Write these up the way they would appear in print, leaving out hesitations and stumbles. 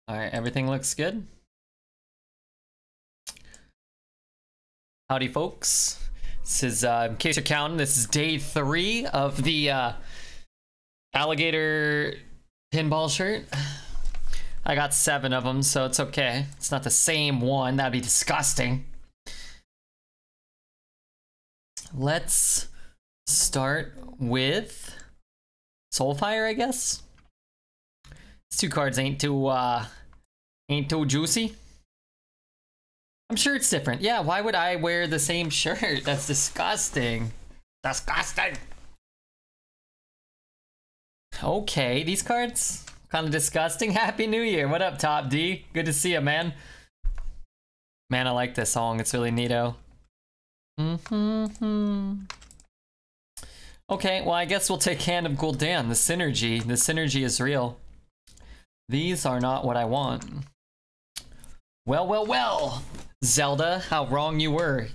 Alright, everything looks good. Howdy, folks. This is, in case you're counting, this is day 3 of the alligator pinball shirt. I got 7 of them, so it's okay. It's not the same one. That'd be disgusting. Let's start with Soulfire, I guess. These 2 cards ain't too juicy. I'm sure it's different. Yeah, why would I wear the same shirt? That's disgusting. Disgusting. Okay, these cards kind of disgusting. Happy New Year. What up, Top D? Good to see you, man. Man, I like this song. It's really neato. Okay, well, I guess we'll take Hand of Gul'dan. The synergy is real. These are not what I want. Well, well, well, Zelda, how wrong you were.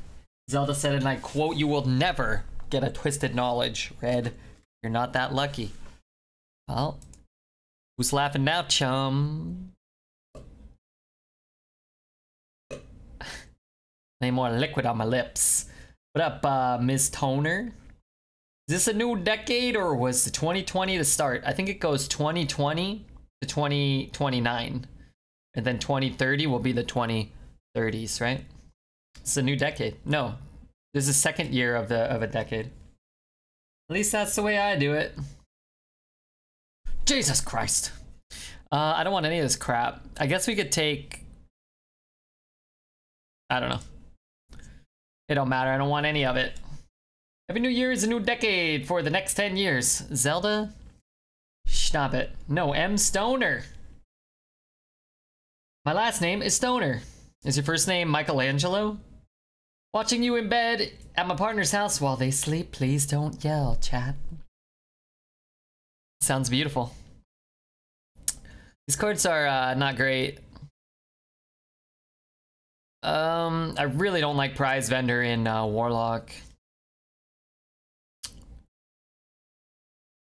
Zelda said, and I quote, "You will never get a twisted knowledge." Red, you're not that lucky. Well, who's laughing now, chum? Any more liquid on my lips. What up, Ms. Toner? Is this a new decade, or was the 2020 the start? I think it goes 2020 to 2029. And then 2030 will be the 2030s, right? It's a new decade. No, this is the second year of a decade. At least that's the way I do it. Jesus Christ. I don't want any of this crap. I guess we could take... I don't know. It don't matter. I don't want any of it. Every new year is a new decade for the next 10 years. Zelda? Stop it. No, M. Stoner. My last name is Stoner. Is your first name Michelangelo? Watching you in bed at my partner's house while they sleep. Please don't yell, chat. Sounds beautiful. These cards are not great. I really don't like Prize Vendor in Warlock.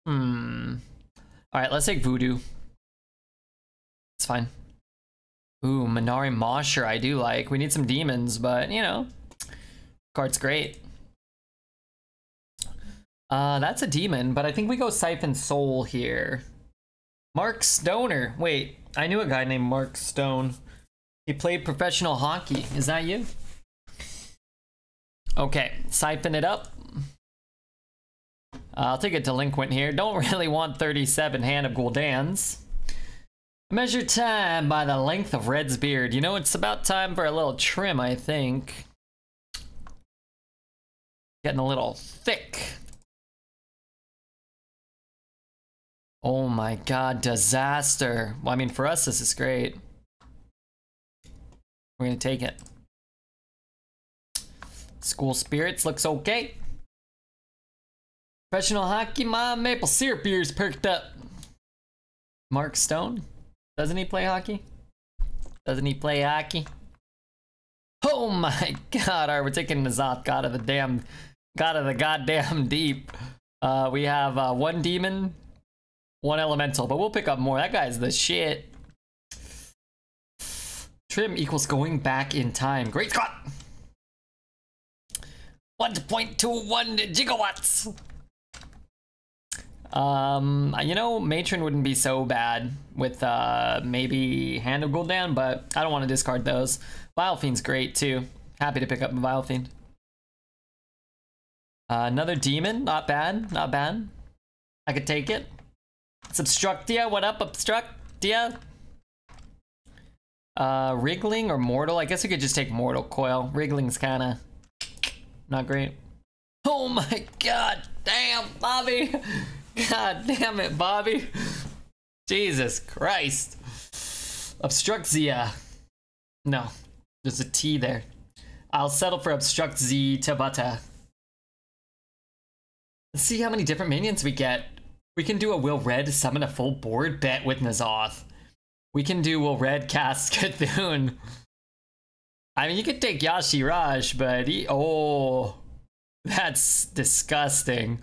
Alright, let's take Voodoo. It's fine. Ooh, Minari Mosher I do like. We need some demons, but, you know, card's great. That's a demon, but I think we go Siphon Soul here. Mark Stoner. Wait, I knew a guy named Mark Stone. He played professional hockey. Is that you? Okay, siphon it up. I'll take a delinquent here. Don't really want 37 Hand of Gul'dans. Measure time by the length of Red's beard. You know, it's about time for a little trim, I think. Getting a little thick. Oh my god, disaster. Well, I mean, for us, this is great. We're gonna take it. School Spirits looks okay. Professional hockey, my maple syrup ears perked up. Mark Stone? Doesn't he play hockey? Doesn't he play hockey? Oh my god, alright, we're taking N'Zoth, God of the goddamn deep. We have 1 demon, 1 elemental, but we'll pick up more. That guy's the shit. Trim equals going back in time. Great Scott! 1.21 gigawatts! You know, Matron wouldn't be so bad with maybe Hand of Gul'dan, but I don't want to discard those. Vile Fiend's great too. Happy to pick up a Vile Fiend. Another demon, not bad, not bad. I could take it. It's Obstructia. What up, Obstructia? Wriggling or Mortal? I guess we could just take Mortal Coil. Wriggling's kinda not great. Oh my god, damn, Bobby! God damn it, Bobby. Jesus Christ. Obstructia. No, there's a T there. I'll settle for Obstructia Tabata. Let's see how many different minions we get. We can do a Will Red summon a full board bet with N'Zoth. We can do Will Red cast Cthulhu. I mean, you could take Yashiraj, but oh, that's disgusting.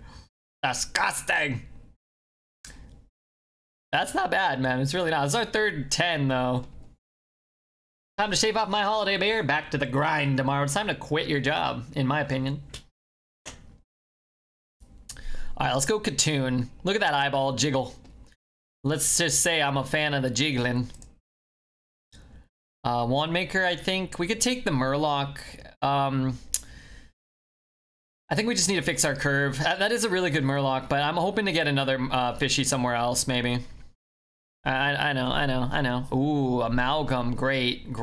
Disgusting. That's not bad, man. It's really not. It's our third 10, though. Time to shave off my holiday beard. Back to the grind tomorrow. It's time to quit your job, in my opinion. All right, let's go Katoon. Look at that eyeball jiggle. Let's just say I'm a fan of the jiggling. Wand Maker, I think. We could take the Murloc. I think we just need to fix our curve. That is a really good Murloc, but I'm hoping to get another fishy somewhere else, maybe. I know. Ooh, Amalgam. Great.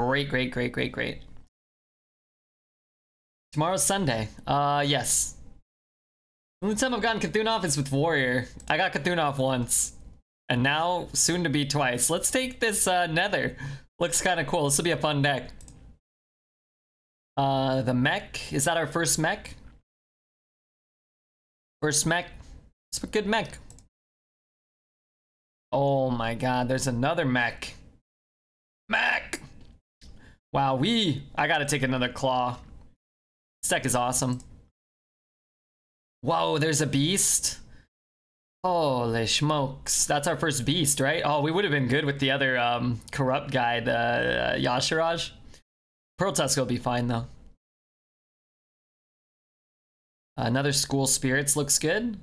Tomorrow's Sunday. Yes. The only time I've gotten Cthulhu off is with Warrior. I got Cthulhu off once. And now, soon to be twice. Let's take this Nether. Looks kind of cool. This will be a fun deck. The mech. Is that our first mech? First mech. It's a good mech. Oh my god, there's another mech. Mech! Wow, I gotta take another claw. This deck is awesome. Whoa, there's a beast. Holy smokes. That's our first beast, right? Oh, we would have been good with the other corrupt guy, the Yashiraj. Pearl Tusk will be fine, though. Another School Spirits looks good.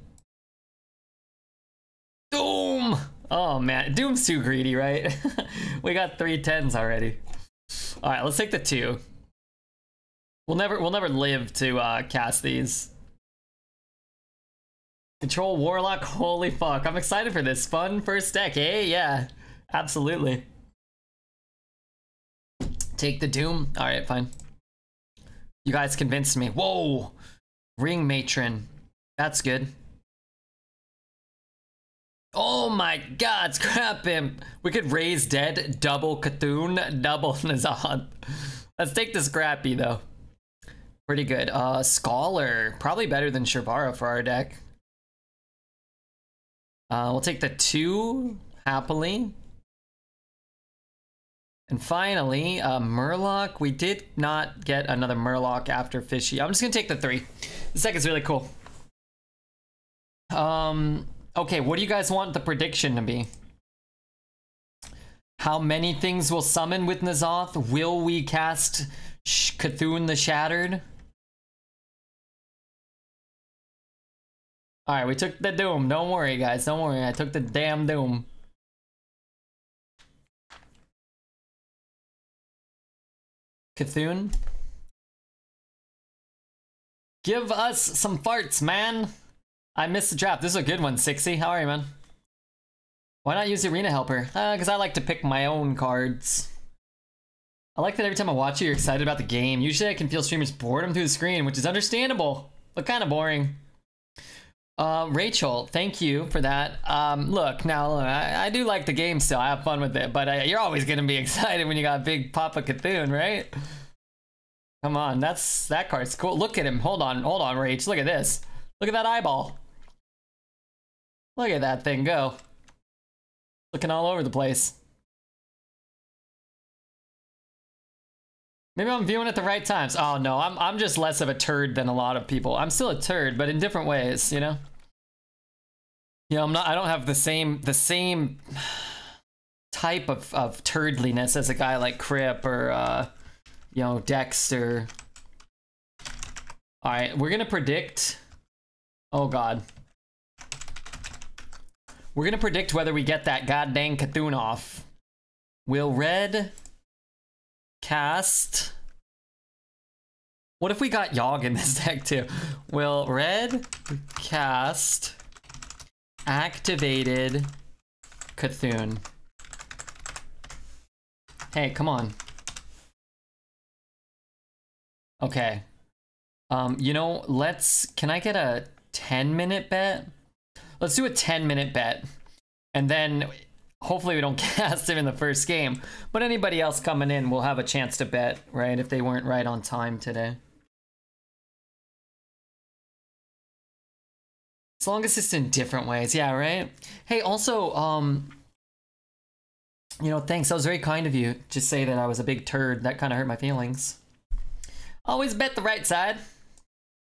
Doom! Oh, man. Doom's too greedy, right? We got 3 10s already. All right, let's take the 2. We'll never live to cast these. Control Warlock, holy fuck. I'm excited for this. Fun first deck, eh? Yeah, absolutely. Take the Doom. All right, fine. You guys convinced me. Whoa! Ring Matron. That's good. Oh my god, scrap him. We could raise dead, double Cthulhu, double N'Zoth. Let's take the scrappy, though. Pretty good. Scholar. Probably better than Shavara for our deck. We'll take the 2 happily. And finally, Murloc. We did not get another Murloc after Fishy. I'm just gonna take the 3. This deck is really cool. Okay, what do you guys want the prediction to be? How many things will summon with N'Zoth? Will we cast Cthulhu the Shattered? Alright, we took the Doom. Don't worry, guys. Don't worry. I took the damn Doom. Cthulhu. Give us some farts, man. I missed the draft. This is a good one, Sixy. How are you, man? Why not use Arena Helper? Because I like to pick my own cards. I like that every time I watch you, you're excited about the game. Usually I can feel streamers boredom through the screen, which is understandable, but kind of boring. Rachel, thank you for that. Look, I do like the game still. I have fun with it, but you're always going to be excited when you got big Papa Cthulhu, right? Come on, that card's cool. Look at him. Hold on, Rach. Look at this. Look at that eyeball. Look at that thing go. Looking all over the place. Maybe I'm viewing at the right times. Oh no, I'm just less of a turd than a lot of people. I'm still a turd, but in different ways, you know? You know, I don't have the same type of turdliness as a guy like Crip or you know, Dexter. All right, we're gonna predict. Oh god. We're gonna predict whether we get that goddamn Cthulhu off. Will red cast? What if we got Yogg in this deck too? Will red cast activated Cthulhu? Hey, come on. Okay. You know, can I get a 10-minute bet? Let's do a 10-minute bet. And then hopefully we don't cast him in the first game. But anybody else coming in will have a chance to bet, right? If they weren't right on time today. As long as it's in different ways. Yeah, right? Hey, also, you know, thanks. That was very kind of you to say that I was a big turd. That kind of hurt my feelings. Always bet the right side.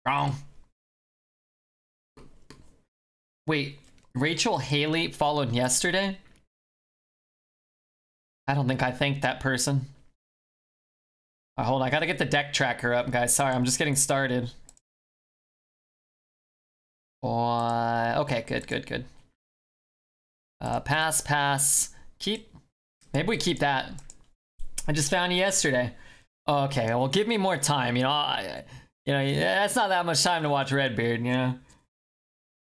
Wrong. Wait, Rachel Haley followed yesterday? I don't think I thanked that person. Hold on, I gotta get the deck tracker up, guys. Sorry, I'm just getting started. Okay, good. Pass. Keep. Maybe we keep that. I just found you yesterday. Okay, well, give me more time. You know, that's not that much time to watch Redbeard. You know,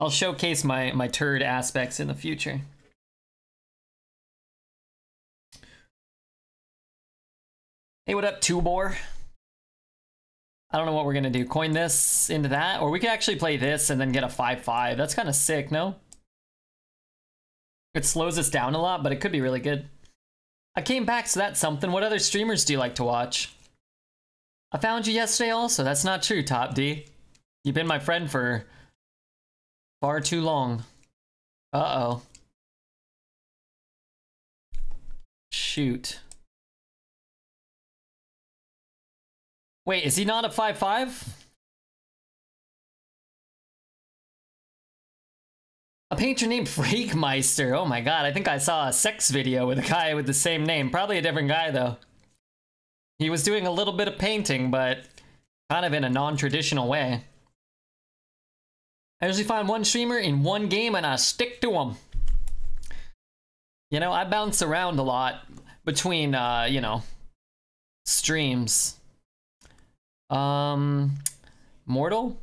I'll showcase my turd aspects in the future. Hey, what up, Tubor? I don't know what we're gonna do. Coin this into that, or we could actually play this and then get a 5/5. That's kind of sick, no? It slows us down a lot, but it could be really good. I came back, so that's something. What other streamers do you like to watch? I found you yesterday also. That's not true, Top D. You've been my friend for far too long. Uh-oh. Shoot. Wait, is he not a 5/5? A painter named Freakmeister. Oh my god, I think I saw a sex video with a guy with the same name. Probably a different guy, though. He was doing a little bit of painting, but kind of in a non-traditional way. I usually find one streamer in one game and I stick to them. You know, I bounce around a lot between, you know, streams. Mortal?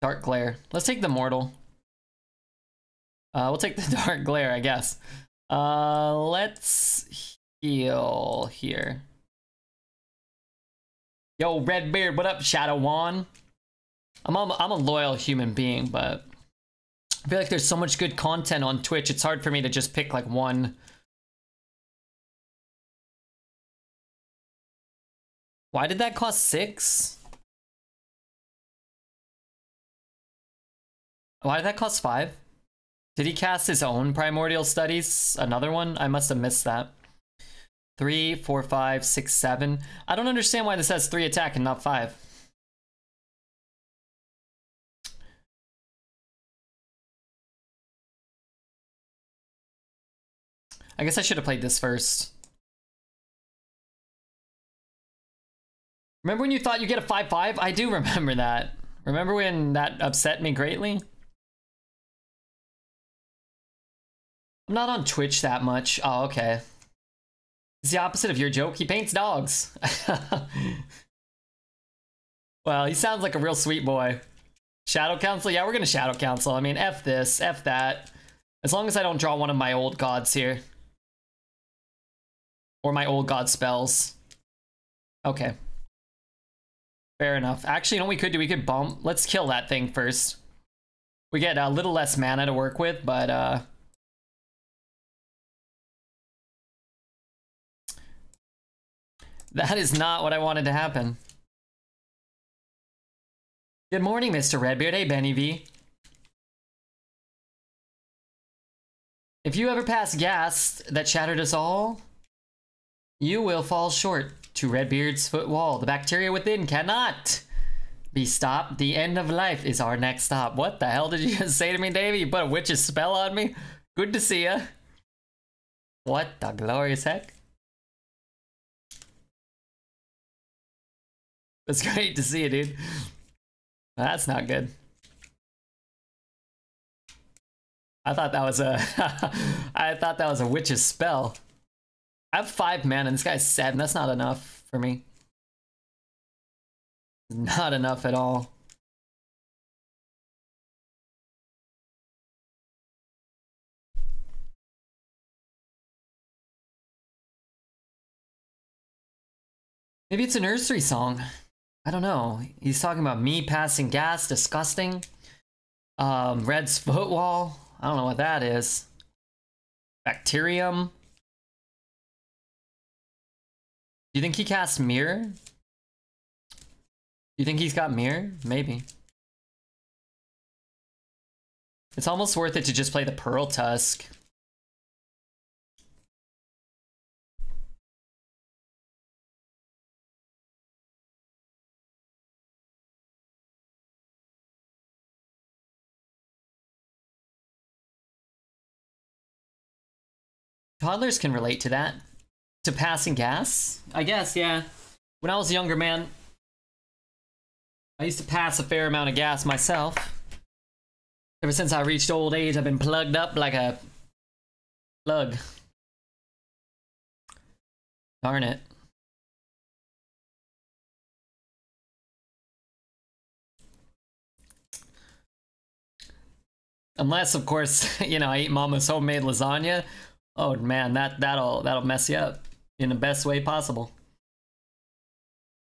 Dark Glare. Let's take the Mortal. We'll take the Dark Glare, I guess. Let's heal here. Yo, Redbeard, what up, Shadow Wan? I'm a loyal human being, but I feel like there's so much good content on Twitch, it's hard for me to just pick like one. Why did that cost 6? Why did that cost 5? Did he cast his own Primordial Studies? Another one? I must have missed that. 3, 4, 5, 6, 7. I don't understand why this has 3 attack and not 5. I guess I should have played this first. Remember when you thought you get a 5/5? I do remember that. Remember when that upset me greatly? I'm not on Twitch that much. Oh, okay. It's the opposite of your joke. He paints dogs. Well, he sounds like a real sweet boy. Shadow Council? Yeah, we're gonna Shadow Council. I mean, F this, F that. As long as I don't draw one of my old gods here. Or my old god spells. Okay. Fair enough. Actually, you know what we could do? We could bump. Let's kill that thing first. We get a little less mana to work with, but that is not what I wanted to happen. Good morning, Mr. Redbeard. Hey, Benny V. If you ever pass gas that shattered us all, you will fall short to Redbeard's foot wall. The bacteria within cannot be stopped. The end of life is our next stop. What the hell did you just say to me, Davey? You put a witch's spell on me? Good to see ya. What the glorious heck? It's great to see you, dude. That's not good. I thought that was a I thought that was a witch's spell. I have 5 mana and this guy's 7. That's not enough for me. Not enough at all. Maybe it's a nursery song. I don't know. He's talking about me passing gas, disgusting. Red's foot wall. I don't know what that is. Bacterium. Do you think he casts mirror? Do you think he's got mirror? Maybe. It's almost worth it to just play the Pearl Tusk. Toddlers can relate to that. To passing gas? I guess, yeah. When I was a younger man, I used to pass a fair amount of gas myself. Ever since I reached old age, I've been plugged up like a plug. Darn it. Unless, of course, you know, I eat mama's homemade lasagna. Oh man, that'll mess you up in the best way possible.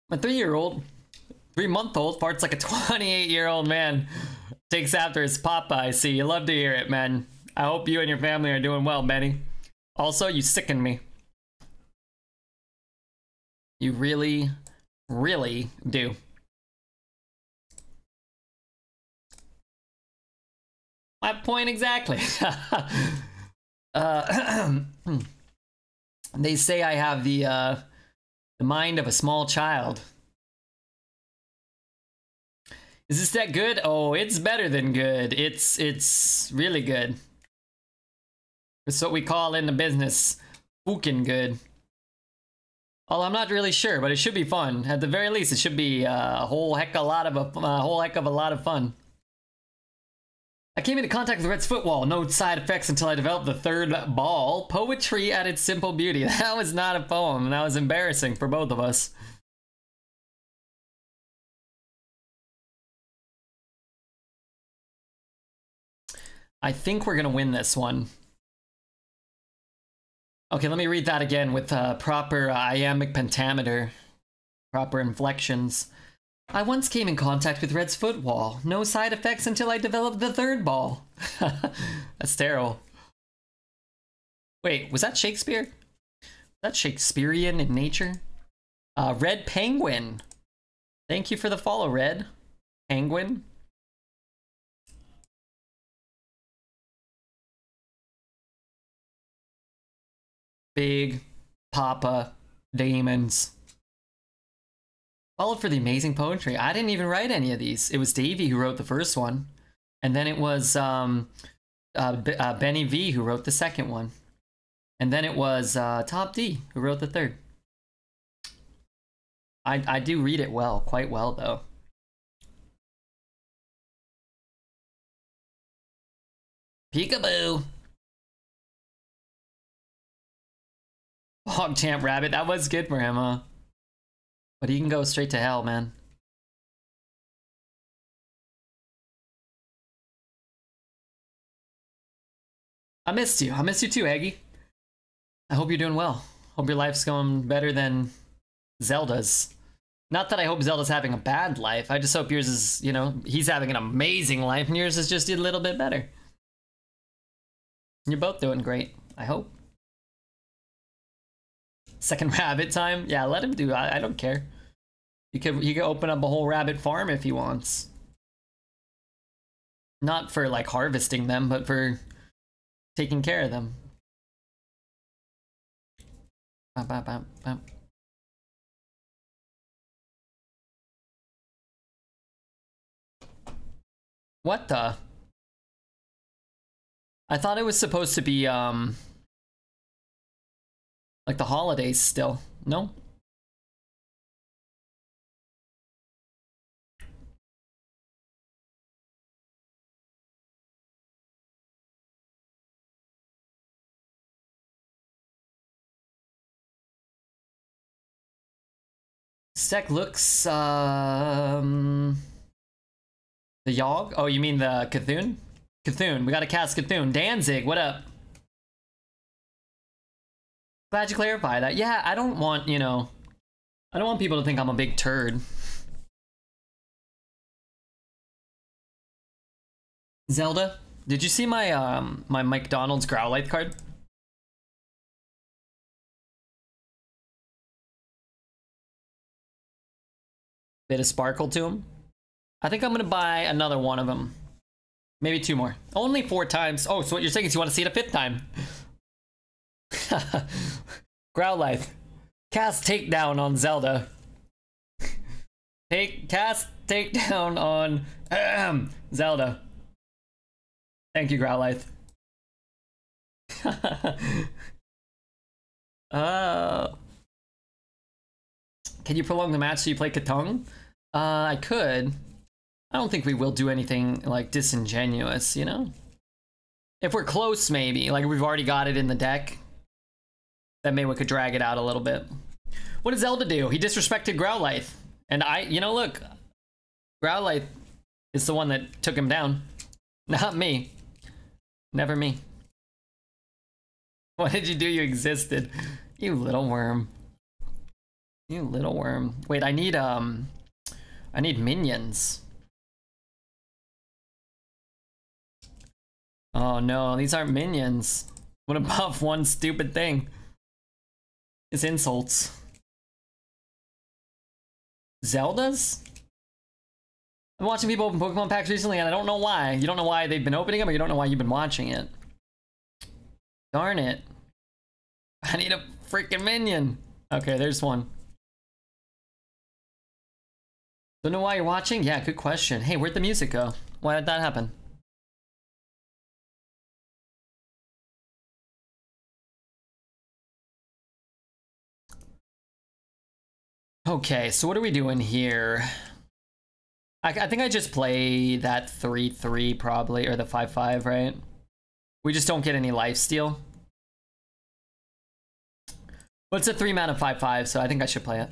My 3-month-old farts like a 28-year-old man. Takes after his papa, I see. You love to hear it, man. I hope you and your family are doing well, Benny. Also, you sicken me. You really, really do. My point exactly. They say I have the mind of a small child. Is this that good? Oh, it's better than good. It's really good. It's what we call in the business fucking good. Although I'm not really sure, but it should be fun. At the very least, it should be a whole heck of a lot of fun. I came into contact with Red's footwall. No side effects until I developed the third ball. Poetry at its simple beauty. That was not a poem. That was embarrassing for both of us. I think we're gonna win this one. Okay, let me read that again with proper iambic pentameter. Proper inflections. I once came in contact with Red's footwall. No side effects until I developed the third ball. That's terrible. Wait, was that Shakespeare? That's Shakespearean in nature? Red Penguin. Thank you for the follow, Red Penguin. Big Papa Demons. Followed for the amazing poetry. I didn't even write any of these. It was Davey who wrote the first one. And then it was Benny V who wrote the second one. And then it was Top D who wrote the third. I do read it well, quite well though. Peekaboo! Champ Rabbit, that was good for him, huh? But he can go straight to hell, man. I missed you. I miss you too, Aggie. I hope you're doing well. Hope your life's going better than Zelda's. Not that I hope Zelda's having a bad life. I just hope yours is, you know, he's having an amazing life and yours is just a little bit better. You're both doing great, I hope. Second rabbit time? Yeah, let him do. I don't care. He could open up a whole rabbit farm if he wants. Not for like harvesting them, but for taking care of them. Bam, bam, bam, bam. What the? I thought it was supposed to be like the holidays still. No? Sec looks the Yogg? Oh, you mean the Cthulhu? Cthulhu, we gotta cast Cthulhu. Danzig, what up? Glad you clarified that. Yeah, I don't want, you know, I don't want people to think I'm a big turd. Zelda, did you see my my McDonald's Growlithe card? Bit of sparkle to him. I think I'm gonna buy another one of them. Maybe 2 more. Only 4 times. Oh, so what you're saying is you want to see it a 5th time. Growlithe. Cast takedown on Zelda. Cast takedown on Zelda. Thank you, Growlithe. Uh, can you prolong the match so you play Katong? I could. I don't think we will do anything like disingenuous, you know? If we're close, maybe. Like we've already got it in the deck. Then maybe we could drag it out a little bit. What does Zelda do? He disrespected Growlithe. And you know, look. Growlithe is the one that took him down. Not me. Never me. What did you do? You existed. You little worm. You little worm. Wait, I need minions. Oh no, these aren't minions. What about one stupid thing? It's insults. Zeldas? I'm watching people open Pokemon packs recently and I don't know why. You don't know why they've been opening them, or you don't know why you've been watching it. Darn it. I need a freaking minion. Okay, there's one. Don't know why you're watching? Yeah, good question. Hey, where'd the music go? Why did that happen? Okay, so what are we doing here? I think I just play that 3-3 probably, or the 5-5, right? We just don't get any lifesteal. But it's a 3-mana 5-5, so I think I should play it.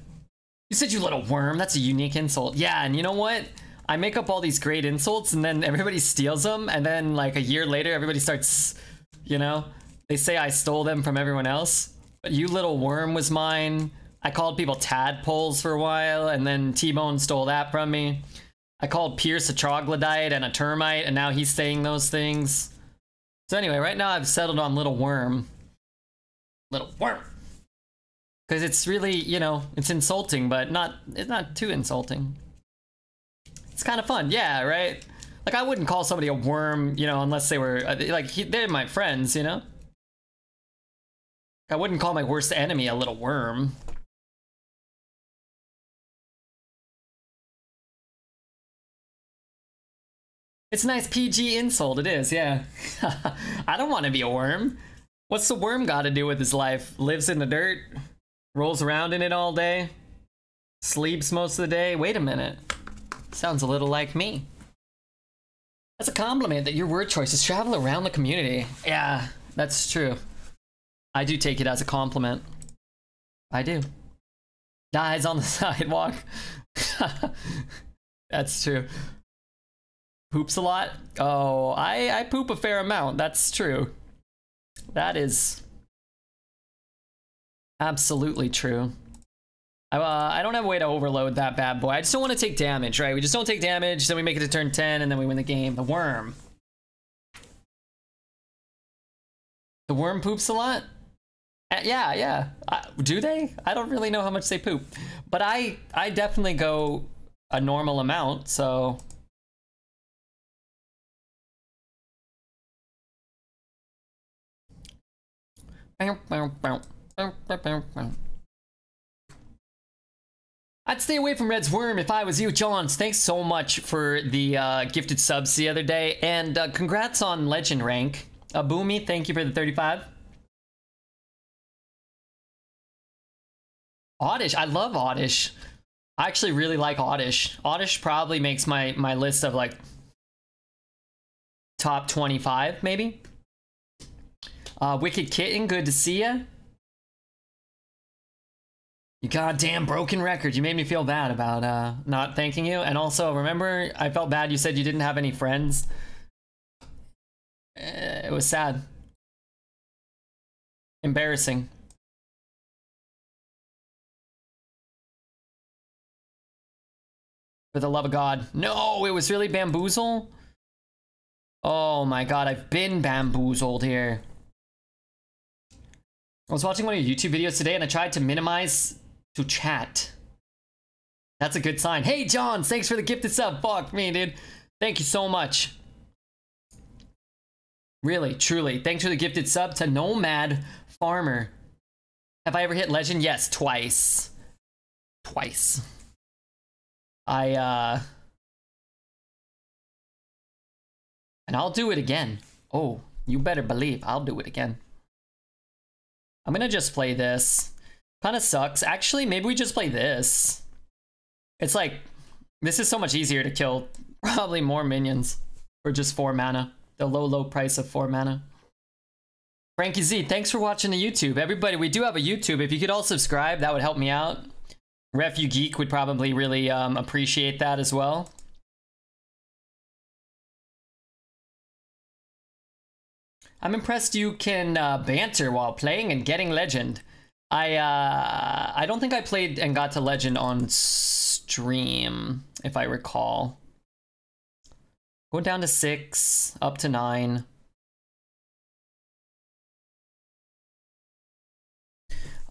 You said you little worm. That's a unique insult. Yeah, and you know what? I make up all these great insults, and then everybody steals them, and then like a year later, everybody starts, you know? They say I stole them from everyone else. But you little worm was mine. I called people tadpoles for a while, and then T-Bone stole that from me. I called Pierce a troglodyte and a termite, and now he's saying those things. So anyway, right now I've settled on little worm. Little worm. Because it's really, you know, it's insulting, but it's not too insulting. It's kind of fun, yeah, right? Like, I wouldn't call somebody a worm, you know, unless they were, like, they're my friends, you know? I wouldn't call my worst enemy a little worm. It's a nice PG insult, it is, yeah. I don't want to be a worm. What's the worm got to do with his life? Lives in the dirt? Rolls around in it all day? Sleeps most of the day? Wait a minute. Sounds a little like me. That's a compliment that your word choices travel around the community. Yeah, that's true. I do take it as a compliment. I do. Dies on the sidewalk. That's true. Poops a lot? Oh, I poop a fair amount. That's true. That is absolutely true. I don't have a way to overload that bad boy. I just don't want to take damage, right? We just don't take damage, then we make it to turn 10, and then we win the game. The worm. The worm poops a lot? Yeah. Do they? I don't really know how much they poop. But I definitely go a normal amount, so... I'd stay away from Red's Worm if I was you. Johns, thanks so much for the gifted subs the other day, and congrats on Legend rank. Boomy, thank you for the 35. Oddish, I love Oddish. I actually really like Oddish. Oddish probably makes my list of like top 25, maybe. Wicked Kitten, good to see ya. You goddamn broken record. You made me feel bad about not thanking you. And also, remember, I felt bad you said you didn't have any friends. It was sad. Embarrassing. For the love of God. No, it was really Bamboozle? Oh my god, I've been bamboozled here. I was watching one of your YouTube videos today and I tried to minimize to chat. That's a good sign. Hey, John, thanks for the gifted sub. Fuck me, dude. Thank you so much. Really, truly. Thanks for the gifted sub to Nomad Farmer. Have I ever hit Legend? Yes, twice. Twice. And I'll do it again. Oh, you better believe I'll do it again. I'm gonna just play this. Kind of sucks. Actually, maybe we just play this. It's like, this is so much easier to kill probably more minions for just 4 mana. The low price of 4 mana. Frankie Z, thanks for watching the YouTube. Everybody, we do have a YouTube. If you could all subscribe, that would help me out. Refu Geek would probably really appreciate that as well. I'm impressed you can banter while playing and getting legend. I don't think I played and got to legend on stream, if I recall. Going down to 6, up to 9.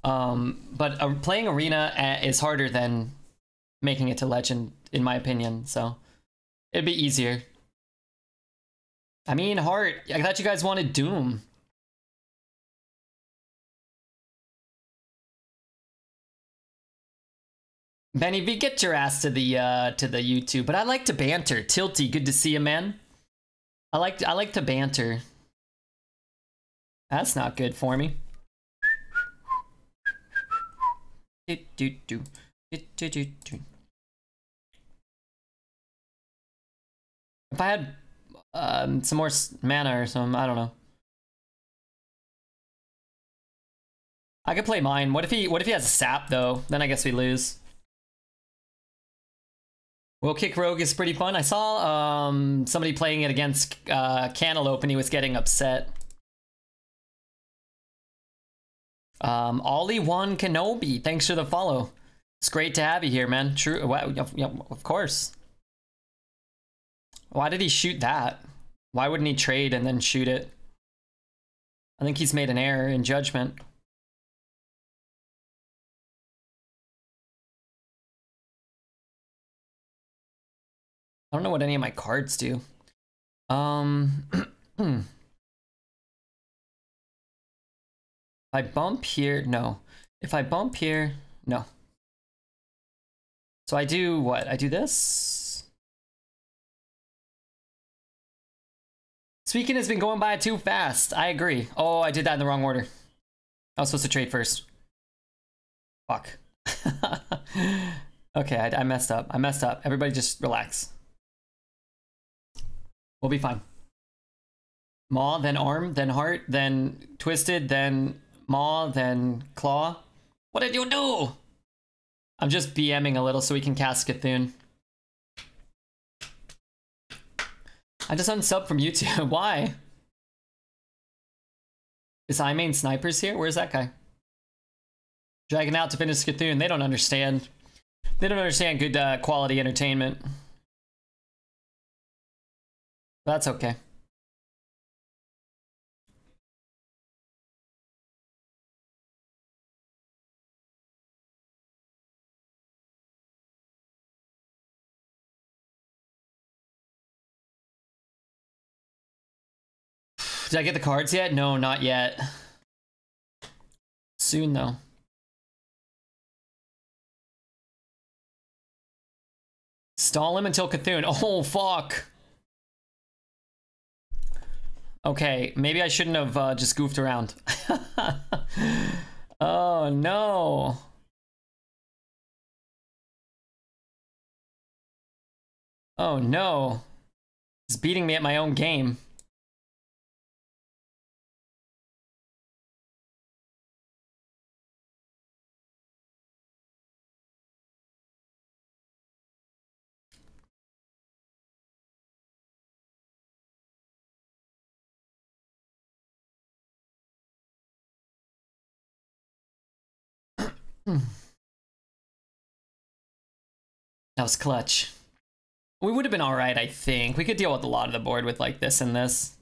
But playing arena is harder than making it to legend, in my opinion, so it'd be easier. I mean, Heart, I thought you guys wanted Doom. Benny V, get your ass to the YouTube. But I like to banter. Tilty, good to see you, man. I like to banter. That's not good for me. If I had some more mana or something, I don't know. I could play mine. What if he has a sap though? Then I guess we lose. Will Kick Rogue is pretty fun. I saw somebody playing it against Cantaloupe and he was getting upset. Ollie1 Kenobi, thanks for the follow. It's great to have you here, man. True. Well, yeah, of course. Why did he shoot that? Why wouldn't he trade and then shoot it? I think he's made an error in judgment. I don't know what any of my cards do. If I bump here, no. If I bump here, no. So I do what? I do this? Speaking has been going by too fast. I agree. Oh, I did that in the wrong order. I was supposed to trade first. Fuck. Okay, I messed up. I messed up. Everybody just relax. We'll be fine. Maw, then arm, then heart, then twisted, then maw, then claw. What did you do? I'm just BMing a little so we can cast Cthulhu. I just unsub from YouTube. Why? Is iMain Snipers here? Where's that guy? Dragging out to finish Cthulhu. They don't understand. They don't understand good quality entertainment. That's okay. Did I get the cards yet? No, not yet. Soon, though. Stall him until Cthulhu. Oh, fuck. Okay, maybe I shouldn't have just goofed around. Oh, no. Oh, no. He's beating me at my own game. That was clutch. We would have been alright, I think. We could deal with a lot of the board with like this and this.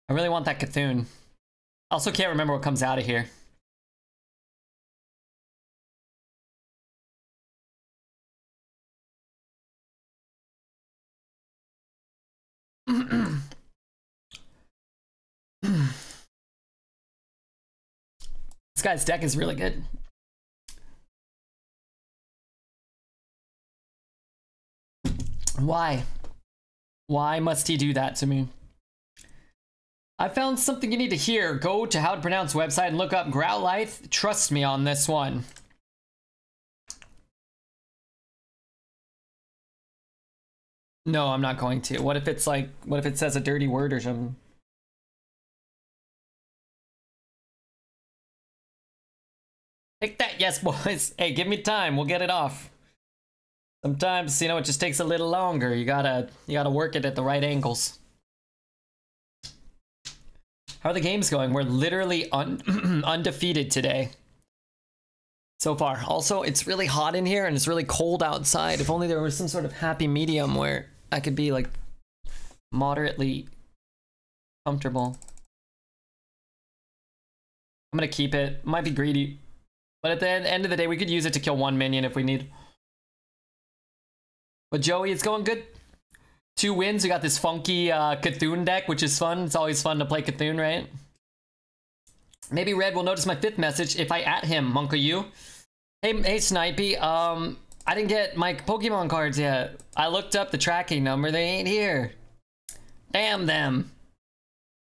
I really want that Cthulhu. Also can't remember what comes out of here. This guy's deck is really good. Why? Why must he do that to me? I found something you need to hear. Go to How to Pronounce website and look up Growlithe. Trust me on this one. No, I'm not going to. What if it's like, what if it says a dirty word or something? Take that, yes, boys. Hey, give me time. We'll get it off. Sometimes, you know, it just takes a little longer. You gotta work it at the right angles. How are the games going? We're literally undefeated today. So far. Also, it's really hot in here and it's really cold outside. If only there was some sort of happy medium where I could be like moderately comfortable. I'm gonna keep it. Might be greedy. But at the end of the day, we could use it to kill one minion if we need. But Joey, it's going good. 2 wins. We got this funky Cthulhu deck, which is fun. It's always fun to play Cthulhu, right? Maybe Red will notice my 5th message if I at him, Monka you. Hey, Snipey. I didn't get my Pokemon cards yet. I looked up the tracking number. They ain't here. Damn them.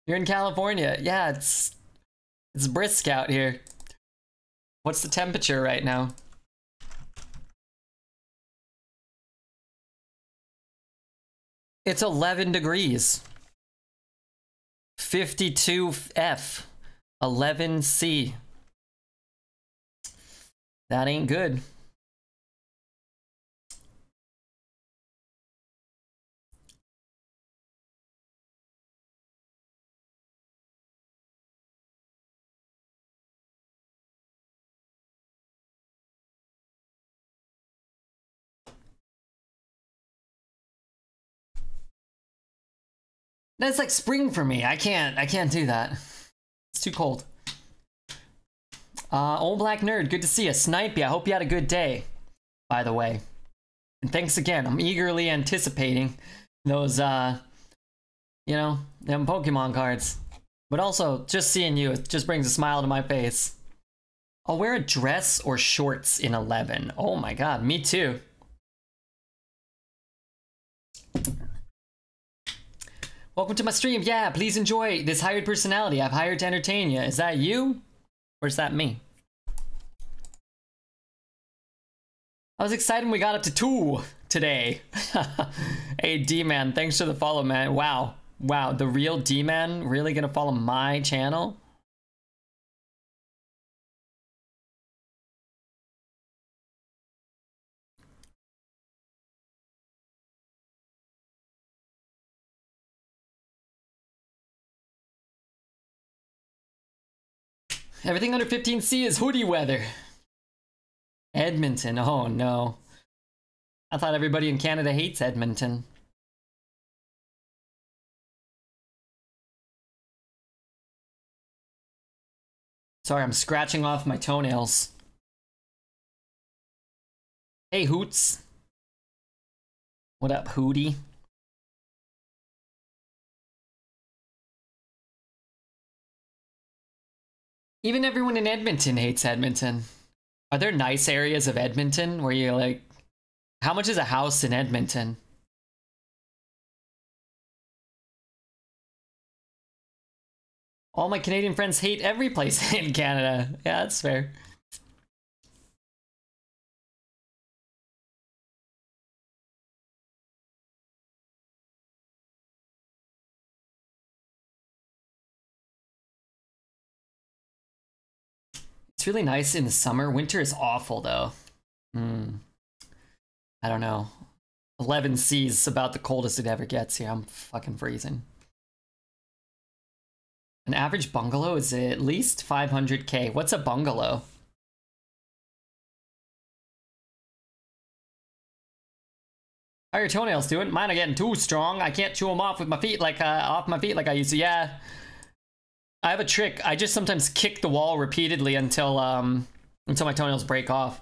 You're in California. Yeah, it's brisk out here. What's the temperature right now? It's 11 degrees. 52 F. 11 C. That ain't good. That's like spring for me. I can't do that. It's too cold. Old Black Nerd, good to see you. Snipey, I hope you had a good day, by the way. And thanks again. I'm eagerly anticipating those, you know, them Pokemon cards. But also, just seeing you, it just brings a smile to my face. I'll wear a dress or shorts in 11. Oh my god, me too. Welcome to my stream. Yeah, please enjoy this hired personality I've hired to entertain you. Is that you? Or is that me? I was excited when we got up to 2 today. Hey, D-Man, thanks for the follow, man. Wow. Wow, the real D-Man really gonna follow my channel? Everything under 15C is hoodie weather. Edmonton, oh no. I thought everybody in Canada hates Edmonton. Sorry, I'm scratching off my toenails. Hey, Hoots. What up, Hootie? Even everyone in Edmonton hates Edmonton. Are there nice areas of Edmonton where you're like, how much is a house in Edmonton? All my Canadian friends hate every place in Canada. Yeah, that's fair. It's really nice in the summer. Winter is awful, though. I don't know. 11 C's is about the coldest it ever gets here. I'm fucking freezing. An average bungalow is at least 500K. What's a bungalow? How are your toenails doing? Mine are getting too strong. I can't chew them off with my feet like off my feet like I used to. Yeah. I have a trick. I just sometimes kick the wall repeatedly until my toenails break off.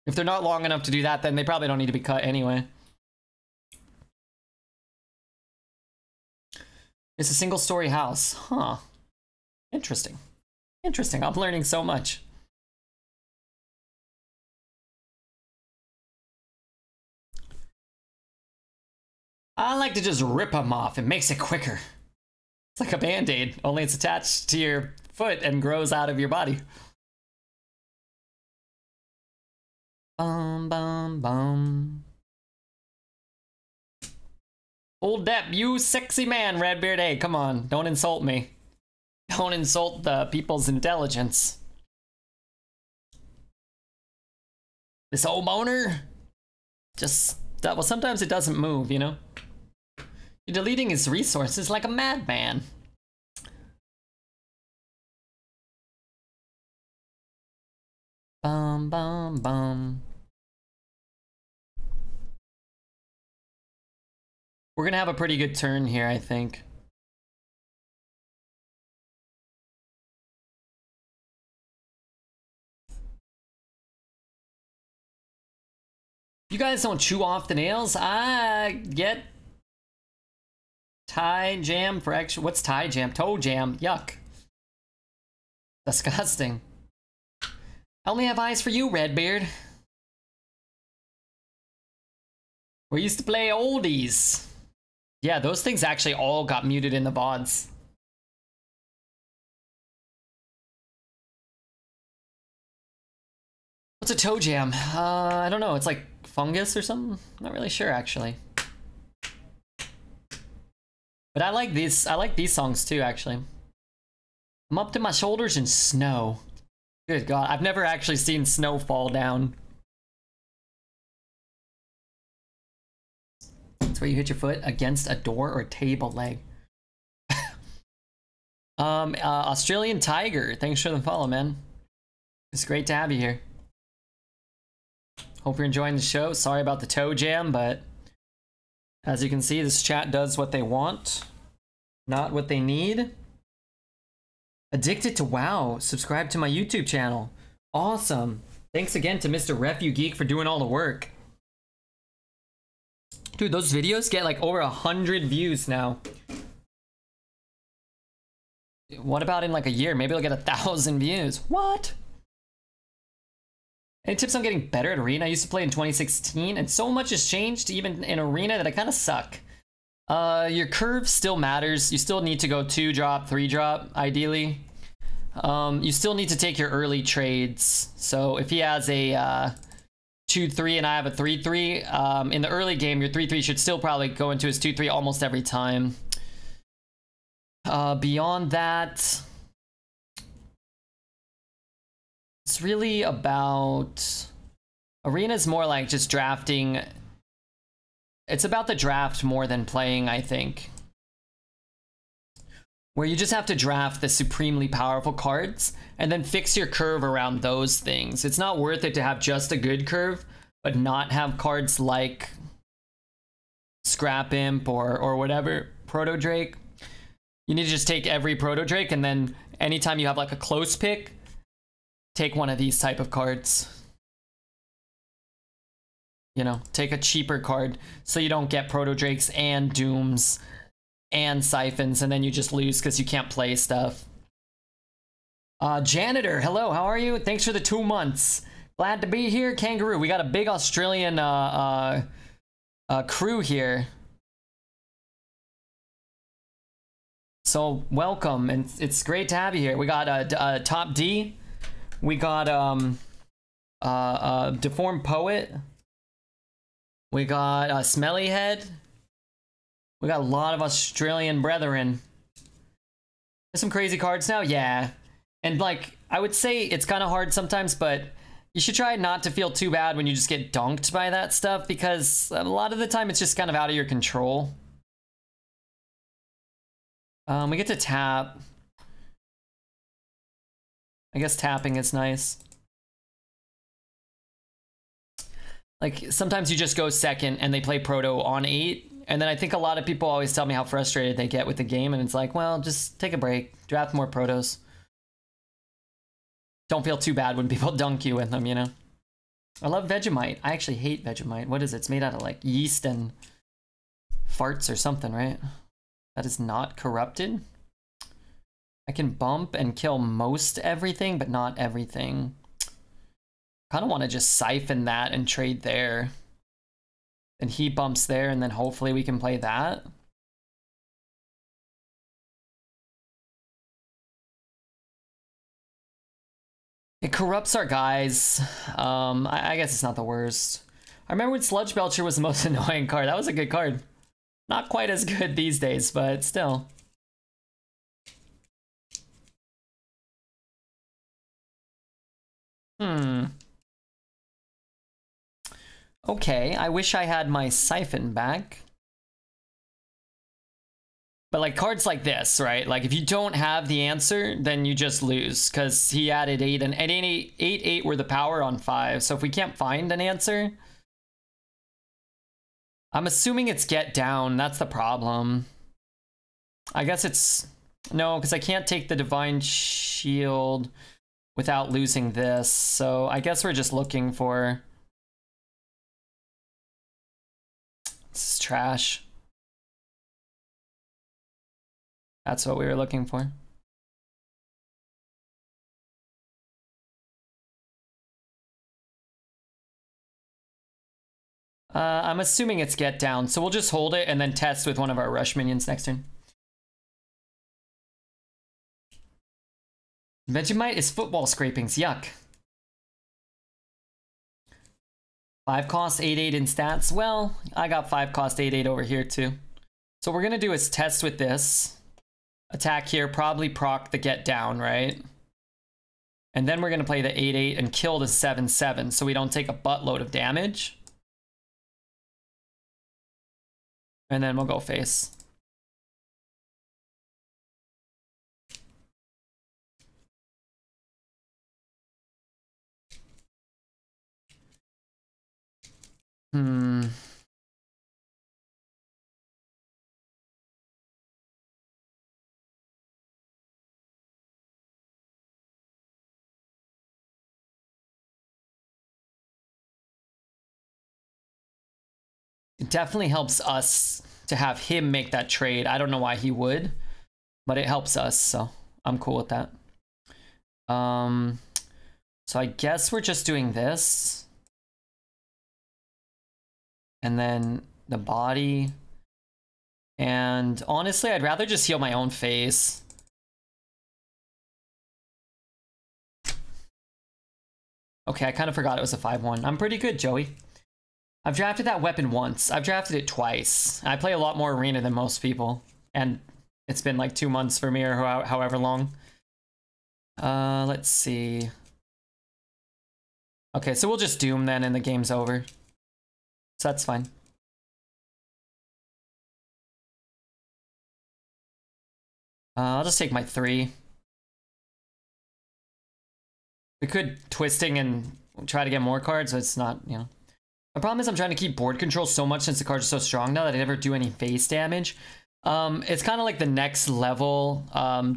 If they're not long enough to do that, then they probably don't need to be cut anyway. It's a single-story house. Huh. Interesting. Interesting. I'm learning so much. I like to just rip them off. It makes it quicker. It's like a band-aid, only it's attached to your foot and grows out of your body. Bum, bum, bum. Old Depp, you sexy man, Redbeard. Hey, come on. Don't insult me. Don't insult the people's intelligence. This old boner? Just, well, sometimes it doesn't move, you know? You're deleting his resources like a madman. Bum, bum, bum. We're gonna have a pretty good turn here, I think. You guys don't chew off the nails? I get Thai jam for extra. What's Thai jam? Toe jam. Yuck. Disgusting. I only have eyes for you, Redbeard. We used to play oldies. Yeah, those things actually all got muted in the VODs. What's a toe jam? I don't know. It's like fungus or something? Not really sure, actually. But I like these songs too, actually. I'm up to my shoulders in snow. Good God, I've never actually seen snow fall down. That's where you hit your foot against a door or a table leg. Australian Tiger, thanks for the follow, man. It's great to have you here. Hope you're enjoying the show. Sorry about the toe jam, but as you can see, this chat does what they want, not what they need. Addicted to WoW. Subscribe to my YouTube channel. Awesome. Thanks again to Mr. RefuGeek for doing all the work. Dude, those videos get like over 100 views now. What about in like a year? Maybe they'll get 1,000 views. What? Any tips on getting better at Arena? I used to play in 2016, and so much has changed, even in Arena, that I kind of suck. Your curve still matters. You still need to go 2-drop, 3-drop, ideally. You still need to take your early trades. So if he has a 2-3 and I have a 3-3, in the early game, your 3-3 should still probably go into his 2-3 almost every time. Beyond that, it's really about... Arena's more like just drafting. It's about the draft more than playing, I think. Where you just have to draft the supremely powerful cards and then fix your curve around those things. It's not worth it to have just a good curve, but not have cards like Scrap Imp or whatever, Proto Drake. You need to just take every Proto Drake, and then anytime you have like a close pick, take one of these type of cards. You know, take a cheaper card so you don't get Proto Drakes and Dooms and Siphons, and then you just lose because you can't play stuff. Janitor, hello, how are you? Thanks for the 2 months. Glad to be here. Kangaroo, we got a big Australian crew here. So welcome, and it's great to have you here. We got Top D. We got Deformed Poet. We got Smelly Head. We got a lot of Australian brethren. There's some crazy cards now, yeah. And like, I would say it's kind of hard sometimes, but you should try not to feel too bad when you just get dunked by that stuff, because a lot of the time it's just kind of out of your control. We get to tap. I guess tapping is nice. Like, sometimes you just go second and they play Proto on 8, and then I think a lot of people always tell me how frustrated they get with the game, and it's like, well, just take a break, draft more Protos. Don't feel too bad when people dunk you with them, you know? I love Vegemite. I actually hate Vegemite. What is it? It's made out of like yeast and farts or something, right? That is not corrupted. I can bump and kill most everything, but not everything. Kind of want to just siphon that and trade there. And he bumps there, and then hopefully we can play that. It corrupts our guys. I guess it's not the worst. I remember when Sludge Belcher was the most annoying card. That was a good card. Not quite as good these days, but still. Okay, I wish I had my Siphon back. But like cards like this, right? Like if you don't have the answer, then you just lose. Because he added 8, and 8 were the power on 5. So if we can't find an answer... I'm assuming it's get down. That's the problem. I guess it's... No, because I can't take the Divine Shield without losing this. So I guess we're just looking for... This is trash. That's what we were looking for. I'm assuming it's get down, so we'll just hold it and then test with one of our rush minions next turn. Vegemite is football scrapings, yuck. 5 cost 8/8 in stats. Well, I got 5 cost 8/8 over here too. So what we're gonna do is test with this. Attack here, probably proc the get down, right? And then we're gonna play the 8/8 and kill the 7/7 so we don't take a buttload of damage. And then we'll go face. It definitely helps us to have him make that trade. I don't know why he would, but it helps us, so I'm cool with that. So I guess we're just doing this. And then the body. And honestly, I'd rather just heal my own face. Okay, I kind of forgot it was a 5/1. I'm pretty good, Joey. I've drafted that weapon once. I've drafted it twice. I play a lot more arena than most people. And it's been like 2 months for me or however long. Let's see. Okay, so we'll just doom then and the game's over. So that's fine. I'll just take my 3. We could twisting and try to get more cards, but it's not, you know. The problem is I'm trying to keep board control so much since the cards are so strong now that I never do any face damage. It's kind of like the next level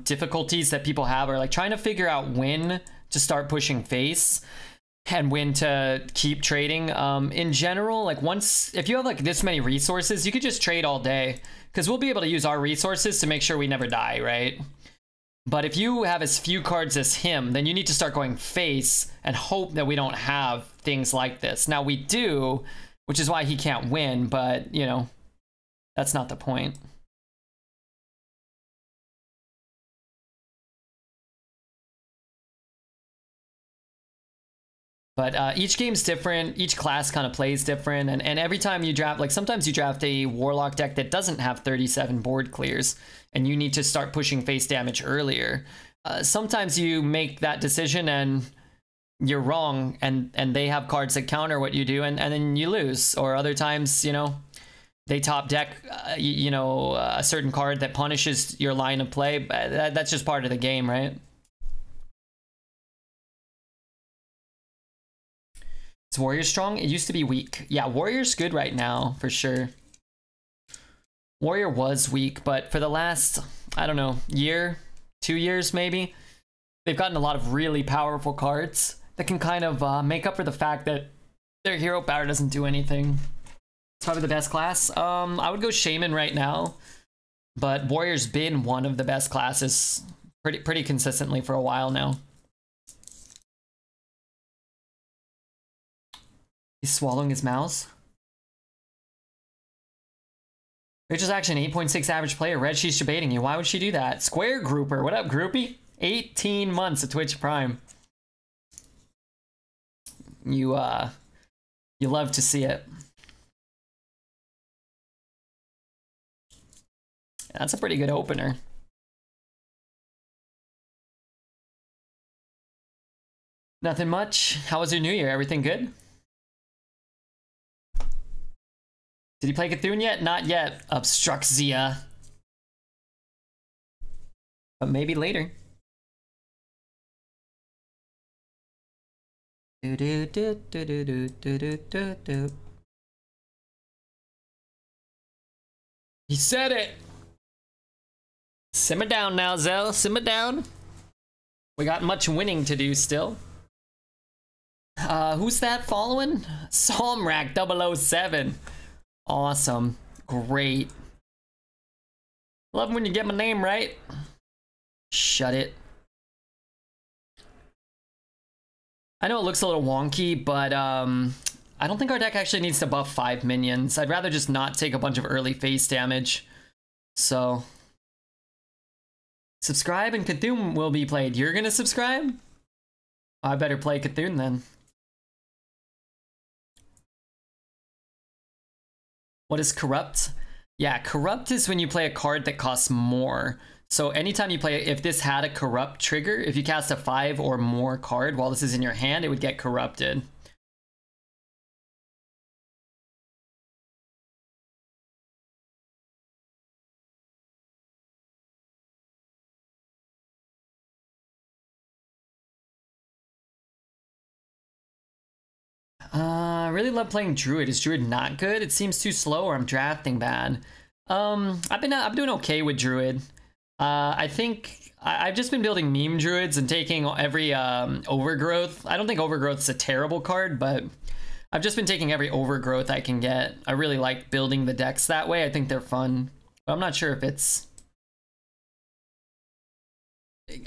difficulties that people have are like trying to figure out when to start pushing face and when to keep trading. In general, like if you have like this many resources, you could just trade all day because we'll be able to use our resources to make sure we never die, right? But if you have as few cards as him, then you need to start going face and hope that we don't have things like this. Now we do, which is why he can't win, but you know, that's not the point. But each game's different, each class kind of plays different, and every time you draft, like sometimes you draft a Warlock deck that doesn't have 37 board clears, and you need to start pushing face damage earlier. Sometimes you make that decision and you're wrong, and they have cards that counter what you do, and then you lose. Or other times, you know, they top deck, you know, a certain card that punishes your line of play. That's just part of the game, right? Is Warrior strong? It used to be weak. Yeah, Warrior's good right now, for sure. Warrior was weak, but for the last, I don't know, year, 2 years maybe, they've gotten a lot of really powerful cards that can kind of make up for the fact that their hero power doesn't do anything. It's probably the best class. I would go Shaman right now, but Warrior's been one of the best classes pretty consistently for a while now. He's swallowing his mouse. Rich is actually an 8.6 average player. Red, she's debating you. Why would she do that? Square Grouper. What up, groupie? 18 months of Twitch Prime. You love to see it. That's a pretty good opener. Nothing much. How was your new year? Everything good? Did he play Cthulhu yet? Not yet. Obstruxia. But maybe later. He said it. Simmer down now, Zell. Simmer down. We got much winning to do still. Who's that following? Somrak 007. Awesome. Great. Love when you get my name right. Shut it. I know it looks a little wonky, but I don't think our deck actually needs to buff 5 minions. I'd rather just not take a bunch of early face damage. So subscribe and Cthulhu will be played. You're gonna subscribe? I better play Cthulhu then. What is corrupt? Yeah, corrupt is when you play a card that costs more. So anytime you play, if this had a corrupt trigger, if you cast a 5 or more card while this is in your hand, it would get corrupted. I really love playing Druid. Is Druid not good? It seems too slow, or I'm drafting bad. I've been doing okay with Druid. I think I've just been building meme Druids and taking every Overgrowth. I don't think Overgrowth's a terrible card, but I've just been taking every Overgrowth I can get. I really like building the decks that way. I think they're fun, but I'm not sure if it's...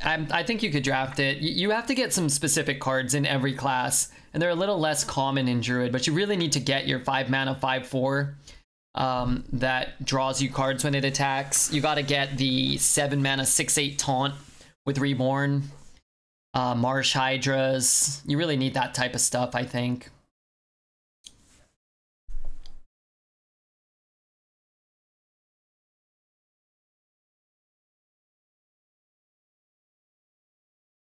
I think you could draft it. You have to get some specific cards in every class, and they're a little less common in Druid, but you really need to get your 5 mana 5/4 that draws you cards when it attacks. You got to get the 7 mana 6/8 taunt with Reborn, Marsh Hydras. You really need that type of stuff, I think.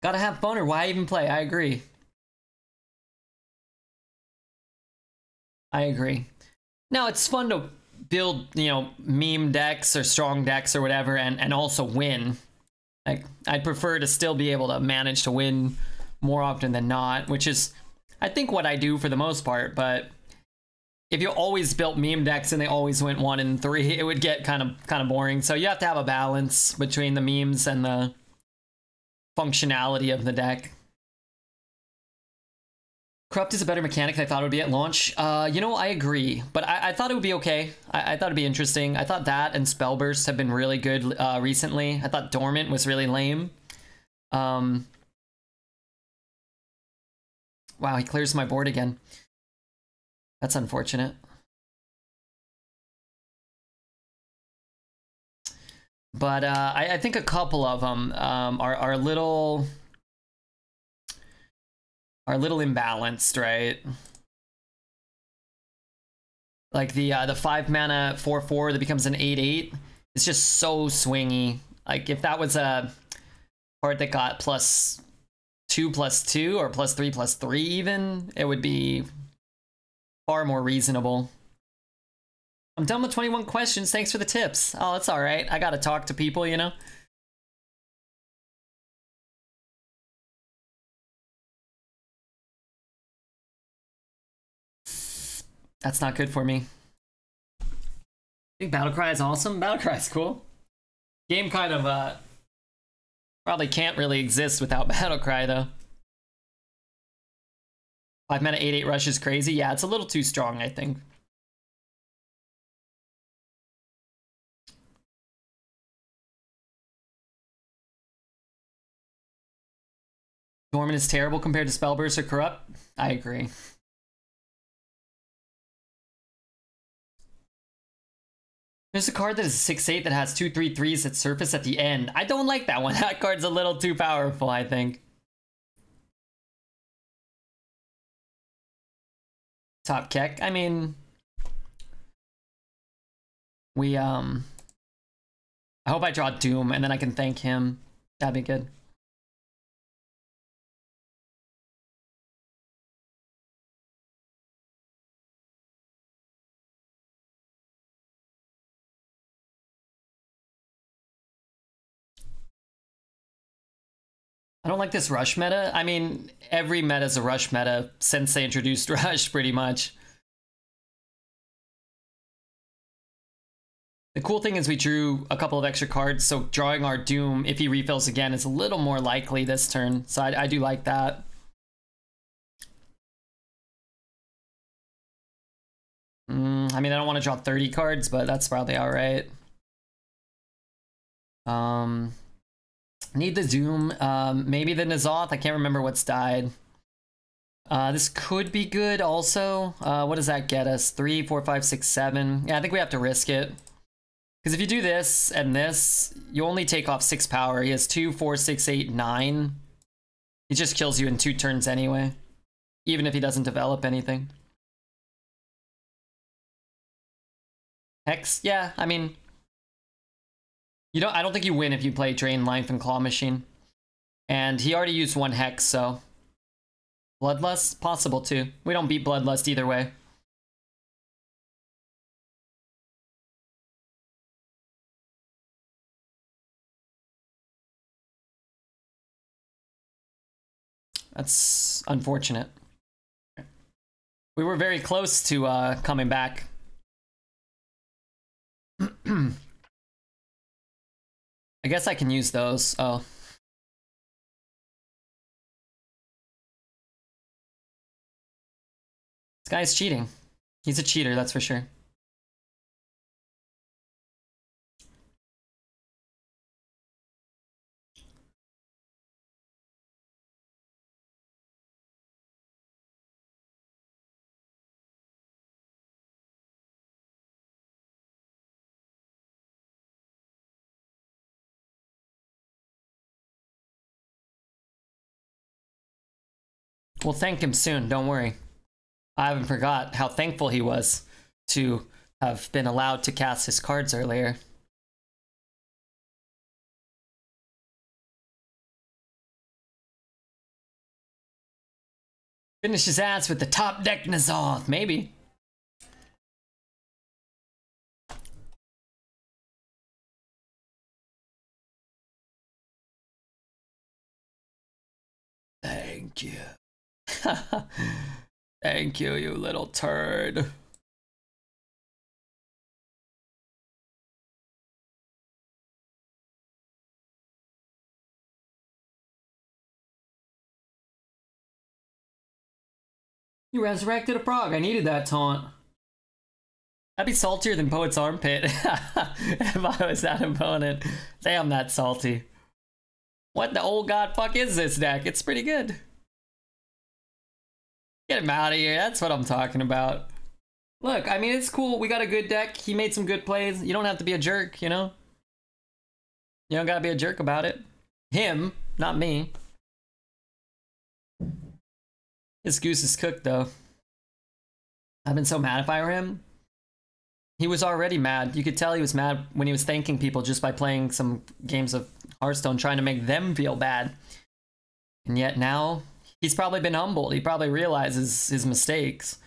Gotta have fun, or why even play? I agree. I agree. Now, it's fun to build, you know, meme decks or strong decks or whatever, and also win. Like, I'd prefer to still be able to manage to win more often than not, which is, I think, what I do for the most part. But if you always built meme decks and they always went 1 and 3, it would get kind of boring. So you have to have a balance between the memes and the functionality of the deck. Corrupt is a better mechanic than I thought it would be at launch. You know, I agree, but I thought it would be okay. I thought it'd be interesting. I thought that and Spellburst have been really good recently. I thought Dormant was really lame. Wow, he clears my board again. That's unfortunate. But I think a couple of them are a little imbalanced, right? Like the 5 mana 4/4 that becomes an 8/8. It's just so swingy. Like if that was a card that got +2/+2 or +3/+3 even, it would be far more reasonable. I'm done with 21 questions. Thanks for the tips. Oh, that's all right. I gotta talk to people, you know? That's not good for me. I think Battlecry is awesome. Battlecry is cool. Game kind of probably can't really exist without Battlecry though. 5 mana 8/8 rush is crazy. Yeah, it's a little too strong, I think. Dormant is terrible compared to Spellburst or Corrupt. I agree. There's a card that is 6/8 that has 2/3/3s that surface at the end. I don't like that one. That card's a little too powerful, I think. Top Keck. I mean, we I hope I draw Doom and then I can thank him. That'd be good. I don't like this rush meta. I mean, every meta is a rush meta since they introduced rush, pretty much. The cool thing is we drew a couple of extra cards, so drawing our Doom, if he refills again, is a little more likely this turn. So I do like that. I mean, I don't want to draw 30 cards, but that's probably all right. Need the Doom. Maybe the N'Zoth. I can't remember what's died. This could be good also. What does that get us? 3, 4, 5, 6, 7. Yeah, I think we have to risk it. Because if you do this and this, you only take off 6 power. He has 2, 4, 6, 8, 9. He just kills you in 2 turns anyway. Even if he doesn't develop anything. Hex? Yeah, I mean... I don't think you win if you play Drain, Life, and Claw Machine. And he already used 1 Hex, so... Bloodlust? Possible too. We don't beat Bloodlust either way. That's unfortunate. We were very close to coming back. I guess I can use those. Oh. This guy's cheating. He's a cheater, that's for sure. We'll thank him soon, don't worry. I haven't forgot how thankful he was to have been allowed to cast his cards earlier. Finish his ass with the top deck N'Zoth, maybe. Thank you. Thank you, you little turd. You resurrected a frog. I needed that taunt. That'd be saltier than Poet's Armpit if I was that opponent. Damn, that's salty. What the old god fuck is this deck? It's pretty good. Get him out of here. That's what I'm talking about. Look, I mean, it's cool. We got a good deck. He made some good plays. You don't have to be a jerk, you know? You don't gotta be a jerk about it. Him, not me. This goose is cooked, though. I've been so mad if I were him. He was already mad. You could tell he was mad when he was thanking people just by playing some games of Hearthstone, trying to make them feel bad. And yet now, he's probably been humbled. He probably realizes his mistakes.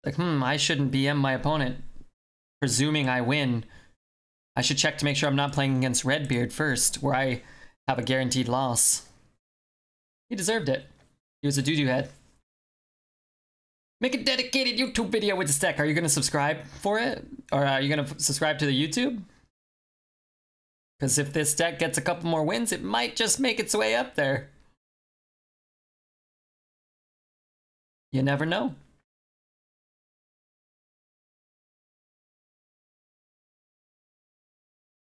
Like, I shouldn't BM my opponent, presuming I win. I should check to make sure I'm not playing against Redbeard first, where I have a guaranteed loss. He deserved it. He was a doo-doo head. Make a dedicated YouTube video with this deck. Are you going to subscribe for it? Or are you going to subscribe to the YouTube? Because if this deck gets a couple more wins, it might just make its way up there. You never know.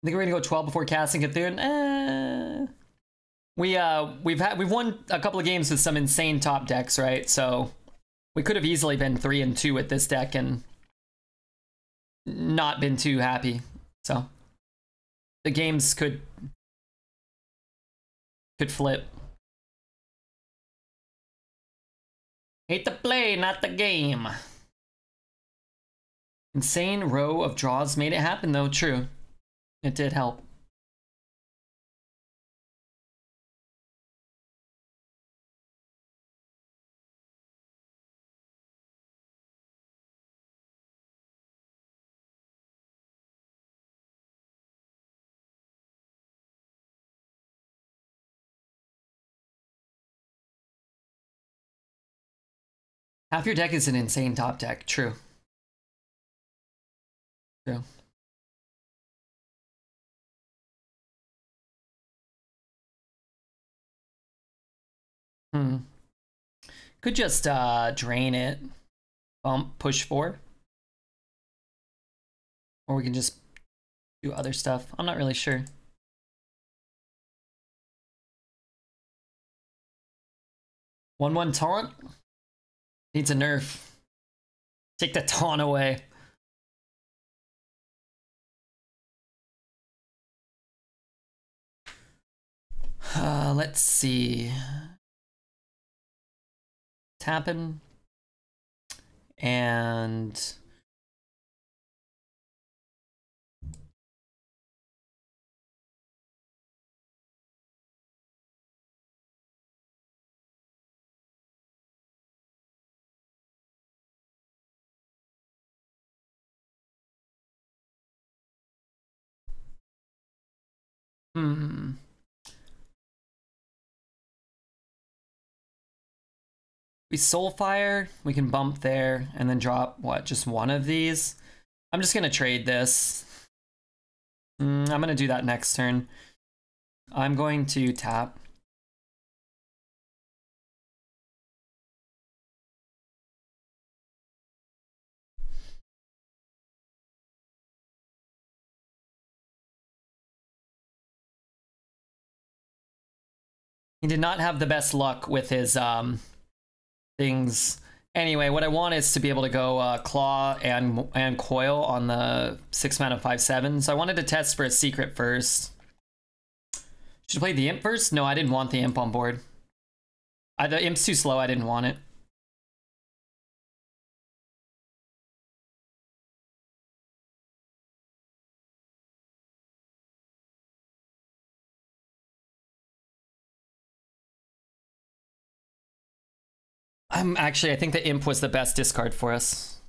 I think we're going to go 12 before casting Cthulhu. We've won a couple of games with some insane top decks, right? So we could have easily been 3-2 with this deck and not been too happy. So the games could flip. Hate the play, not the game. Insane row of draws made it happen, though. True. It did help. Half your deck is an insane top deck. True. True. Could just drain it. Bump, push 4. Or we can just do other stuff. I'm not really sure. One taunt? Needs a nerf. Take the taunt away. Let's see. Tapping. And... We Soulfire, we can bump there, and then drop, what, just one of these? I'm just gonna trade this. I'm gonna do that next turn. I'm going to tap. He did not have the best luck with his things. Anyway, what I want is to be able to go Claw and Coil on the 6 mana 5/7. So I wanted to test for a secret first. Should I play the Imp first? No, I didn't want the Imp on board. The Imp's too slow, I didn't want it. I think the Imp was the best discard for us.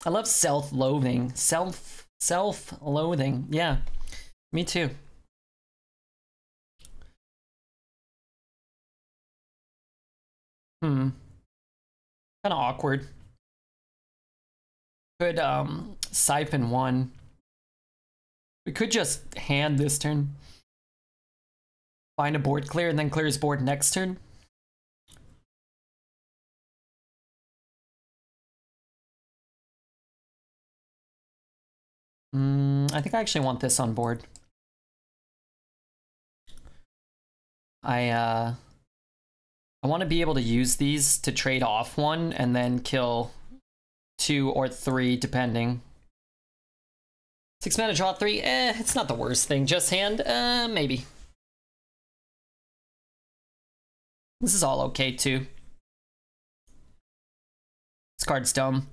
I love self-loathing. Self-loathing. Yeah, me too. Kind of awkward. Could siphon 1. We could just hand this turn. Find a board clear and then clear his board next turn. I think I actually want this on board. I want to be able to use these to trade off 1 and then kill 2 or 3 depending. 6 mana draw 3, it's not the worst thing. Just hand, maybe. This is all okay too. This card's dumb.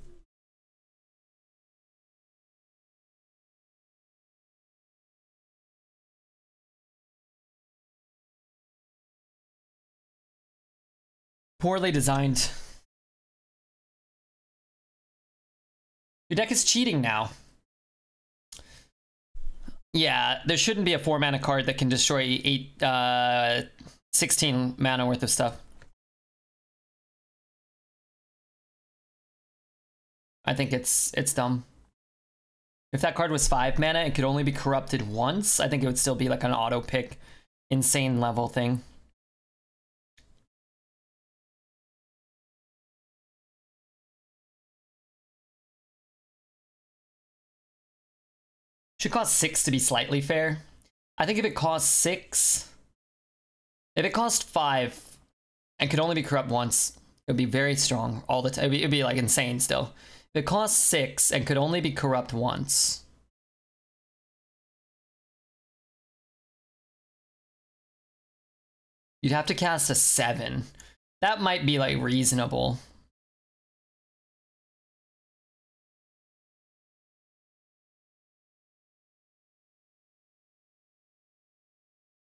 Poorly designed. Your deck is cheating now. Yeah, there shouldn't be a 4 mana card that can destroy 16 mana worth of stuff. I think it's dumb. If that card was 5 mana and could only be corrupted once, I think it would still be like an auto pick, insane level thing. Should cost 6 to be slightly fair. I think if it costs 6, if it cost 5 and could only be corrupt once, it would be very strong all the time. It'd be like insane still. If it costs 6 and could only be corrupt once. You'd have to cast a 7. That might be like reasonable.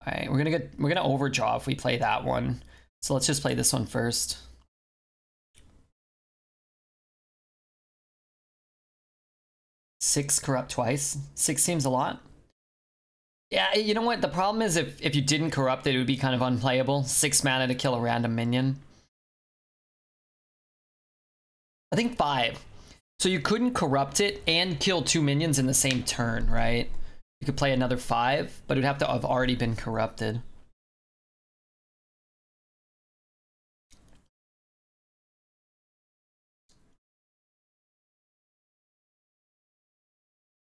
All right, we're gonna overdraw if we play that one. So let's just play this one first. Six corrupt twice. 6 seems a lot. Yeah, you know what? The problem is if you didn't corrupt it, it would be kind of unplayable. 6 mana to kill a random minion. I think 5. So you couldn't corrupt it and kill 2 minions in the same turn, right? You could play another 5, but it would have to have already been corrupted.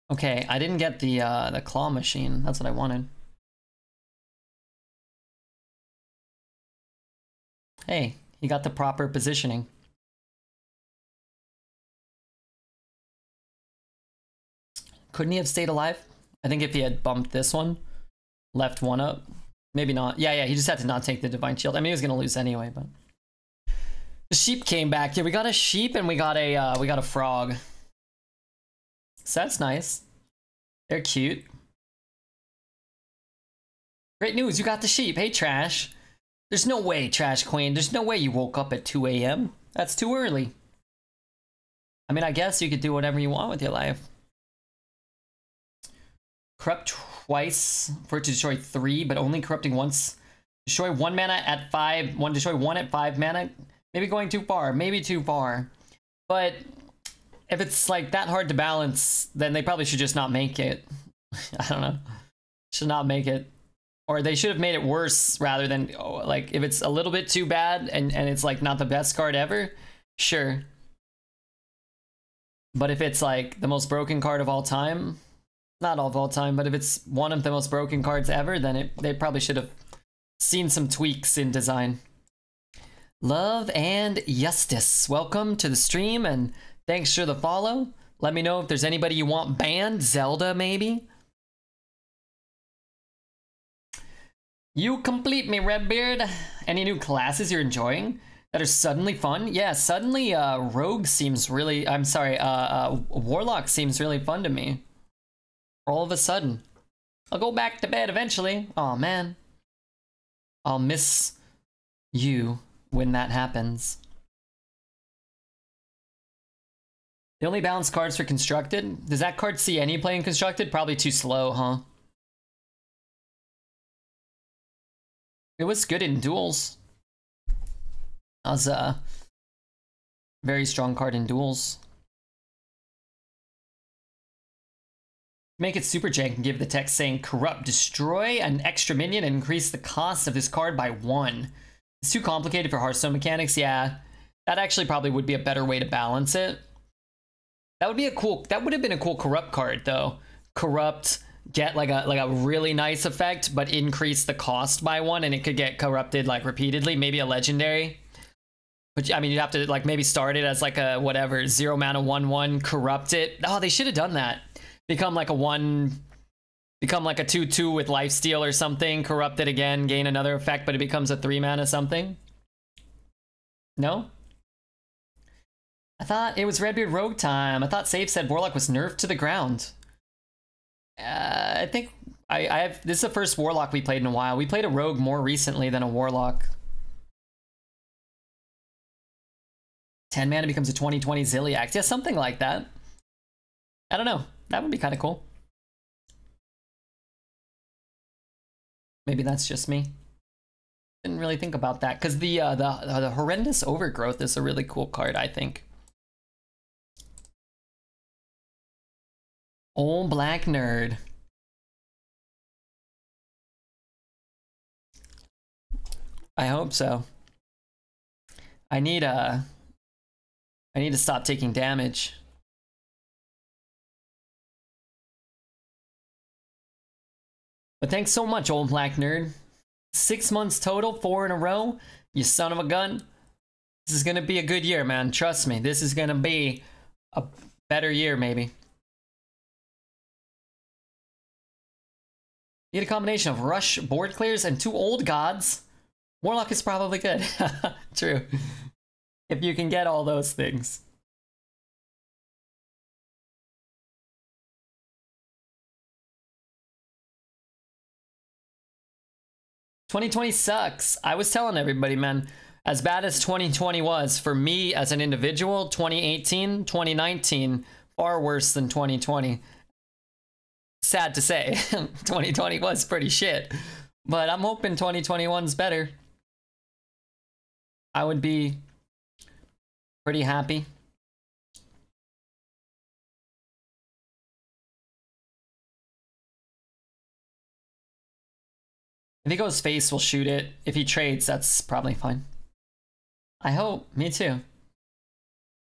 Okay, I didn't get the claw machine. That's what I wanted. Hey, he got the proper positioning. Couldn't he have stayed alive? I think if he had bumped this one, left one up, maybe not. Yeah, he just had to not take the divine shield. I mean, he was gonna lose anyway, but the sheep came back. Yeah, we got a sheep and we got a frog. So that's nice. They're cute. Great news, you got the sheep. Hey, Trash. There's no way, Trash Queen. There's no way you woke up at 2 a.m. That's too early. I mean, I guess you could do whatever you want with your life. Corrupt twice for it to destroy 3, but only corrupting once. Destroy 1 mana at 5. Destroy 1 at 5 mana. Maybe going too far. Maybe too far. But if it's like that hard to balance, then they probably should just not make it. I don't know. Should not make it. Or they should have made it worse rather than, like, if it's a little bit too bad and it's like not the best card ever, sure. But if it's like the most broken card of all time, not all of all time, but if it's one of the most broken cards ever, then they probably should have seen some tweaks in design. Love and Justice, welcome to the stream and thanks for the follow. Let me know if there's anybody you want banned. Zelda, maybe? You complete me, Redbeard. Any new classes you're enjoying that are suddenly fun? Yeah, suddenly Rogue seems really... I'm sorry, Warlock seems really fun to me. All of a sudden. I'll go back to bed eventually. Aw, man. I'll miss you when that happens. The only balanced cards for Constructed? Does that card see any play in Constructed? Probably too slow, huh? It was good in duels. That was a very strong card in duels. Make it super jank and give the text saying corrupt, destroy an extra minion and increase the cost of this card by 1. It's too complicated for Hearthstone mechanics. Yeah, that actually probably would be a better way to balance it. That would have been a cool corrupt card though. Corrupt, get like a really nice effect, but increase the cost by 1, and it could get corrupted like repeatedly. Maybe a legendary. But I mean, you'd have to like maybe start it as like a whatever 0 mana 1/1, corrupt it. Oh, they should have done that. Become like a 2/2 with lifesteal or something. Corrupt it again, gain another effect, but it becomes a 3 mana something. No? I thought it was Redbeard Rogue time. I thought Safe said Warlock was nerfed to the ground. I think I have. This is the first Warlock we played in a while. We played a Rogue more recently than a Warlock. 10 mana becomes a 20/20 Zilliax. Yeah, something like that. I don't know. That would be kind of cool. Maybe that's just me. Didn't really think about that because the horrendous overgrowth is a really cool card, I think. Old black nerd. I hope so. I need to stop taking damage. But thanks so much, old black nerd. 6 months total, 4 in a row. You son of a gun. This is gonna be a good year, man. Trust me. This is gonna be a better year, maybe. You get a combination of rush board clears and 2 old gods. Warlock is probably good. True. If you can get all those things. "2020 sucks." I was telling everybody, man, as bad as 2020 was, for me as an individual, 2018, 2019, far worse than 2020. Sad to say, 2020 was pretty shit. But I'm hoping 2021's better. I would be pretty happy. If he goes face, we'll shoot it. If he trades, that's probably fine. I hope. Me too.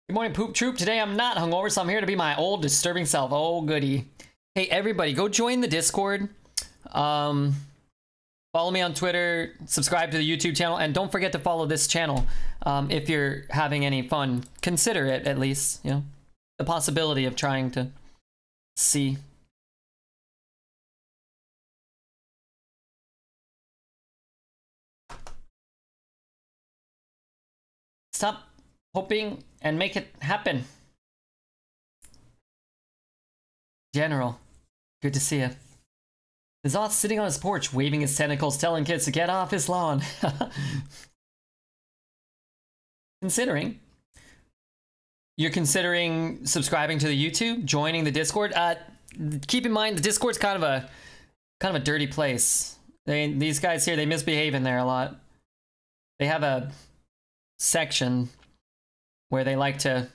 Good morning, Poop Troop. Today I'm not hungover, so I'm here to be my old disturbing self. Oh, goody. Hey, everybody, go join the Discord. Follow me on Twitter. Subscribe to the YouTube channel. And don't forget to follow this channel. If you're having any fun, consider it at least. You know, the possibility of trying to see. Stop hoping and make it happen. General, good to see you. Zoth sitting on his porch, waving his tentacles, telling kids to get off his lawn. Considering. You're considering subscribing to the YouTube, joining the Discord. Keep in mind, the Discord's kind of a dirty place. These guys here, they misbehave in there a lot. They have a section where they like to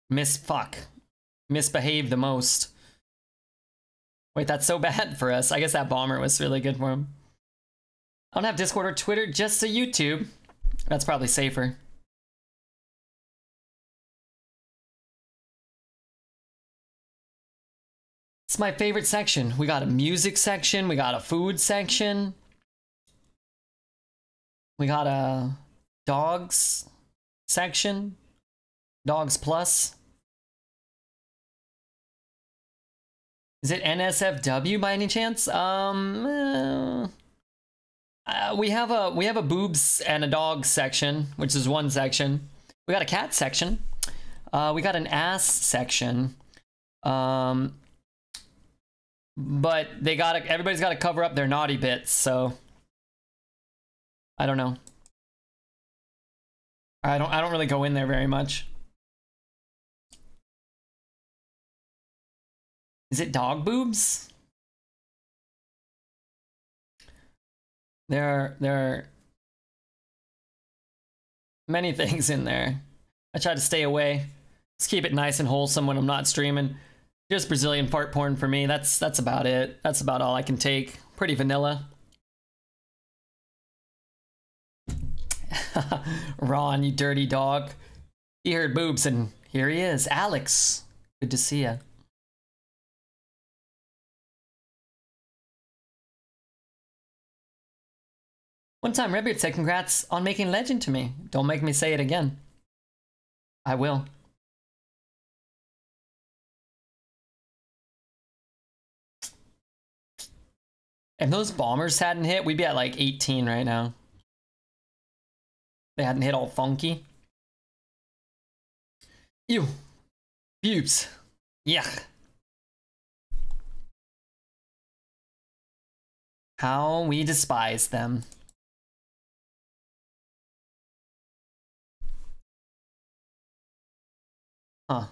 misbehave the most. Wait, that's so bad for us. I guess that bomber was really good for him. I don't have Discord or Twitter, just a YouTube. That's probably safer. It's my favorite section. We got a music section, we got a food section. We got a dogs section. Dogs Plus. Is it NSFW by any chance? We have a boobs and a dog section, which is one section. We got a cat section. We got an ass section. But everybody's gotta cover up their naughty bits, so I don't know. I don't really go in there very much. Is it dog boobs? There are many things in there. I try to stay away. Just keep it nice and wholesome when I'm not streaming. Just Brazilian fart porn for me. That's about it. That's about all I can take. Pretty vanilla. Ron, you dirty dog. He heard boobs and here he is. Alex, good to see ya. One time Redbeard said congrats on making legend to me. Don't make me say it again. I will. If those bombers hadn't hit, we'd be at like 18 right now. They hadn't hit all funky. Ew. Pubes. Yuck. How we despise them. Huh.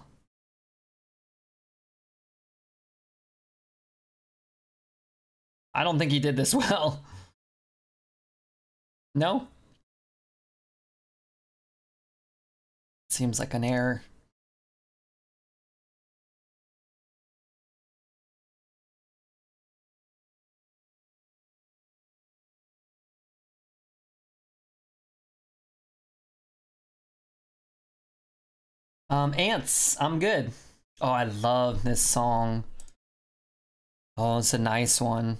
I don't think he did this well. No? Seems like an error. Ants, I'm good. Oh, I love this song. Oh, it's a nice one.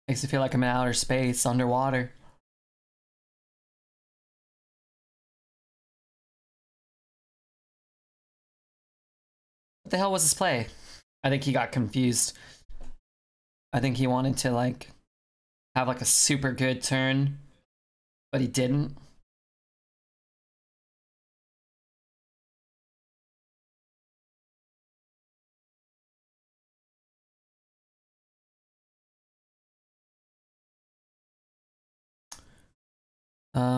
Makes me feel like I'm in outer space, underwater. What the hell was this play? I think he got confused. I think he wanted to like have like a super good turn, but he didn't.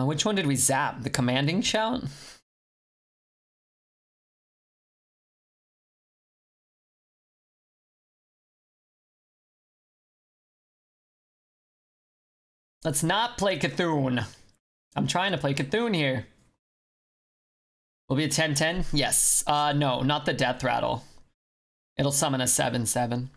Which one did we zap? The commanding shout? Let's not play Cthulhu. I'm trying to play Cthulhu here. Will be a 10-10? Yes. No, not the Death Rattle. It'll summon a 7-7.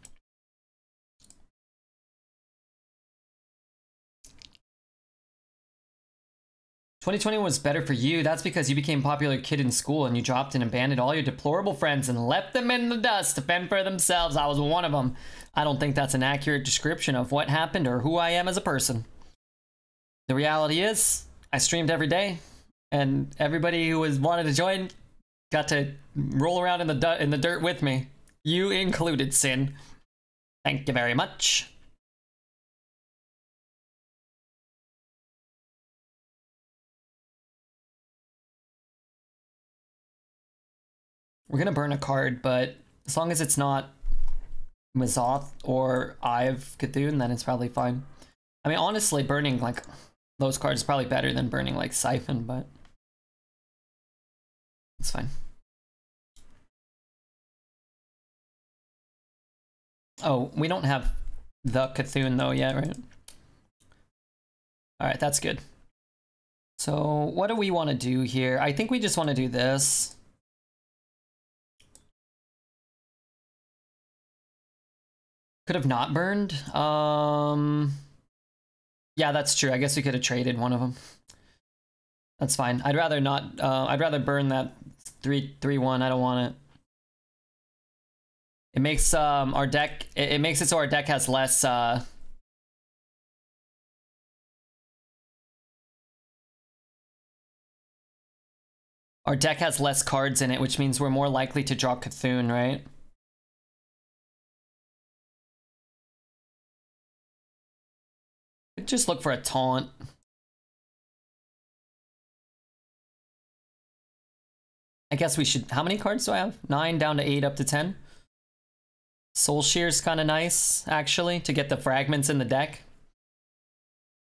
"2020 was better for you. That's because you became a popular kid in school and you dropped and abandoned all your deplorable friends and left them in the dust to fend for themselves. I was one of them. I don't think that's an accurate description of what happened or who I am as a person. The reality is, I streamed every day, and everybody who wanted to join got to roll around in the dirt with me. You included, Sin. Thank you very much." We're gonna burn a card, but as long as it's not Mazoth or I've Cthulhu, then it's probably fine. I mean, honestly, burning like those cards is probably better than burning like Siphon, but it's fine. Oh, we don't have the Cthulhu though yet, right? All right, that's good. So what do we want to do here? I think we just want to do this. Could have not burned. Yeah, that's true. I guess we could have traded one of them. That's fine. I'd rather not. I'd rather burn that 3/1. I don't want it. It makes our deck. It makes it so our deck has less. Our deck has less cards in it, which means we're more likely to draw Cthulhu, right? Just look for a taunt. I guess we should. How many cards do I have? 9 down to 8 up to 10. Soul Shear's kind of nice, actually, to get the fragments in the deck.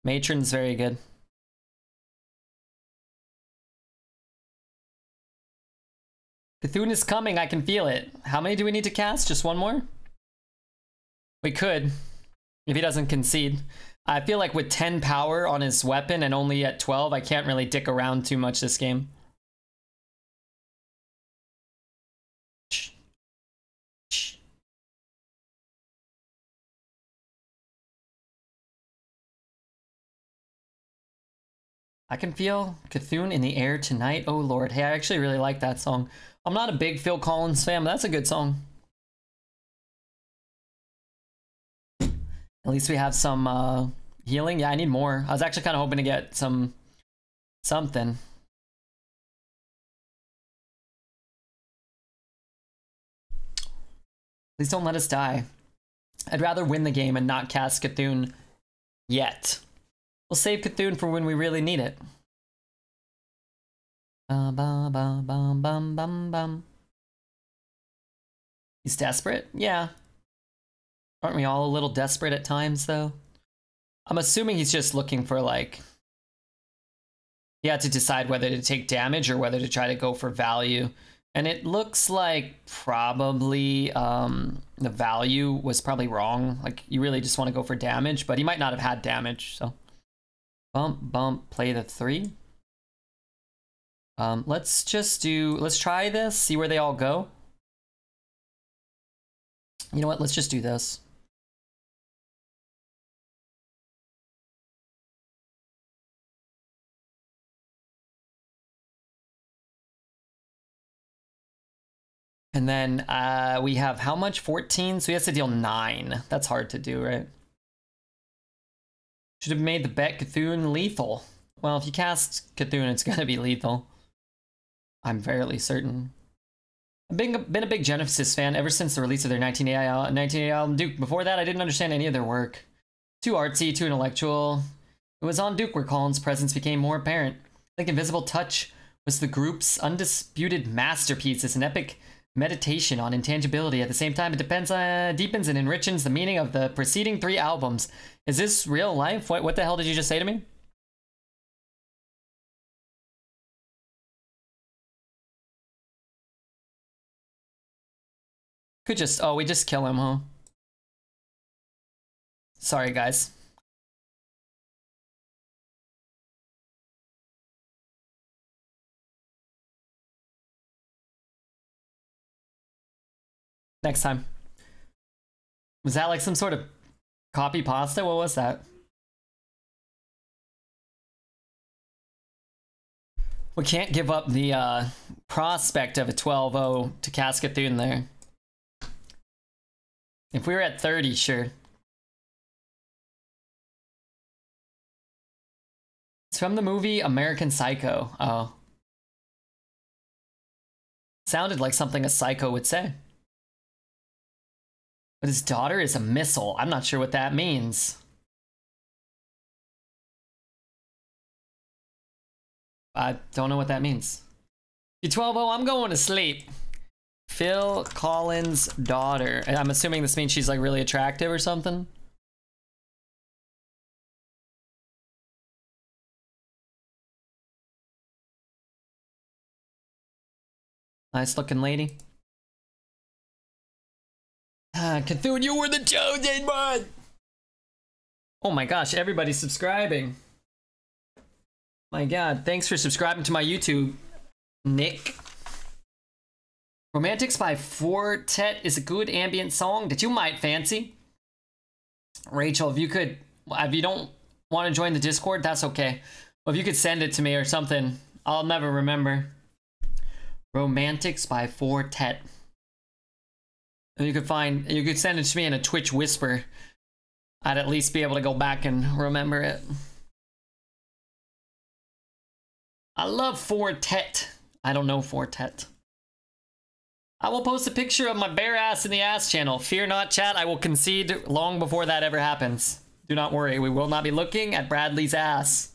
Matron's very good. Cthulhu is coming, I can feel it. How many do we need to cast? Just one more? We could, if he doesn't concede. I feel like with 10 power on his weapon and only at 12, I can't really dick around too much this game. I can feel Cthulhu in the air tonight. Oh lord. Hey, I actually really like that song. I'm not a big Phil Collins fan, but that's a good song. At least we have some healing. Yeah, I need more. I was actually kind of hoping to get something. Please don't let us die. I'd rather win the game and not cast Cthulhu yet. We'll save Cthulhu for when we really need it. He's desperate? Yeah. Aren't we all a little desperate at times, though? I'm assuming he's just looking for, like... He had to decide whether to take damage or whether to try to go for value. And it looks like probably the value was probably wrong. Like, you really just want to go for damage, but he might not have had damage, so... Bump, bump, play the 3. Let's try this, see where they all go. You know what, let's just do this. And then we have how much? 14? So he has to deal 9. That's hard to do, right? Should have made the bet Cthulhu lethal. Well, if you cast Cthulhu, it's gonna be lethal. I'm fairly certain. I've been a big Genesis fan ever since the release of their 1980 album Duke. Before that, I didn't understand any of their work. Too artsy, too intellectual. It was on Duke where Colin's presence became more apparent. I think Invisible Touch was the group's undisputed masterpiece. It's an epic meditation on intangibility. At the same time, it deepens and enriches the meaning of the preceding 3 albums. Is this real life? What the hell did you just say to me? Could just, oh, we just kill him, huh? Sorry, guys. Next time. Was that like some sort of copy pasta? What was that? We can't give up the prospect of a 12-0 to Cascatoon there. If we were at 30, sure. It's from the movie American Psycho. Oh. Sounded like something a psycho would say. But his daughter is a missile. I'm not sure what that means. I don't know what that means. You 12-0, I'm going to sleep. Phil Collins' daughter. I'm assuming this means she's like really attractive or something. Nice looking lady. Cthulhu, you were the chosen one! Oh my gosh, everybody's subscribing. My god, thanks for subscribing to my YouTube, Nick. Romantics by Fortet is a good ambient song that you might fancy. Rachel, if you don't want to join the Discord, that's okay. Well, if you could send it to me or something, I'll never remember. Romantics by Fortet. And you could send it to me in a Twitch whisper. I'd at least be able to go back and remember it. I love Fortet. I don't know Fortet. I will post a picture of my bare ass in the ass channel. Fear not, chat. I will concede long before that ever happens. Do not worry. We will not be looking at Bradley's ass.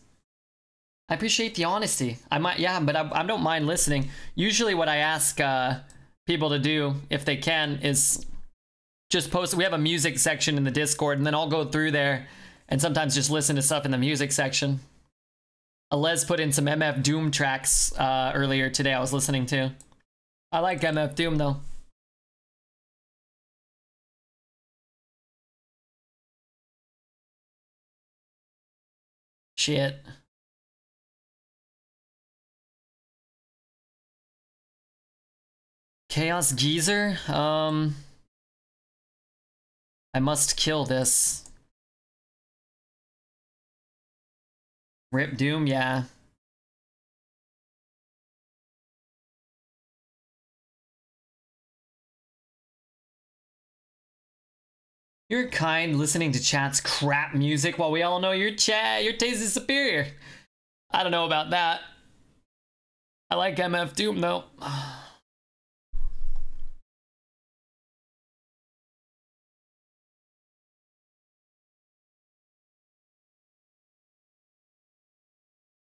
I appreciate the honesty. I might, yeah, but I don't mind listening. Usually what I ask people to do, if they can, is just post. We have a music section in the Discord, and then I'll go through there and sometimes just listen to stuff in the music section. Les put in some MF Doom tracks earlier today I was listening to. I like MF Doom though. Shit. Chaos Geezer? I must kill this. Rip Doom, yeah. You're kind listening to chat's crap music while we all know your taste is superior. I don't know about that. I like MF Doom though.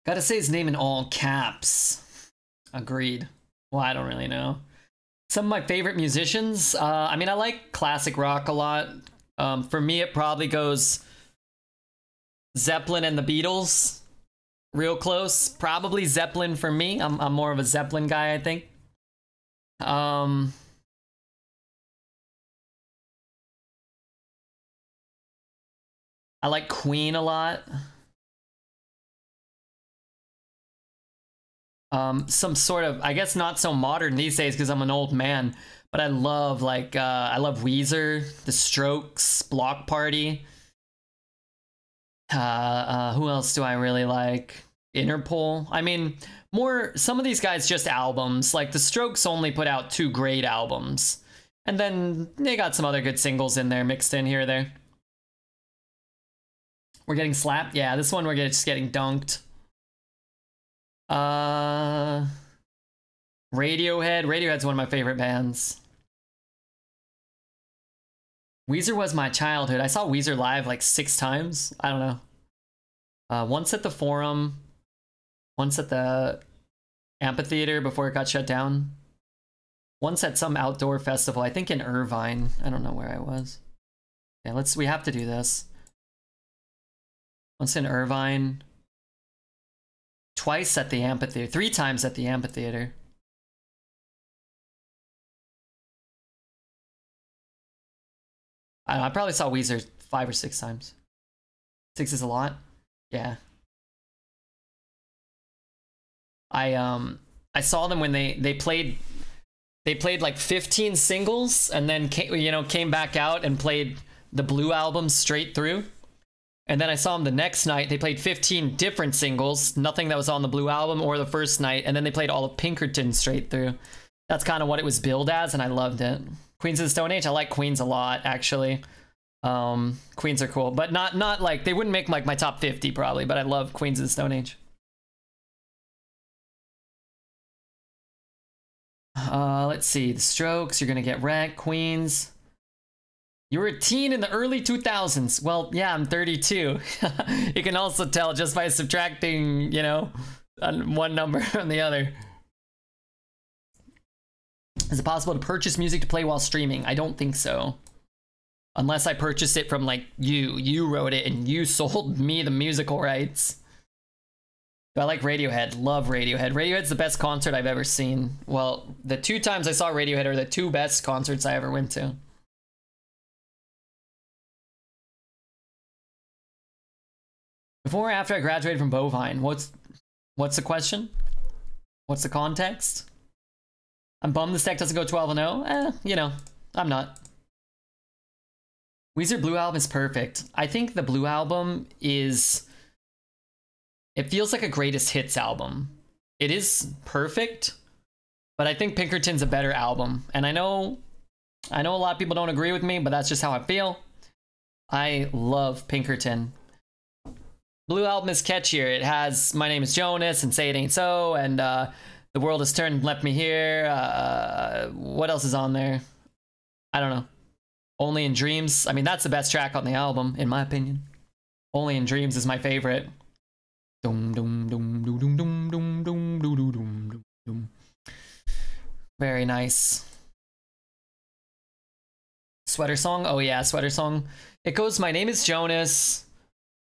Gotta say his name in all caps. Agreed. Well, I don't really know. Some of my favorite musicians, I mean, I like classic rock a lot. For me, it probably goes Zeppelin and the Beatles. Real close. Probably Zeppelin for me. I'm more of a Zeppelin guy, I think. I like Queen a lot. Some sort of, I guess not so modern these days because I'm an old man, but I love I love Weezer, The Strokes, Block Party. Who else do I really like? Interpol. I mean, some of these guys just albums. Like The Strokes only put out 2 great albums, and then they got some other good singles in there mixed in here or there. We're getting slapped? Yeah, this one we're just getting dunked. Radiohead. Radiohead's one of my favorite bands. Weezer was my childhood. I saw Weezer live like 6 times. I don't know. Once at the Forum. Once at the amphitheater before it got shut down. Once at some outdoor festival. I think in Irvine. I don't know where I was. Yeah, we have to do this. Once in Irvine. Twice at the amphitheater. 3 times at the amphitheater. I don't know, I probably saw Weezer 5 or 6 times. 6 is a lot. Yeah. I saw them when they played like 15 singles and then came back out and played the Blue album straight through. And then I saw them the next night. They played 15 different singles, nothing that was on the Blue album or the first night, and then they played all of Pinkerton straight through. That's kind of what it was billed as, and I loved it. Queens of the Stone Age, I like Queens a lot, actually. Queens are cool, but not like, they wouldn't make like my top 50 probably, but I love Queens of the Stone Age. Let's see, The Strokes, You're Gonna Get Wrecked, Queens. You were a teen in the early 2000s. Well, yeah, I'm 32. You can also tell just by subtracting, one number from the other. Is it possible to purchase music to play while streaming? I don't think so. Unless I purchased it from, like, you. You wrote it and you sold me the musical rights. I like Radiohead. Love Radiohead. Radiohead's the best concert I've ever seen. Well, the 2 times I saw Radiohead are the 2 best concerts I ever went to. Before or after I graduated from Bovine? What's the question? What's the context? I'm bummed this deck doesn't go 12-0. I'm not. Weezer Blue Album is perfect. I think the Blue Album is... It feels like a greatest hits album. It is perfect, but I think Pinkerton's a better album. And I know a lot of people don't agree with me, but that's just how I feel. I love Pinkerton. Blue Album is catchier. It has My Name is Jonas and Say It Ain't So and The World Has Turned and Left Me Here. What else is on there? I don't know. Only in Dreams. I mean, that's the best track on the album, in my opinion. Only in Dreams is my favorite. Very nice. Sweater Song? Oh yeah, Sweater Song. It goes My Name is Jonas,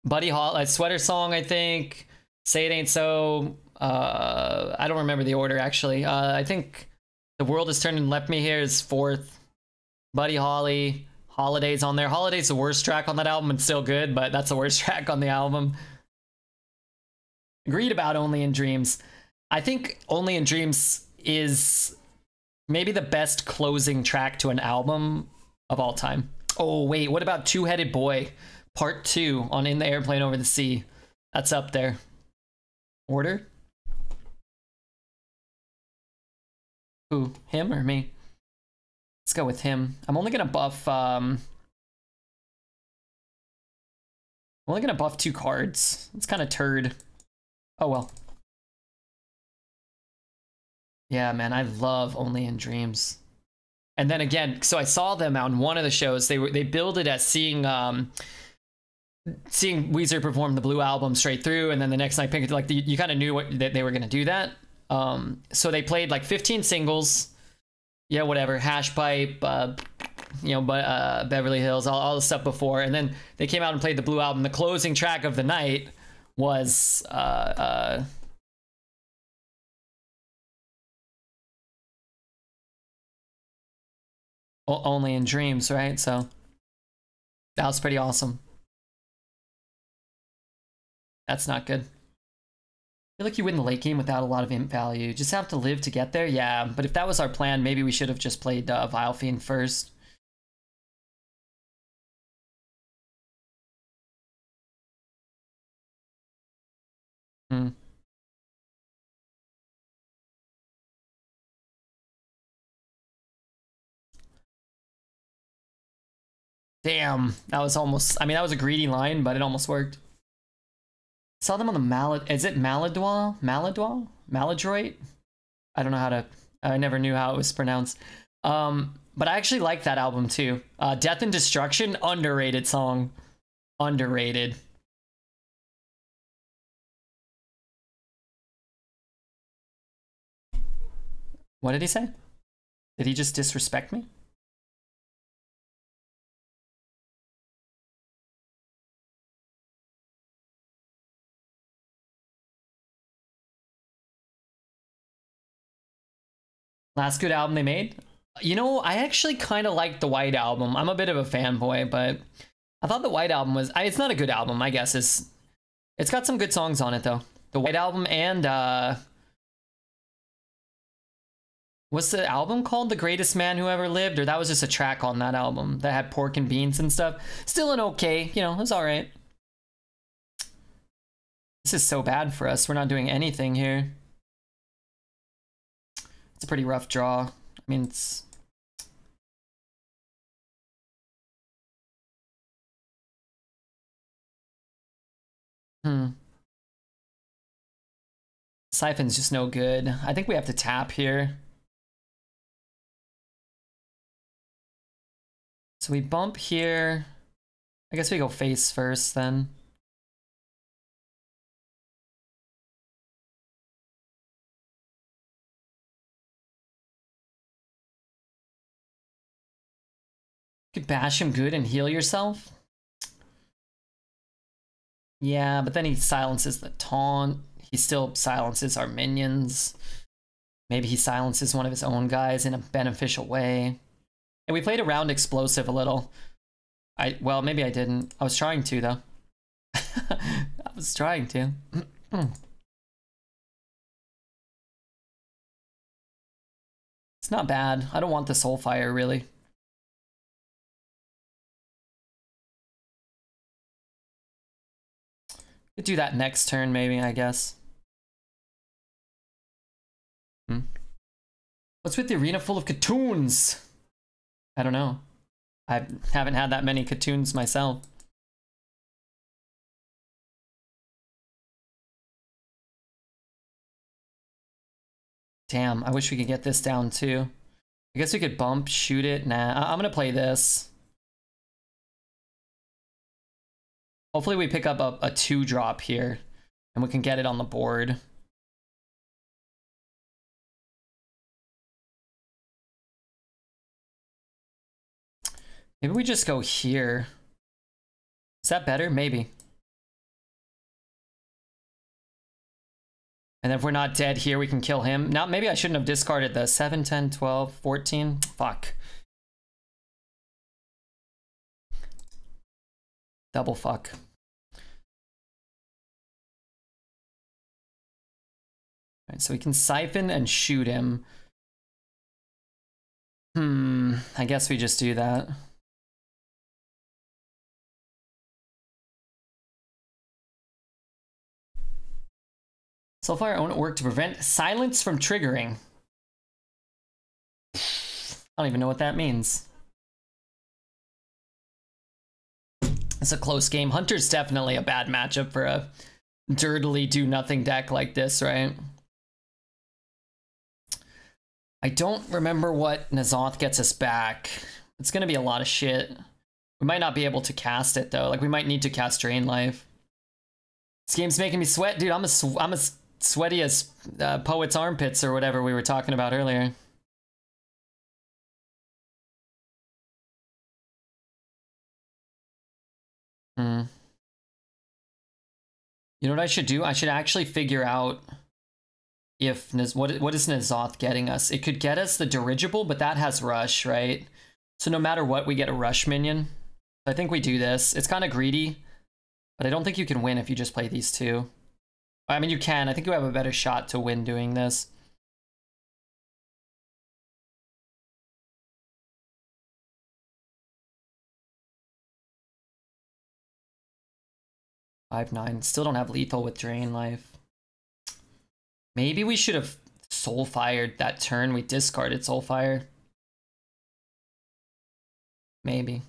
Buddy Holly, Sweater Song, I think. Say It Ain't So. I don't remember the order, actually. I think The World Has Turned and Left Me Here is 4th. Buddy Holly. Holiday's on there. Holiday's the worst track on that album. It's still good, but that's the worst track on the album. Agreed about Only in Dreams. I think Only in Dreams is maybe the best closing track to an album of all time. Oh, wait, what about Two-Headed Boy? Part 2 on In the Airplane Over the Sea. That's up there. Order? Who? Him or me? Let's go with him. I'm only gonna buff, I'm only gonna buff 2 cards. It's kind of turd. Oh well. Yeah, man, I love Only in Dreams. And then again, so I saw them on one of the shows. They billed it as seeing Weezer perform the Blue Album straight through, and then the next night, you kind of knew that they were gonna do that. So they played like 15 singles. Yeah, whatever. Hash Pipe, Beverly Hills, all the stuff before, and then they came out and played the Blue Album. The closing track of the night was Only in Dreams, right? So that was pretty awesome. That's not good. I feel like you win the late game without a lot of imp value. You just have to live to get there. Yeah, but if that was our plan, maybe we should have just played Vile Fiend first. Damn, that was almost... I mean, that was a greedy line, but it almost worked. Saw them on the is it Maladroit? I don't know how to, I never knew how it was pronounced. But I actually like that album too. Death and Destruction, underrated song. Underrated. What did he say? Did he just disrespect me? Last good album they made? You know, I actually kind of like the White Album. I'm a bit of a fanboy, but I thought the White Album was... it's not a good album, I guess. It's got some good songs on it, though. The White Album and... what's the album called? The Greatest Man Who Ever Lived? Or that was just a track on that album that had pork and beans and stuff. Still an okay, you know, it was alright. This is so bad for us. We're not doing anything here. It's a pretty rough draw. I mean, it's... Siphon's just no good. I think we have to tap here. So we bump here. I guess we go face first then. You could bash him good and heal yourself. Yeah, but then he silences the taunt. He still silences our minions. Maybe he silences one of his own guys in a beneficial way. And we played around explosive a little. Well, maybe I didn't. I was trying to, though. I was trying to. It's not bad. I don't want the Soulfire, really. Could do that next turn, maybe, I guess. What's with the arena full of Katoons? I don't know. I haven't had that many Katoons myself. Damn, I wish we could get this down too. I guess we could bump, shoot it. Nah, I'm gonna play this. Hopefully we pick up a 2-drop here and we can get it on the board. Maybe we just go here. Is that better? Maybe. And if we're not dead here, we can kill him. Now, maybe I shouldn't have discarded the 7, 10, 12, 14. Fuck. Double fuck. Alright, so we can siphon and shoot him. I guess we just do that. Soulfire own work to prevent silence from triggering. I don't even know what that means. It's a close game. Hunter's definitely a bad matchup for a dirtily do-nothing deck like this, right? I don't remember what N'Zoth gets us back. It's gonna be a lot of shit. We might not be able to cast it, though. Like, we might need to cast Drain Life. This game's making me sweat. Dude, I'm as sweaty as Poet's armpits or whatever we were talking about earlier. You know what I should do? I should actually figure out if what is N'Zoth getting us? It could get us the dirigible, but that has rush, right? So no matter what, we get a rush minion. I think we do this. It's kind of greedy, but I don't think you can win if you just play these two. I mean, you can. I think you have a better shot to win doing this. Five, 9. Still don't have lethal with Drain Life. Maybe we should have Soulfired that turn. We discarded Soulfire. Maybe.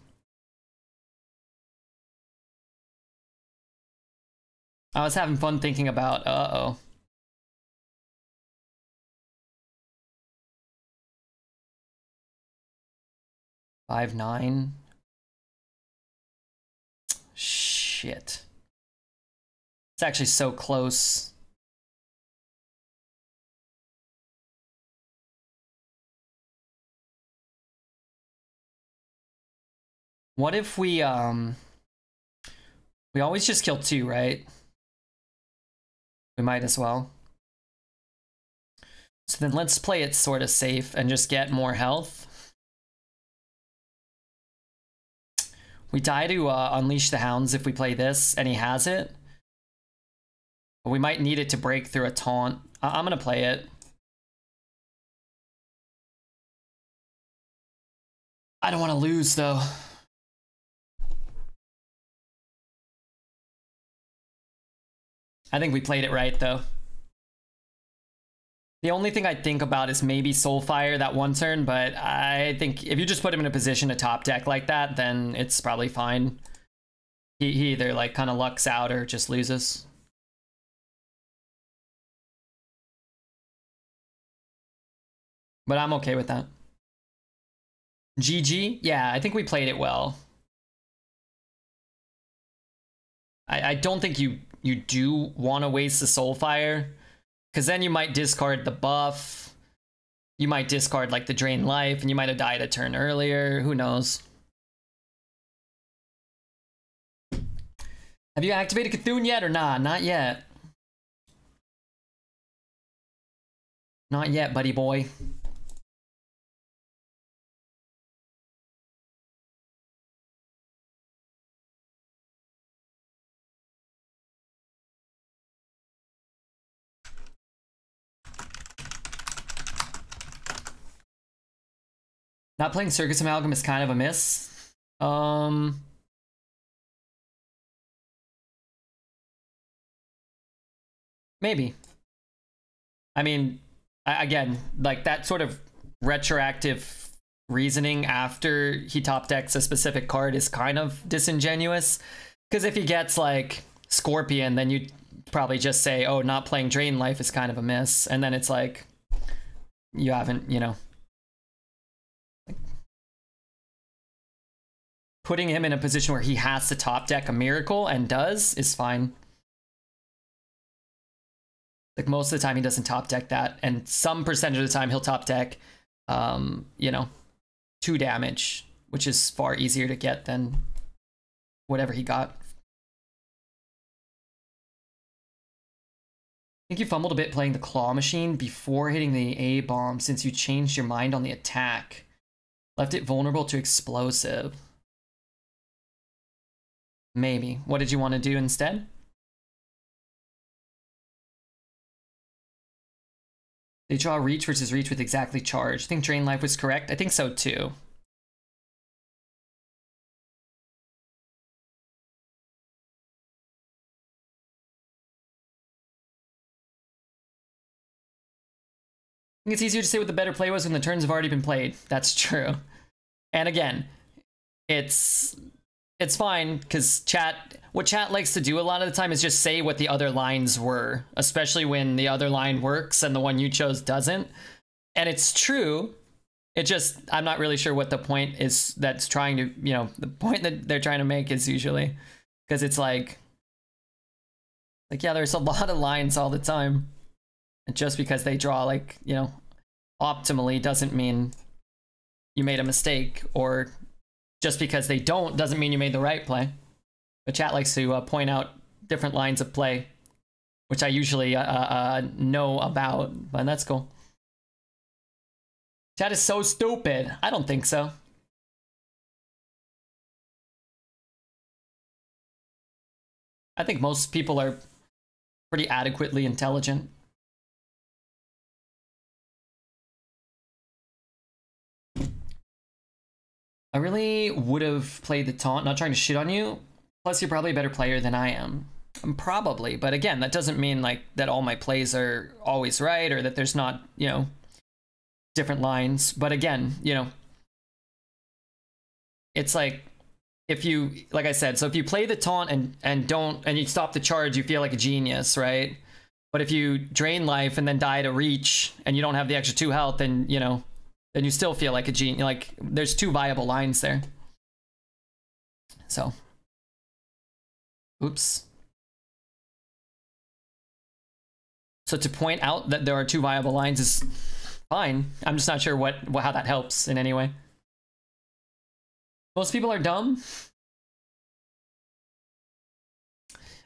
I was having fun thinking about, uh-oh. Five, 9. Shit. It's actually so close. What if we always just kill 2, right? We might as well. So then let's play it sort of safe and just get more health. We die to Unleash the Hounds if we play this, and he has it. But we might need it to break through a taunt. I'm gonna play it. I don't want to lose, though. I think we played it right, though. The only thing I think about is maybe Soulfire that one turn, but I think if you just put him in a position to top deck like that, then it's probably fine. He either like kind of lucks out or just loses. But I'm okay with that. GG? Yeah, I think we played it well. I don't think you do want to waste the Soulfire, because then you might discard the buff. You might discard like the Drain Life, and you might have died a turn earlier. Who knows? Have you activated Cthulhu yet or not? Not yet. Not yet, buddy boy. Not playing Circus Amalgam is kind of a miss. Maybe. I mean, again, like that sort of retroactive reasoning after he top decks a specific card is kind of disingenuous. Because if he gets like Scorpion, then you'd probably just say, oh, not playing Drain Life is kind of a miss. And then it's like, you haven't, you know. Putting him in a position where he has to top deck a miracle and does is fine. Like most of the time he doesn't top deck that, and some percentage of the time he'll top deck, you know, 2 damage, which is far easier to get than whatever he got. I think you fumbled a bit playing the Claw Machine before hitting the A-bomb since you changed your mind on the attack. Left it vulnerable to explosive. Maybe. What did you want to do instead? They draw reach versus reach with exactly charge. I think Drain Life was correct. I think so too. I think it's easier to say what the better play was when the turns have already been played. That's true. And again, it's fine because what chat likes to do a lot of the time is just say what the other lines were, especially when the other line works and the one you chose doesn't. And it's true. It just, I'm not really sure what the point is that's trying to, you know, the point that they're trying to make is usually, because it's like, yeah, there's a lot of lines all the time. And just because they draw like, you know, optimally doesn't mean you made a mistake, or just because they don't doesn't mean you made the right play. But chat likes to point out different lines of play, which I usually know about, but that's cool. Chat is so stupid. I don't think so. I think most people are pretty adequately intelligent. I really would have played the taunt, not trying to shit on you. Plus, you're probably a better player than I am. Probably, but again, that doesn't mean like that all my plays are always right, or that there's not, you know, different lines. But again, you know, it's like if you, like I said, so if you play the taunt and you stop the charge, you feel like a genius, right? But if you drain life and then die to reach and you don't have the extra 2 health, then, you know, then you still feel like a genius. Like, there's 2 viable lines there. So. Oops. So to point out that there are 2 viable lines is fine. I'm just not sure how that helps in any way. Most people are dumb.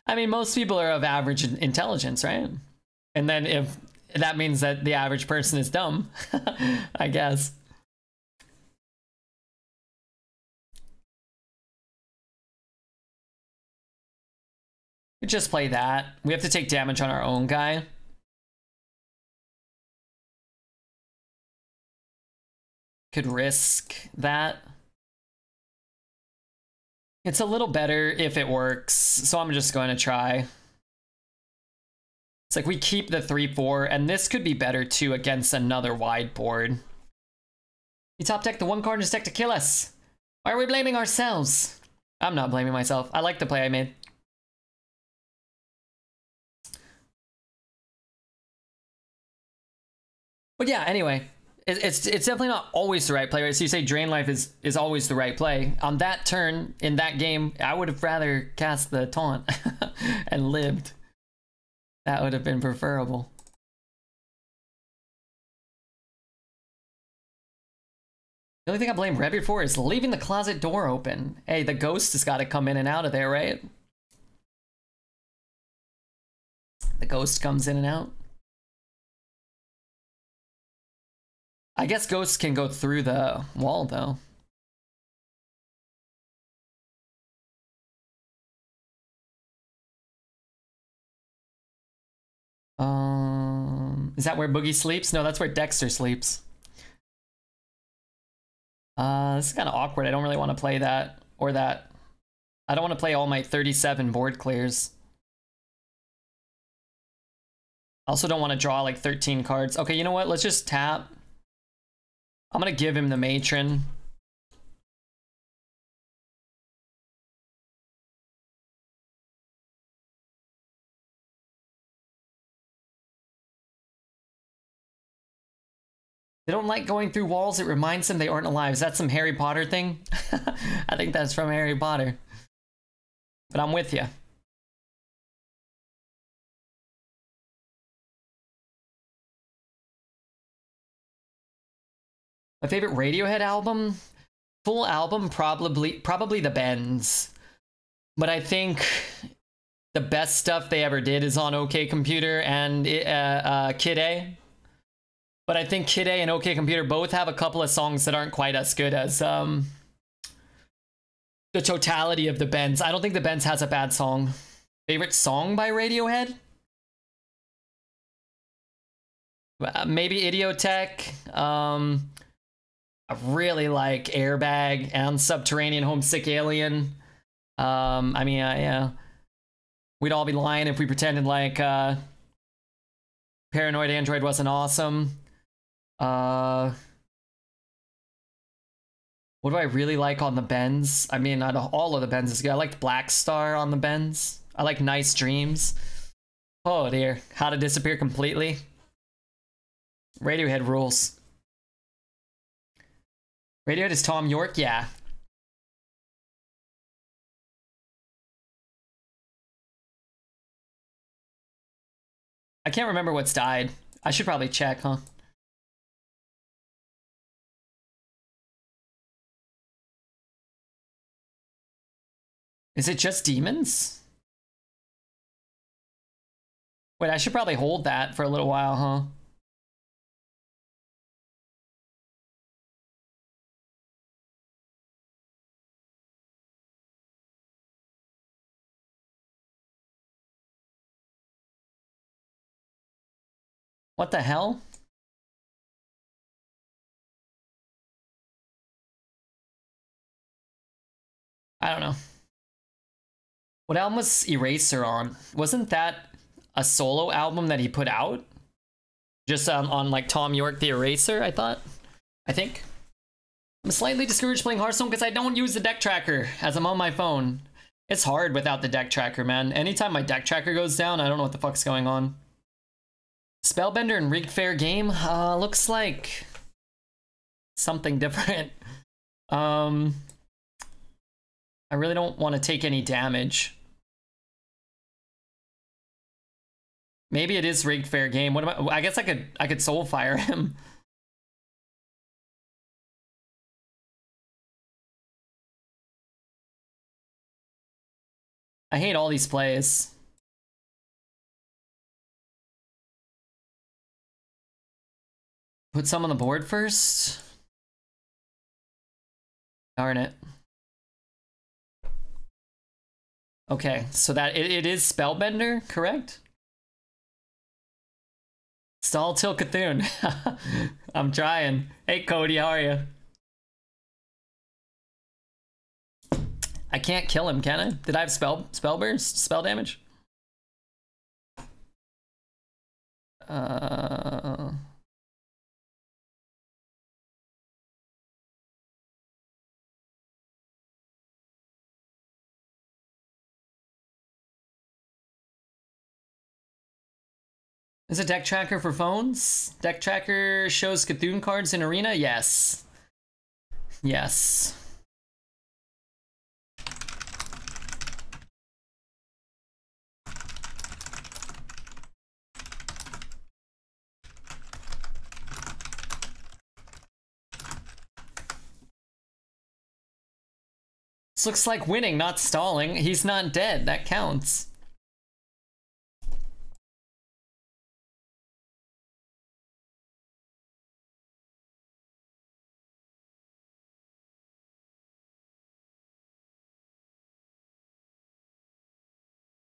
I mean, most people are of average intelligence, right? And then if that means that the average person is dumb, I guess. We just play that. We have to take damage on our own guy. Could risk that. It's a little better if it works, so I'm just going to try. It's like we keep the 3/4, and this could be better too against another wide board. You top deck the 1 card in his deck to kill us. Why are we blaming ourselves? I'm not blaming myself. I like the play I made. But yeah, anyway. It's definitely not always the right play, right? So you say Drain Life is always the right play. On that turn, in that game, I would have rather cast the taunt and lived. That would have been preferable. The only thing I blame Rebby for is leaving the closet door open. Hey, the ghost has got to come in and out of there, right? The ghost comes in and out. I guess ghosts can go through the wall, though. Is that where Boogie sleeps? No, that's where Dexter sleeps. This is kind of awkward. I don't really want to play that or that. I don't want to play all my 37 board clears. I also don't want to draw like 13 cards. Okay, you know what? Let's just tap. I'm gonna give him the Matron. They don't like going through walls. It reminds them they aren't alive. Is that some Harry Potter thing? I think that's from Harry Potter. But I'm with you. My favorite Radiohead album? Full album, probably the Bends. But I think the best stuff they ever did is on OK Computer and Kid A. But I think Kid A and OK Computer both have a couple of songs that aren't quite as good as the totality of the Bends. I don't think the Bends has a bad song. Favorite song by Radiohead? Maybe Idiotech. I really like Airbag and Subterranean Homesick Alien. I mean, yeah. We'd all be lying if we pretended like Paranoid Android wasn't awesome. What do I really like on the Bends? I mean, all of the Bends is good. I liked Black Star on the Bends. I like Nice Dreams. Oh dear, How to Disappear Completely. Radiohead rules. Radiohead is Tom York? Yeah. I can't remember what's died. I should probably check, huh? Is it just demons? Wait, I should probably hold that for a little while, huh? What the hell? I don't know. What album was Eraser on? Wasn't that a solo album that he put out? Just on like Tom York the Eraser, I thought. I think. I'm slightly discouraged playing Hearthstone because I don't use the deck tracker as I'm on my phone. It's hard without the deck tracker, man. Anytime my deck tracker goes down, I don't know what the fuck's going on. Spellbender and rigged Faire game? Looks like something different. I really don't want to take any damage. Maybe it is rigged Faire game. What am I guess I could Soulfire him. I hate all these plays. Put some on the board first. Darn it. Okay, so that it is Spellbender, correct? Stall till Cthulhu. I'm trying. Hey Cody, how are you? I can't kill him, can I? Did I have spell burst? Spell damage? Is a deck tracker for phones? Deck tracker shows Cthulhu cards in Arena? Yes. Yes. This looks like winning, not stalling. He's not dead. That counts.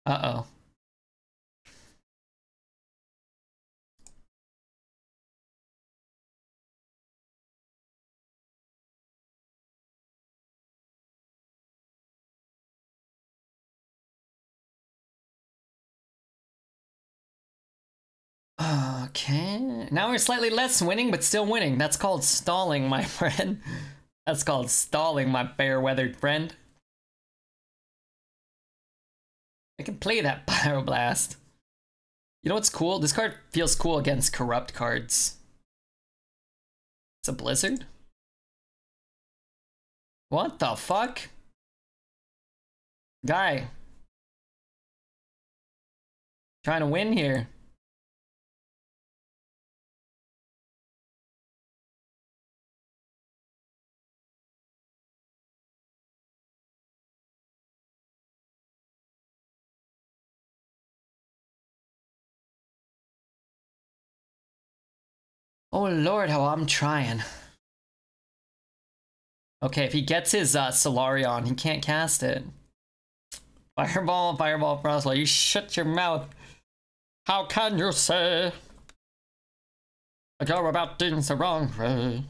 Uh-oh. Okay. Now we're slightly less winning, but still winning. That's called stalling, my friend. That's called stalling, my fair-weathered friend. I can play that Pyroblast. You know what's cool? This card feels cool against corrupt cards. It's a Blizzard? What the fuck? Guy. Trying to win here. Oh lord, how I'm trying. Okay, if he gets his Solarion, he can't cast it. Fireball, Fireball, Frostball, you shut your mouth. How can you say you're about things the wrong way?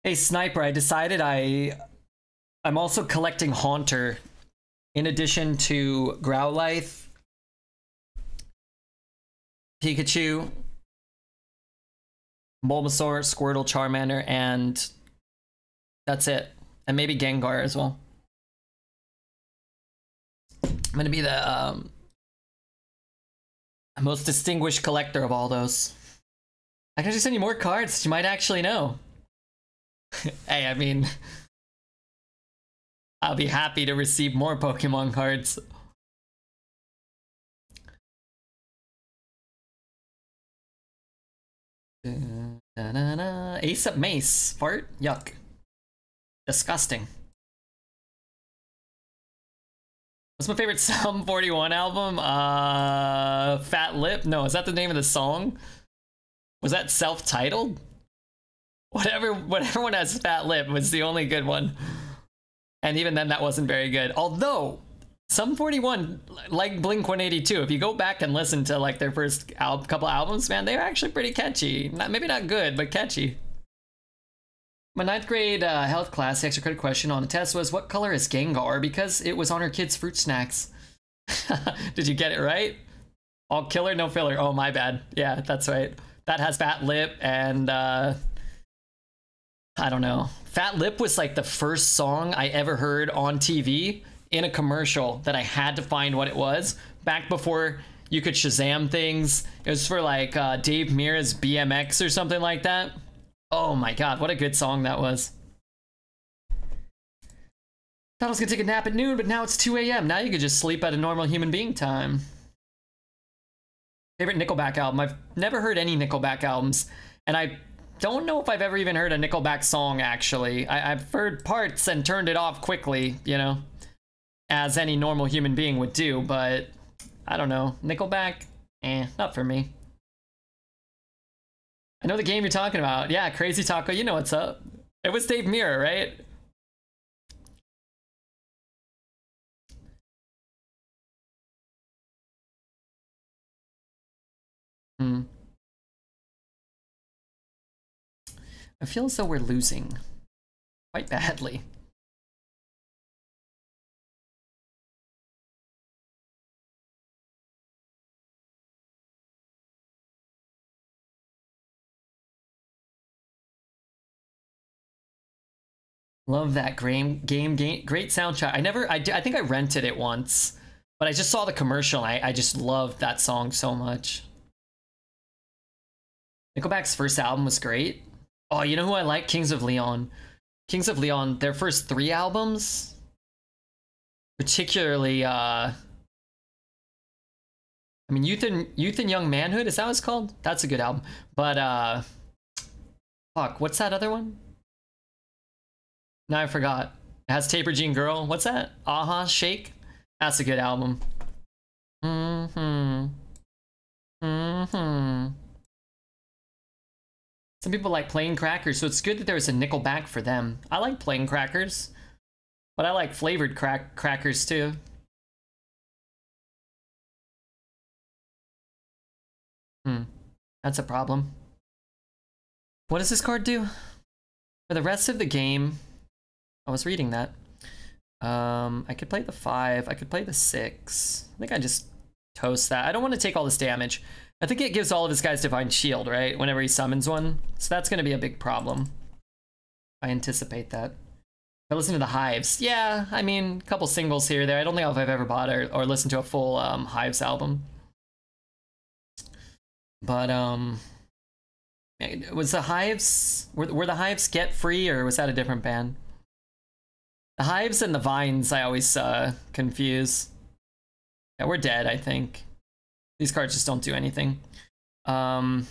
Hey Sniper, I decided I'm also collecting Haunter in addition to Growlithe, Pikachu, Bulbasaur, Squirtle, Charmander, and that's it. And maybe Gengar as well. I'm gonna be the most distinguished collector of all those. I can just send you more cards that you might actually know. Hey, I mean, I'll be happy to receive more Pokemon cards. Ace of Mace. Fart? Yuck. Disgusting. What's my favorite Sum 41 album? Fat Lip? No, is that the name of the song? Was that self-titled? Whatever one has Fat Lip was the only good one. And even then that wasn't very good. Although Sum 41, like Blink-182, if you go back and listen to like their first couple albums, man, they're actually pretty catchy. Maybe not good, but catchy. My 9th grade health class, the extra credit question on the test was, what color is Gengar? Because it was on our kids' fruit snacks. Did you get it right? All killer, no filler. Oh, my bad. Yeah, that's right. That has Fat Lip and I don't know. Fat Lip was like the first song I ever heard on TV in a commercial that I had to find what it was back before you could Shazam things. It was for like Dave Mirra's BMX or something like that. Oh my god, what a good song that was. Thought I was gonna take a nap at noon, but now it's 2 a.m. Now you could just sleep at a normal human being time. Favorite Nickelback album? I've never heard any Nickelback albums, and I don't know if I've ever even heard a Nickelback song, actually. I've heard parts and turned it off quickly, you know, as any normal human being would do, but I don't know. Nickelback? Not for me. I know the game you're talking about. Yeah, Crazy Taco, you know what's up. It was Dave Mirra, right? I feel as though we're losing quite badly. Love that great soundtrack. I think I rented it once, but I just saw the commercial and I just loved that song so much. Nickelback's first album was great. Oh, you know who I like? Kings of Leon. Kings of Leon, their first 3 albums, particularly I mean Youth and Young Manhood, is that what it's called? That's a good album. But fuck, what's that other one? No, I forgot. It has Taper Jean Girl. What's that? Aha, Shake. That's a good album. Some people like Plain Crackers, so it's good that there was a Nickelback for them. I like Plain Crackers, but I like flavored crackers too. That's a problem. What does this card do? For the rest of the game, I was reading that. I could play the 5, I could play the 6. I think I just toast that. I don't want to take all this damage. I think it gives all of his guys Divine Shield, right? Whenever he summons one. So that's going to be a big problem. I anticipate that. I listen to the Hives. Yeah, I mean, a couple singles here or there. I don't think I've ever bought or listened to a full Hives album. But, was the Hives... Were the Hives Get Free, or was that a different band? The Hives and the Vines I always confuse. Yeah, we're dead, I think. These cards just don't do anything. I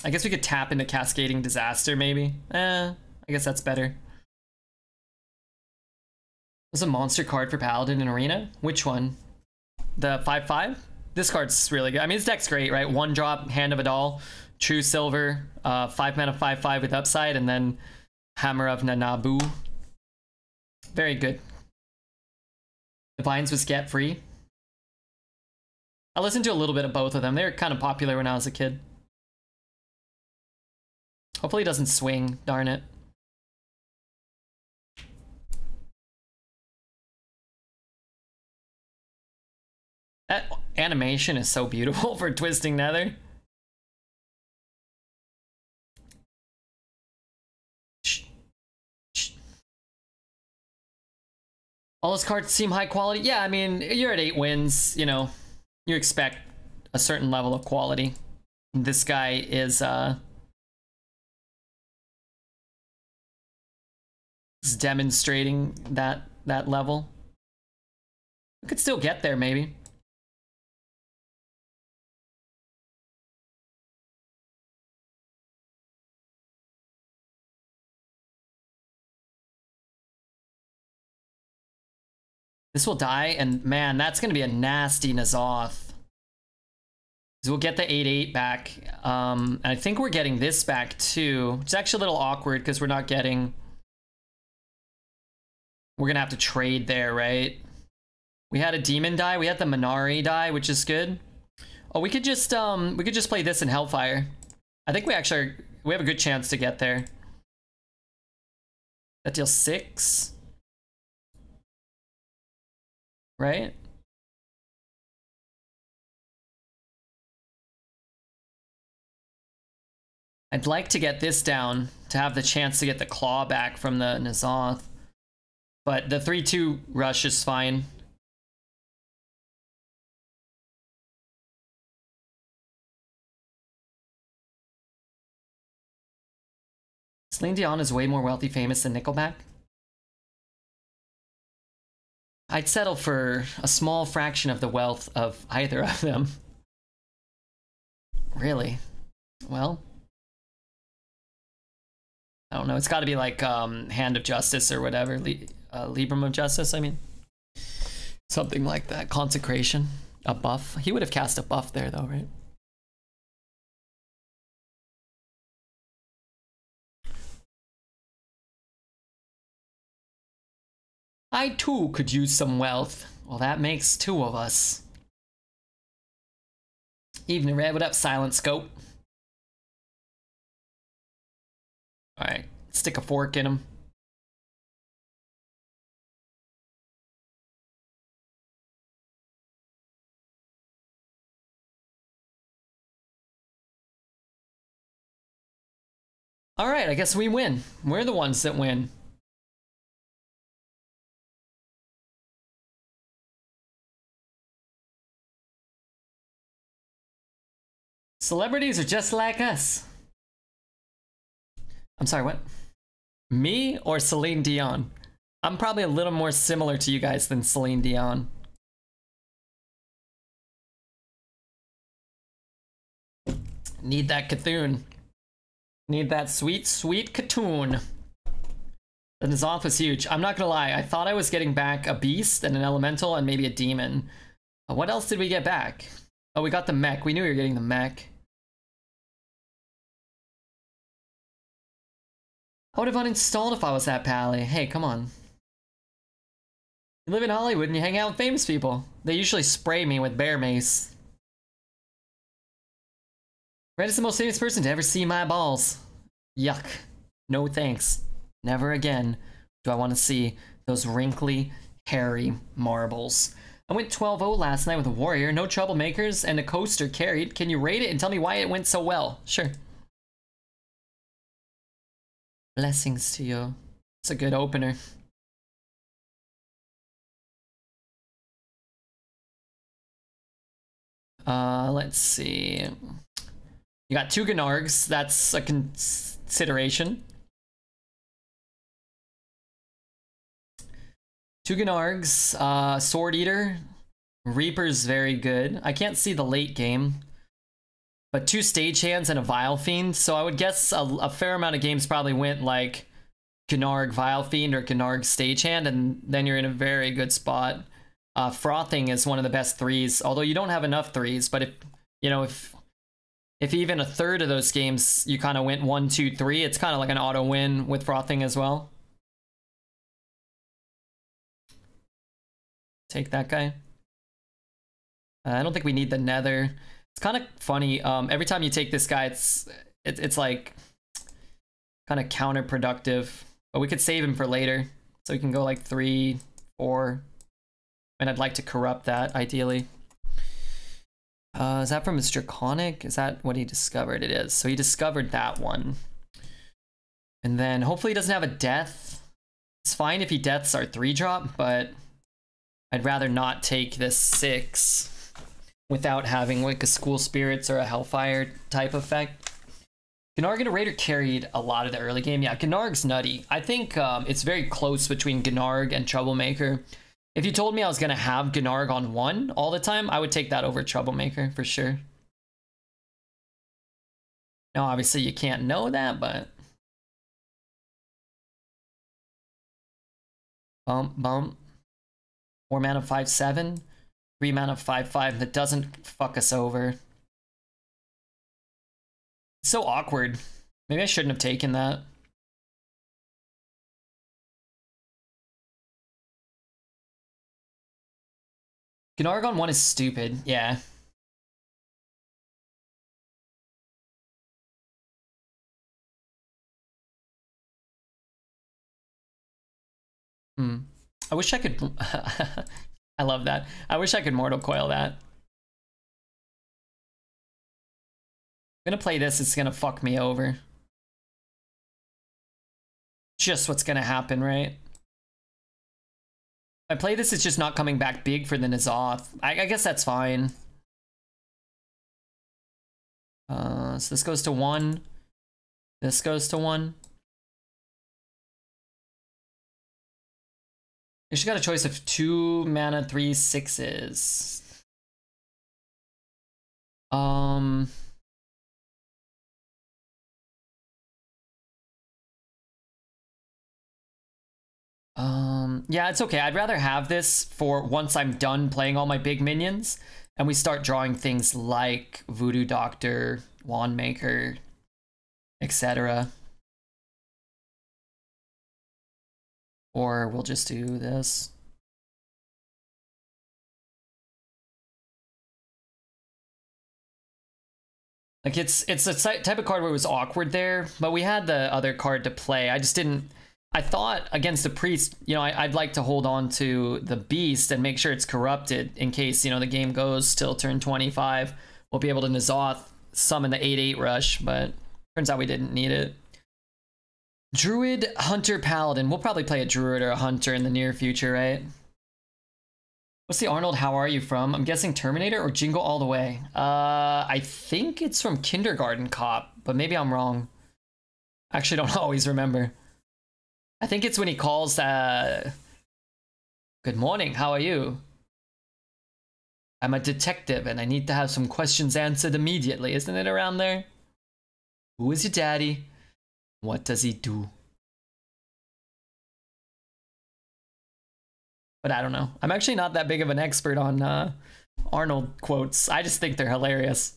guess we could tap into Cascading Disaster, maybe. I guess that's better. There's a monster card for Paladin in Arena? Which one? The 5/5? This card's really good. I mean, this deck's great, right? 1-drop, Hand of a Doll, True Silver, 5 mana 5/5 with upside, and then Hammer of Nanabu. Very good. The Vines was Get Free. I listened to a little bit of both of them. They were kind of popular when I was a kid. Hopefully it doesn't swing, darn it. That animation is so beautiful for Twisting Nether. All those cards seem high quality. Yeah, I mean, you're at 8 wins, you know. You expect a certain level of quality. This guy is demonstrating that level. We could still get there, maybe. This will die, and man, that's gonna be a nasty N'Zoth. So we'll get the 8/8 back. And I think we're getting this back too. It's actually a little awkward because we're not getting... We're gonna have to trade there, right? We had a demon die, we had the Minari die, which is good. Oh, we could just play this in Hellfire. I think we have a good chance to get there. That deals 6. Right? I'd like to get this down to have the chance to get the claw back from the N'Zoth. But the 3-2 rush is fine. Celine Dion is way more wealthy famous than Nickelback. I'd settle for a small fraction of the wealth of either of them. Really? Well, I don't know. It's got to be like Hand of Justice or whatever. Librum of Justice, I mean. Something like that. Consecration. A buff. He would have cast a buff there though, right? I too could use some wealth. Well, that makes two of us. Evening Red, what up, Silent Scope? Alright, stick a fork in him. Alright, I guess we win. We're the ones that win. Celebrities are just like us. I'm sorry, what? Me or Celine Dion? I'm probably a little more similar to you guys than Celine Dion. Need that Cthulhu. Need that sweet, sweet Cthulhu. The N'Zoth was huge. I'm not gonna lie, I thought I was getting back a beast and an elemental and maybe a demon. What else did we get back? Oh, we got the mech. We knew we were getting the mech. I would have uninstalled if I was that pally. Hey, come on. You live in Hollywood and you hang out with famous people. They usually spray me with bear mace. Red is the most famous person to ever see my balls. Yuck. No thanks. Never again do I want to see those wrinkly, hairy marbles. I went 12-0 last night with a warrior, no troublemakers, and a coaster carried. Can you rate it and tell me why it went so well? Sure. Blessings to you. It's a good opener. Let's see. You got 2 Gnargs. That's a consideration. 2 Gnargs, Sword Eater. Reaper's very good. I can't see the late game. But 2 Stagehands and a Vile Fiend, so I would guess a fair amount of games probably went like Gnarg Vile Fiend or Gnarg Stagehand, and then you're in a very good spot. Frothing is one of the best 3s, although you don't have enough 3s, but if, you know, if even a third of those games you kind of went 1, 2, 3, it's kind of like an auto win with Frothing as well. Take that guy. I don't think we need the Nether. It's kind of funny. Every time you take this guy, it's like kind of counterproductive. But we could save him for later, so we can go like 3, 4. And I'd like to corrupt that ideally. Is that from his Draconic? Is that what he discovered? It is. So he discovered that one. And then hopefully he doesn't have a death. It's fine if he deaths our 3-drop, but I'd rather not take this 6. Without having like a School Spirits or a Hellfire type effect. Gnarg and a Raider carried a lot of the early game. Yeah, Gnarg's nutty. I think it's very close between Gnarg and Troublemaker. If you told me I was going to have Gnarg on 1 all the time, I would take that over Troublemaker for sure. Now, obviously you can't know that, but... Bump, bump. 4 mana 5/7. 3 mana 5/5 that doesn't fuck us over. It's so awkward. Maybe I shouldn't have taken that. Gnarg on 1 is stupid, yeah. I wish I could... I love that. I wish I could Mortal Coil that. I'm gonna play this, it's gonna fuck me over. just what's gonna happen, right? I play this, it's just not coming back big for the N'Zoth. I guess that's fine. So this goes to 1. This goes to 1. She got a choice of 2 mana, 3 6s. Yeah, it's okay. I'd rather have this for once I'm done playing all my big minions and we start drawing things like Voodoo Doctor, Wand Maker, etc. Or we'll just do this. Like it's a type of card where it was awkward there, but we had the other card to play. I just didn't. I thought against the priest, you know, I'd like to hold on to the beast and make sure it's corrupted in case, you know, the game goes till turn 25. We'll be able to N'Zoth summon the 8/8 rush, but turns out we didn't need it. Druid, Hunter, Paladin. We'll probably play a Druid or a Hunter in the near future, right? What's the Arnold How Are You from? I'm guessing Terminator or Jingle All the Way. I think it's from Kindergarten Cop, but maybe I'm wrong. I actually don't always remember. I think it's when he calls, good morning, how are you? I'm a detective and I need to have some questions answered immediately. Isn't it around there? Who is your daddy? What does he do? But I don't know. I'm actually not that big of an expert on Arnold quotes. I just think they're hilarious.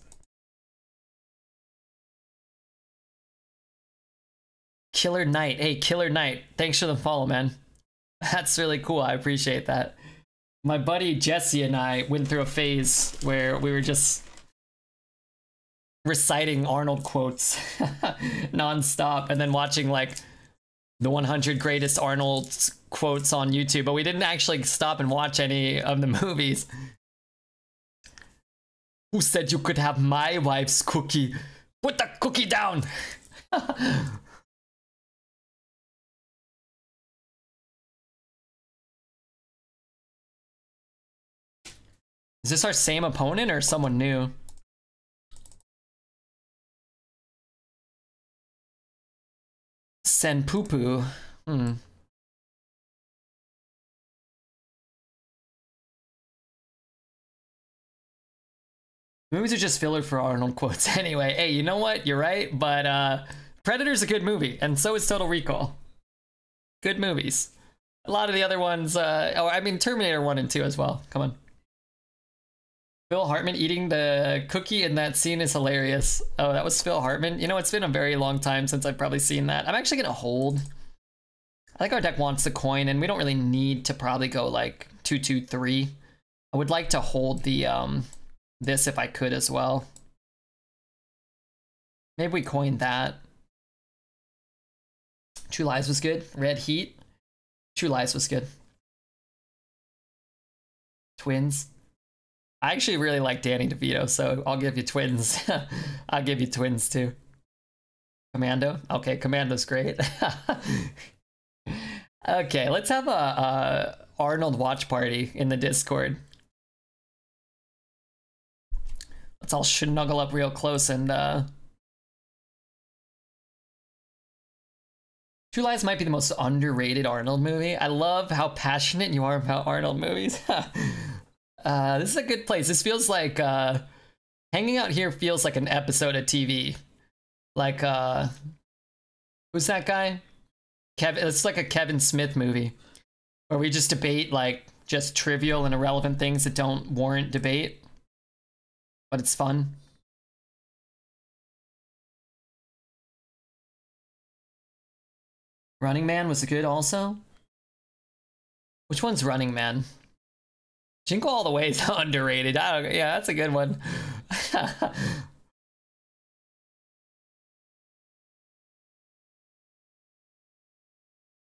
Killer Knight. Hey, Killer Knight. Thanks for the follow, man. That's really cool. I appreciate that. My buddy Jesse and I went through a phase where we were just reciting Arnold quotes non-stop and then watching like the 100 greatest Arnold quotes on YouTube, but we didn't actually stop and watch any of the movies. Who said you could have my wife's cookie? Put the cookie down! Is this our same opponent or someone new? Senpupu. Movies are just filler for Arnold quotes anyway. Hey, you know what? You're right, but Predator's a good movie, and so is Total Recall. Good movies. A lot of the other ones, I mean Terminator 1 and 2 as well. Come on. Phil Hartman eating the cookie in that scene is hilarious. Oh, that was Phil Hartman. You know, it's been a very long time since I've probably seen that. I'm actually gonna hold. I think our deck wants the coin, and we don't really need to probably go like 2/2/3. I would like to hold the this if I could as well. Maybe we coin that. True Lies was good. Red Heat. True Lies was good. Twins. I actually really like Danny DeVito, so I'll give you Twins. I'll give you Twins too. Commando? Okay, Commando's great. Okay, let's have a Arnold watch party in the Discord. Let's all snuggle up real close and True Lies might be the most underrated Arnold movie. I love how passionate you are about Arnold movies. This is a good place. This feels like hanging out here feels like an episode of TV. Like who's that guy? Kevin. It's like a Kevin Smith movie where we just debate like just trivial and irrelevant things that don't warrant debate, but it's fun. Running Man was good also. Which one's Running Man? Jingle All the Way is underrated. I don't, yeah, that's a good one.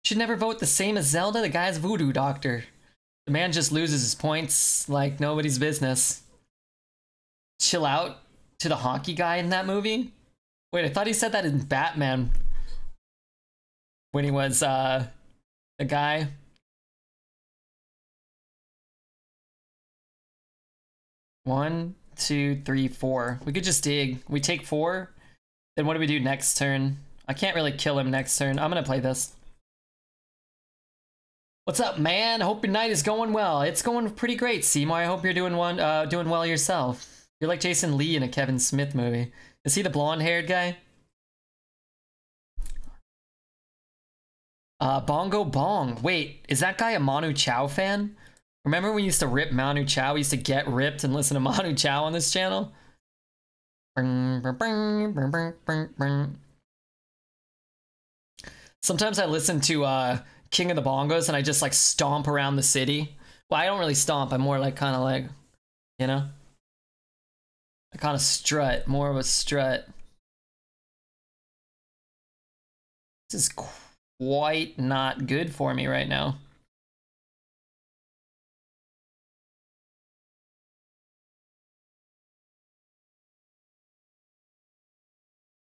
Should never vote the same as Zelda. The guy's Voodoo Doctor. The man just loses his points like nobody's business. Chill out to the hockey guy in that movie? Wait, I thought he said that in Batman. when he was a guy. One, two, three, four. We could just dig. We take 4. Then what do we do next turn? I can't really kill him next turn. I'm gonna play this. What's up, man? Hope your night is going well. It's going pretty great, Seymour. I hope you're doing well yourself. You're like Jason Lee in a Kevin Smith movie. Is he the blonde-haired guy? Bongo Bong. Wait, is that guy a Manu Chao fan? Remember when we used to rip Manu Chao? We used to get ripped and listen to Manu Chao on this channel? Sometimes I listen to King of the Bongos and I just like stomp around the city. Well, I don't really stomp. I'm more like kind of like, you know? I kind of strut, more of a strut. This is quite not good for me right now.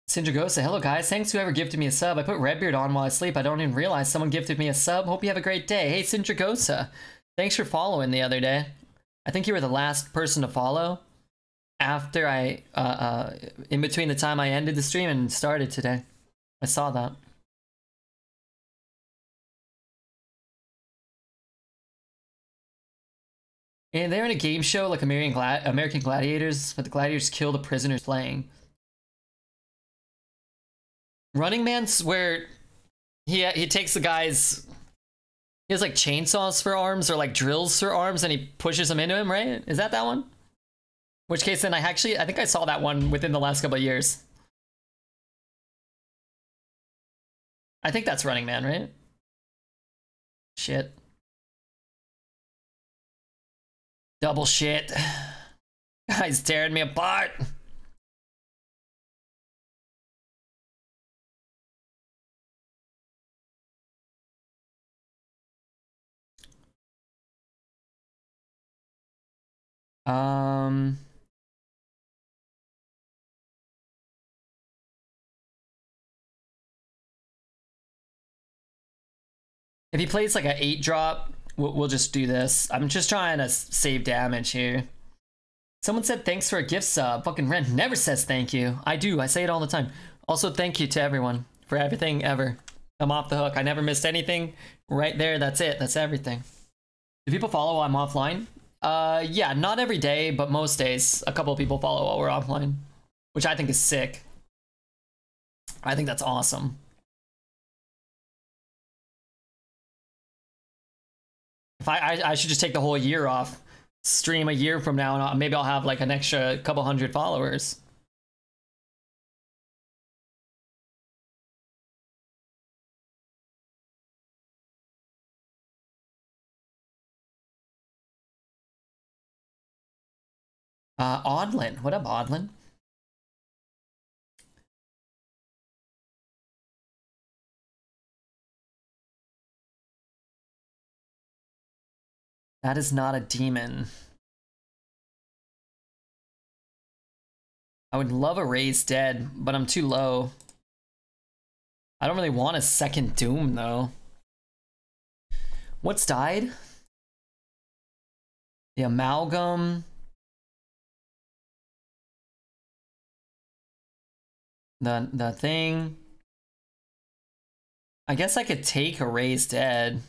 Sindragosa, hello guys, thanks whoever gifted me a sub. I put Redbeard on while I sleep. I don't even realize someone gifted me a sub. Hope you have a great day. Hey Sindragosa, thanks for following the other day. I think you were the last person to follow after I, in between the time I ended the stream and started today. I saw that. And they're in a game show like American Gladiators, but the gladiators kill the prisoners playing. Running Man's where he takes the guys, he has like chainsaws for arms or like drills for arms and he pushes them into him, right? Is that one? Which case then I think I saw that one within the last couple of years. I think that's Running Man, right? Shit. Double shit. Guy's tearing me apart. If he plays like an 8-drop, we'll just do this. I'm just trying to save damage here. Someone said thanks for a gift sub. Fucking Ren never says thank you. I do. I say it all the time. Also, thank you to everyone for everything ever. I'm off the hook. I never missed anything. Right there. That's it. That's everything. Do people follow while I'm offline? Yeah, not every day, but most days. A couple of people follow while we're offline, which I think is sick. I think that's awesome. If I should just take the whole year off, stream a year from now, and maybe I'll have like an extra couple hundred followers. Audlin. What up, Audlin? That is not a demon. I would love a Raised Dead, but I'm too low. I don't really want a second Doom, though. What's died? The Amalgam. The thing. I guess I could take a Raised Dead.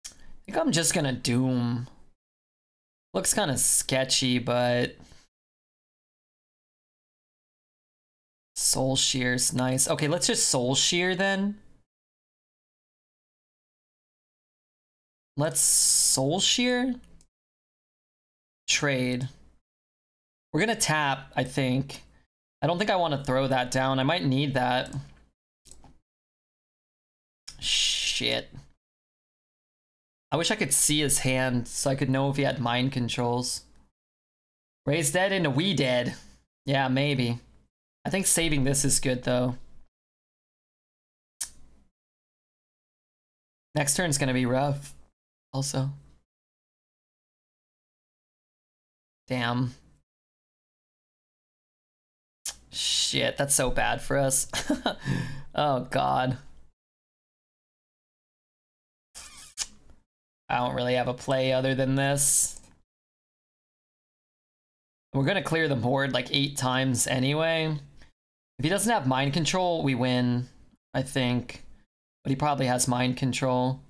I think I'm just gonna Doom. Looks kind of sketchy, but Soul Shear's nice. Okay, let's just Soul Shear then. Let's Soul Shear. Trade. We're gonna tap, I think. I don't think I want to throw that down. I might need that. Shit. I wish I could see his hand so I could know if he had mind controls. Raise Dead into We Dead. Yeah, maybe. I think saving this is good, though. Next turn's gonna be rough, also. Damn. Shit, that's so bad for us. Oh god. I don't really have a play other than this. We're gonna clear the board like 8 times anyway. If he doesn't have mind control, we win, I think. But he probably has mind control.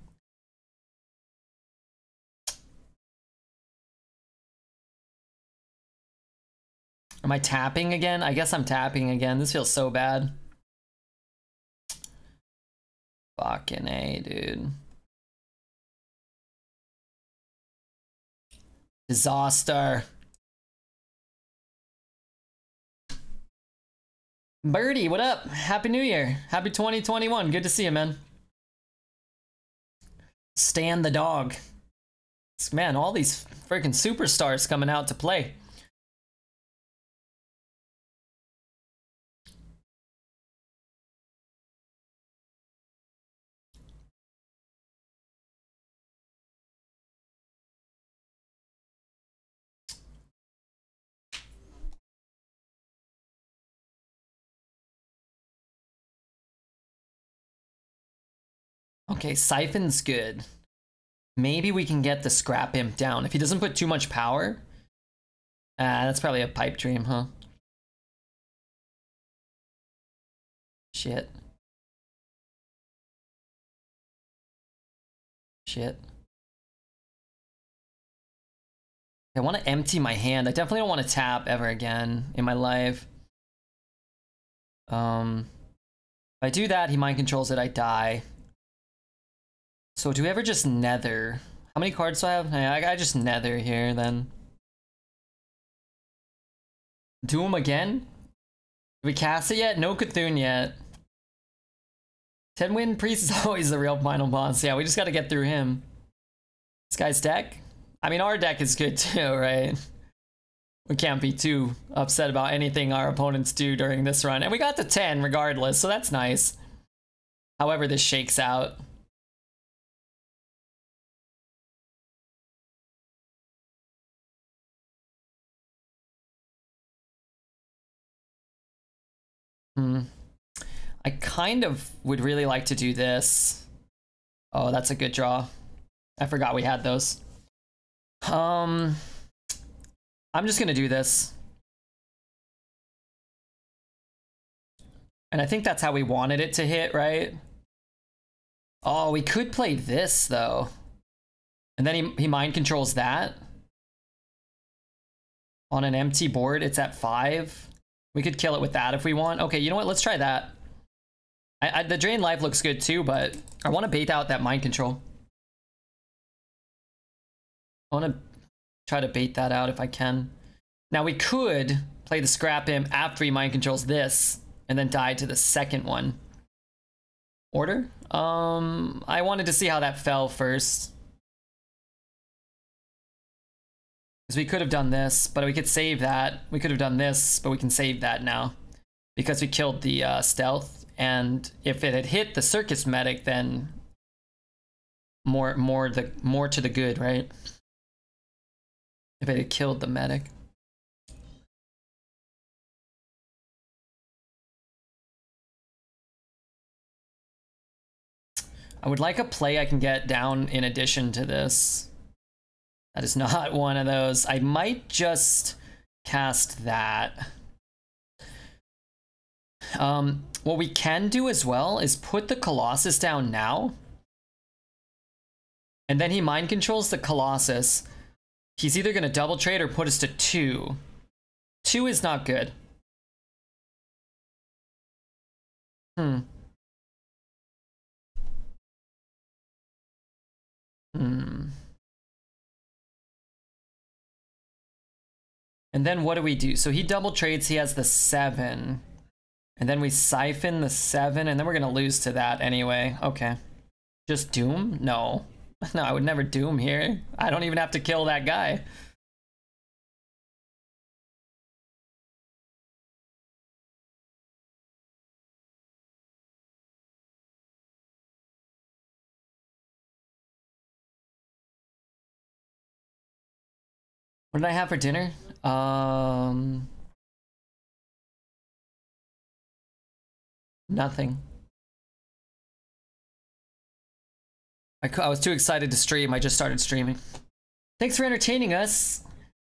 Am I tapping again? I guess I'm tapping again. This feels so bad. Fucking A, dude. Disaster. Birdie, what up? Happy New Year. Happy 2021. Good to see you, man. Stan the dog. Man, all these freaking superstars coming out to play. Okay, Siphon's good. Maybe we can get the Scrap Imp down. If he doesn't put too much power. That's probably a pipe dream, huh? Shit. Shit. I want to empty my hand. I definitely don't want to tap ever again in my life. If I do that, he mind controls it, I die. So do we ever just nether? How many cards do I have? I just nether here then. Do him again? Did we cast it yet? No Cthulhu yet. 10-win priest is always the real final boss. Yeah, we just gotta get through him. This guy's deck? I mean, our deck is good too, right? We can't be too upset about anything our opponents do during this run. And we got to 10 regardless, so that's nice. However this shakes out. I kind of would really like to do this. Oh, that's a good draw. I forgot we had those. I'm just gonna do this. And I think that's how we wanted it to hit, right? Oh, we could play this though. And then he mind controls that. On an empty board, it's at 5. We could kill it with that if we want. Okay, you know what? Let's try that. The drain life looks good too, but I want to bait out that mind control. I want to try to bait that out if I can. Now we could play the Scrap Imp after he mind controls this and then die to the second one. Order? I wanted to see how that fell first. Because we could have done this, but we could save that. We could have done this, but we can save that now. Because we killed the stealth. And if it had hit the circus medic, then more to the good, right? If it had killed the medic. I would like a play I can get down in addition to this. That is not one of those. I might just cast that. What we can do as well is put the Colossus down now. And then he mind controls the Colossus. He's either going to double trade or put us to 2. 2 is not good. And then what do we do? So he double trades, he has the 7. And then we siphon the 7, and then we're gonna lose to that anyway. Okay. Just Doom? No. No, I would never Doom here. I don't even have to kill that guy. What did I have for dinner? Nothing. I was too excited to stream. I just started streaming. Thanks for entertaining us.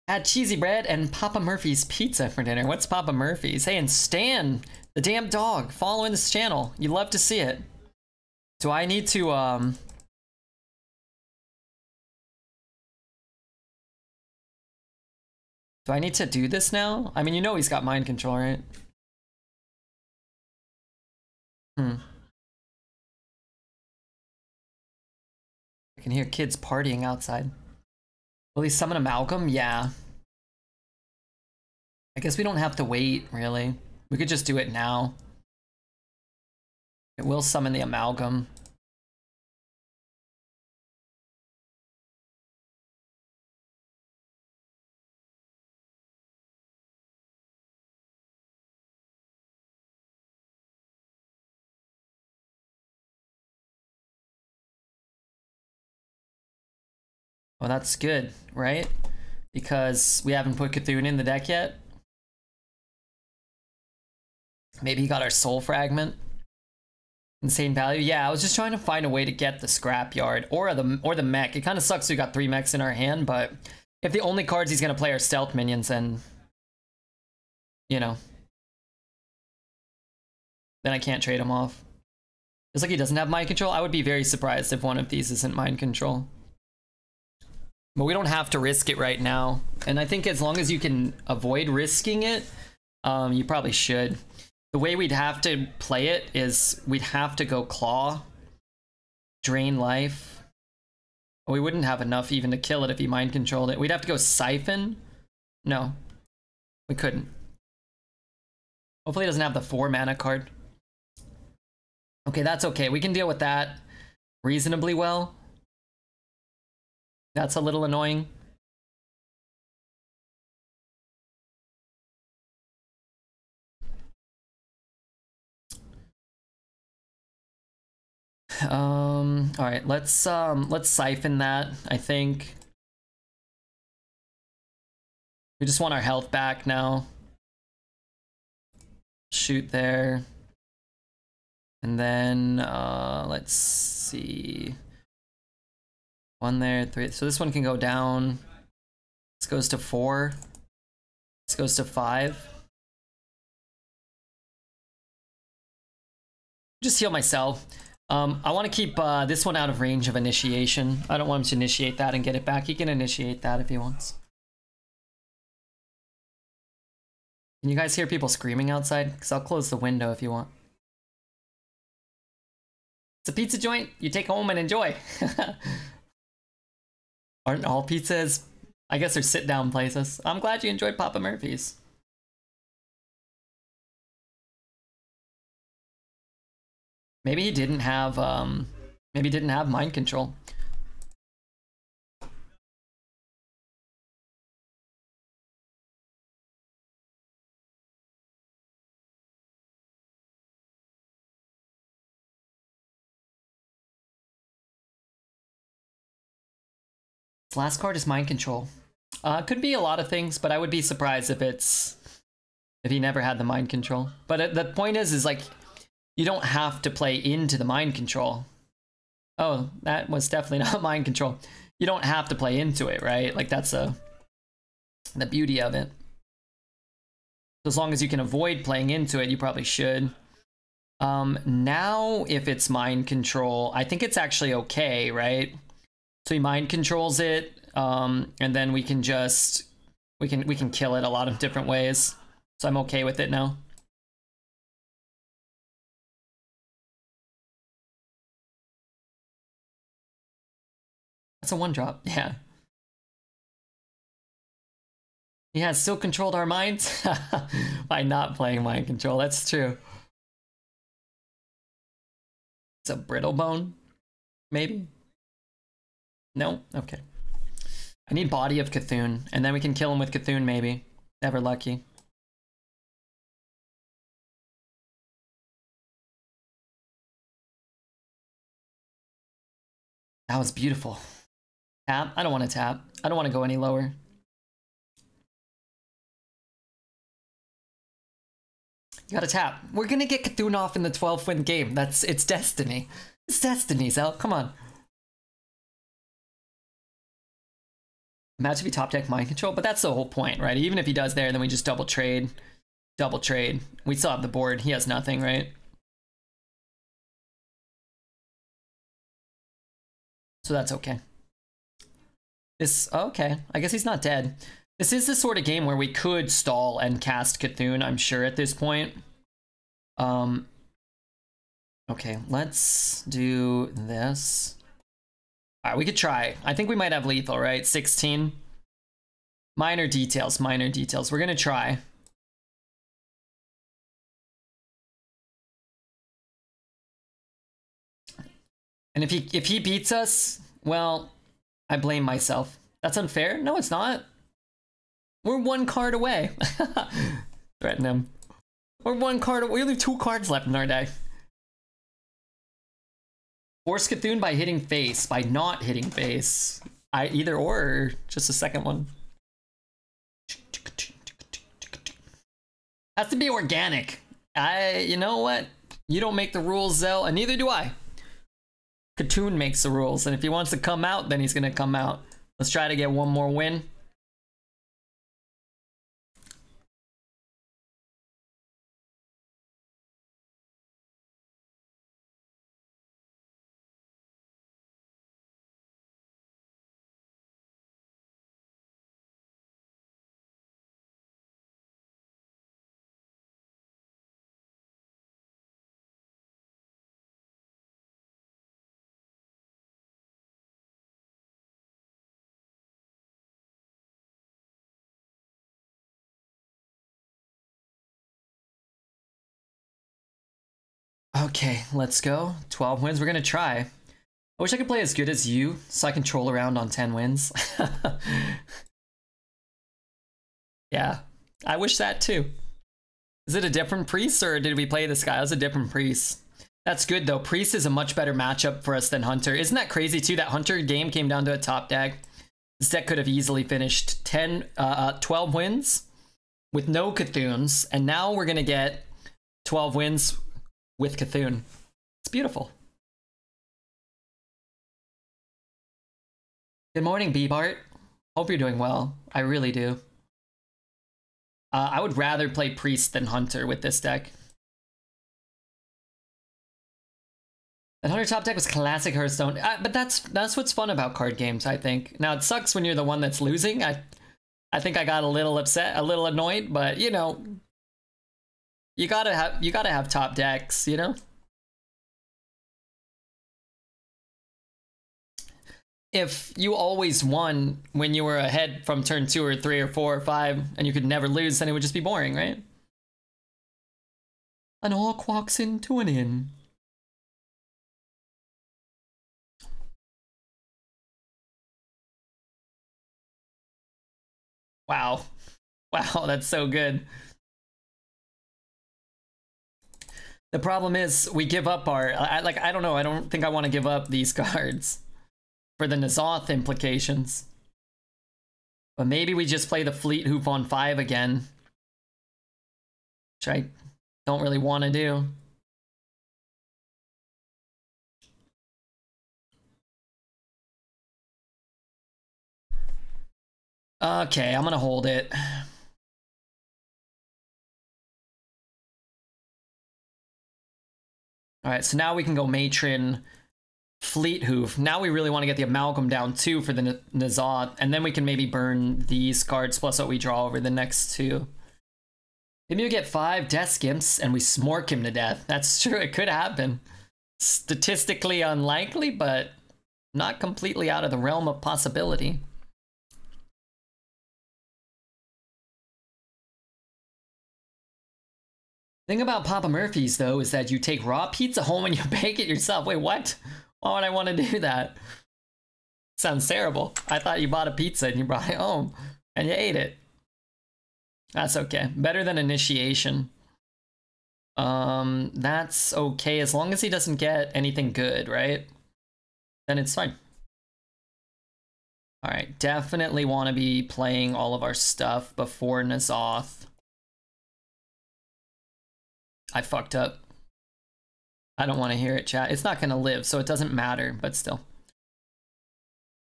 Had cheesy bread and Papa Murphy's pizza for dinner. What's Papa Murphy's? Hey, and Stan, the damn dog, following this channel. You love to see it. Do I need to, do I need to do this now? I mean, you know he's got mind control, right? I can hear kids partying outside. Will he summon Amalgam? Yeah. I guess we don't have to wait, really. We could just do it now. It will summon the Amalgam. Well, that's good, right? Because we haven't put Cthulhu in the deck yet. Maybe he got our Soul Fragment. Insane value. Yeah, I was just trying to find a way to get the Scrapyard or the mech. It kind of sucks we got 3 mechs in our hand, but if the only cards he's gonna play are stealth minions, then you know, then I can't trade him off. It's like he doesn't have mind control. I would be very surprised if one of these isn't mind control. But we don't have to risk it right now. And I think as long as you can avoid risking it, you probably should. The way we'd have to play it is we'd have to go Claw, Drain Life. We wouldn't have enough even to kill it if he mind controlled it. We'd have to go Siphon. No, we couldn't. Hopefully he doesn't have the 4 mana card. Okay, that's okay. We can deal with that reasonably well. That's a little annoying. All right, let's siphon that. I think we just want our health back now. Shoot there. And then let's see. 1 there, 3. So this one can go down. This goes to 4. This goes to 5. Just heal myself. I want to keep this one out of range of initiation. I don't want him to initiate that and get it back. He can initiate that if he wants. Can you guys hear people screaming outside? Because I'll close the window if you want. It's a pizza joint you take home and enjoy. Aren't all pizzas? I guess they're sit-down places. I'm glad you enjoyed Papa Murphy's. Maybe he didn't have mind control. This last card is mind control. Could be a lot of things, but I would be surprised if he never had the mind control. But the point is like, you don't have to play into the mind control. Oh, that was definitely not mind control. You don't have to play into it, right? Like that's the beauty of it. So as long as you can avoid playing into it, you probably should. Now if it's mind control, I think it's actually okay, right? So he mind controls it, and then we can just we can kill it a lot of different ways. So I'm okay with it now. That's a 1-drop, yeah. He has still controlled our minds by not playing mind control. That's true. It's a brittle bone, maybe. No? Okay. I need Body of Cthulhu, and then we can kill him with Cthulhu, maybe. Never lucky. That was beautiful. Tap? I don't want to tap. I don't want to go any lower. You gotta tap. We're gonna get Cthulhu off in the 12th win game. It's destiny. It's destiny, Zel. Come on. Imagine if he top deck mind control, but that's the whole point, right? Even if he does there, then we just double trade. Double trade. We still have the board. He has nothing, right? So that's okay. Okay. I guess he's not dead. This is the sort of game where we could stall and cast Cthulhu, I'm sure, at this point. Okay, let's do this. All right, we could try. I think we might have lethal, right? 16. Minor details, minor details. We're gonna try. And if he beats us, well, I blame myself. That's unfair? No, it's not. We're one card away. Threaten him. We're one card away. We only have 2 cards left in our deck. Force Cthulhu by hitting face, by not hitting face. Either or just a second one. Has to be organic. You know what? You don't make the rules, Zell, and neither do I. Cthulhu makes the rules, and if he wants to come out, then he's gonna come out. Let's try to get one more win. Okay, let's go. 12 wins. We're gonna try. I wish I could play as good as you so I can troll around on 10 wins. Yeah, I wish that too. Is it a different priest or did we play this guy? It was a different priest. That's good though. Priest is a much better matchup for us than Hunter. Isn't that crazy too? That Hunter game came down to a top deck. This deck could have easily finished 12 wins with no Cthulhu's, and now we're gonna get 12 wins with Cthulhu. It's beautiful. Good morning, B-Bart. Hope you're doing well. I really do. I would rather play Priest than Hunter with this deck. That Hunter top deck was classic Hearthstone, but that's what's fun about card games, I think. Now, it sucks when you're the one that's losing. I think I got a little upset, a little annoyed, but you know, you gotta have top decks, you know? If you always won when you were ahead from turn 2 or 3 or 4 or 5 and you could never lose, then it would just be boring, right? An orc walks into an inn. Wow. Wow, that's so good. The problem is we give up our, I don't know, I don't think I want to give up these cards for the N'Zoth implications. But maybe we just play the Fleet Hoof on 5 again, which I don't really want to do. Okay, I'm gonna hold it. Alright, so now we can go Matron, Fleet Hoof. Now we really want to get the Amalgam down too for the N'Zoth, and then we can maybe burn these cards plus what we draw over the next 2. Maybe we get 5 Death Imps and we smork him to death. That's true, it could happen. Statistically unlikely, but not completely out of the realm of possibility. Thing about Papa Murphy's, though, is that you take raw pizza home and you bake it yourself. Wait, what? Why would I want to do that? Sounds terrible. I thought you bought a pizza and you brought it home and you ate it. That's okay. Better than initiation. That's okay as long as he doesn't get anything good, right? Then it's fine. All right, definitely want to be playing all of our stuff before N'Zoth. I fucked up. I don't want to hear it, chat. It's not going to live, so it doesn't matter, but still.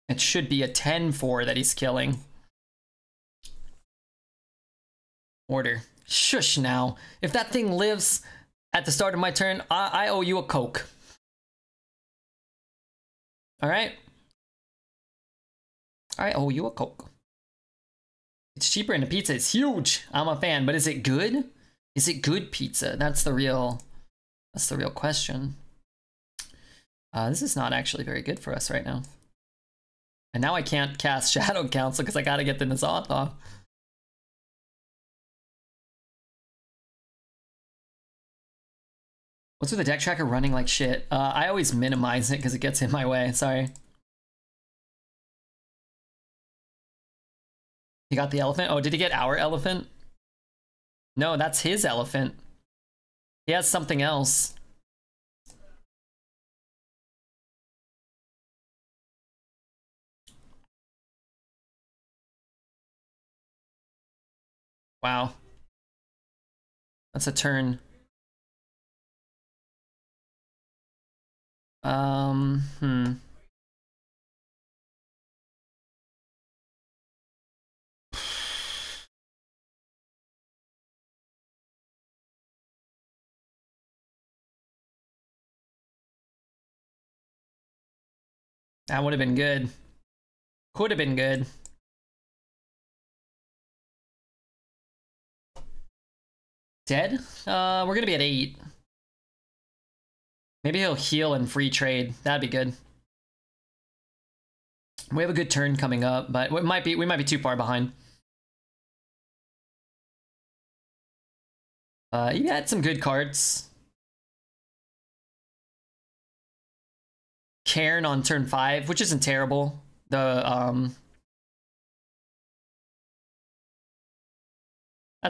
It should be a 10-4 that he's killing. Order. Shush now. If that thing lives at the start of my turn, I owe you a Coke. Alright? I owe you a Coke. It's cheaper and the pizza is huge. I'm a fan, but is it good? Is it good pizza? That's the real question. This is not actually very good for us right now. And now I can't cast Shadow Council because I gotta get the N'Zoth off. What's with the deck tracker running like shit? I always minimize it because it gets in my way, sorry. He got the elephant? Oh, did he get our elephant? No, that's his elephant. He has something else. Wow. That's a turn. That would have been good. Could have been good. Dead? We're gonna be at 8. Maybe he'll heal and free trade. That'd be good. We have a good turn coming up, but we might be too far behind. You had some good cards. Cairn on turn 5, which isn't terrible. That's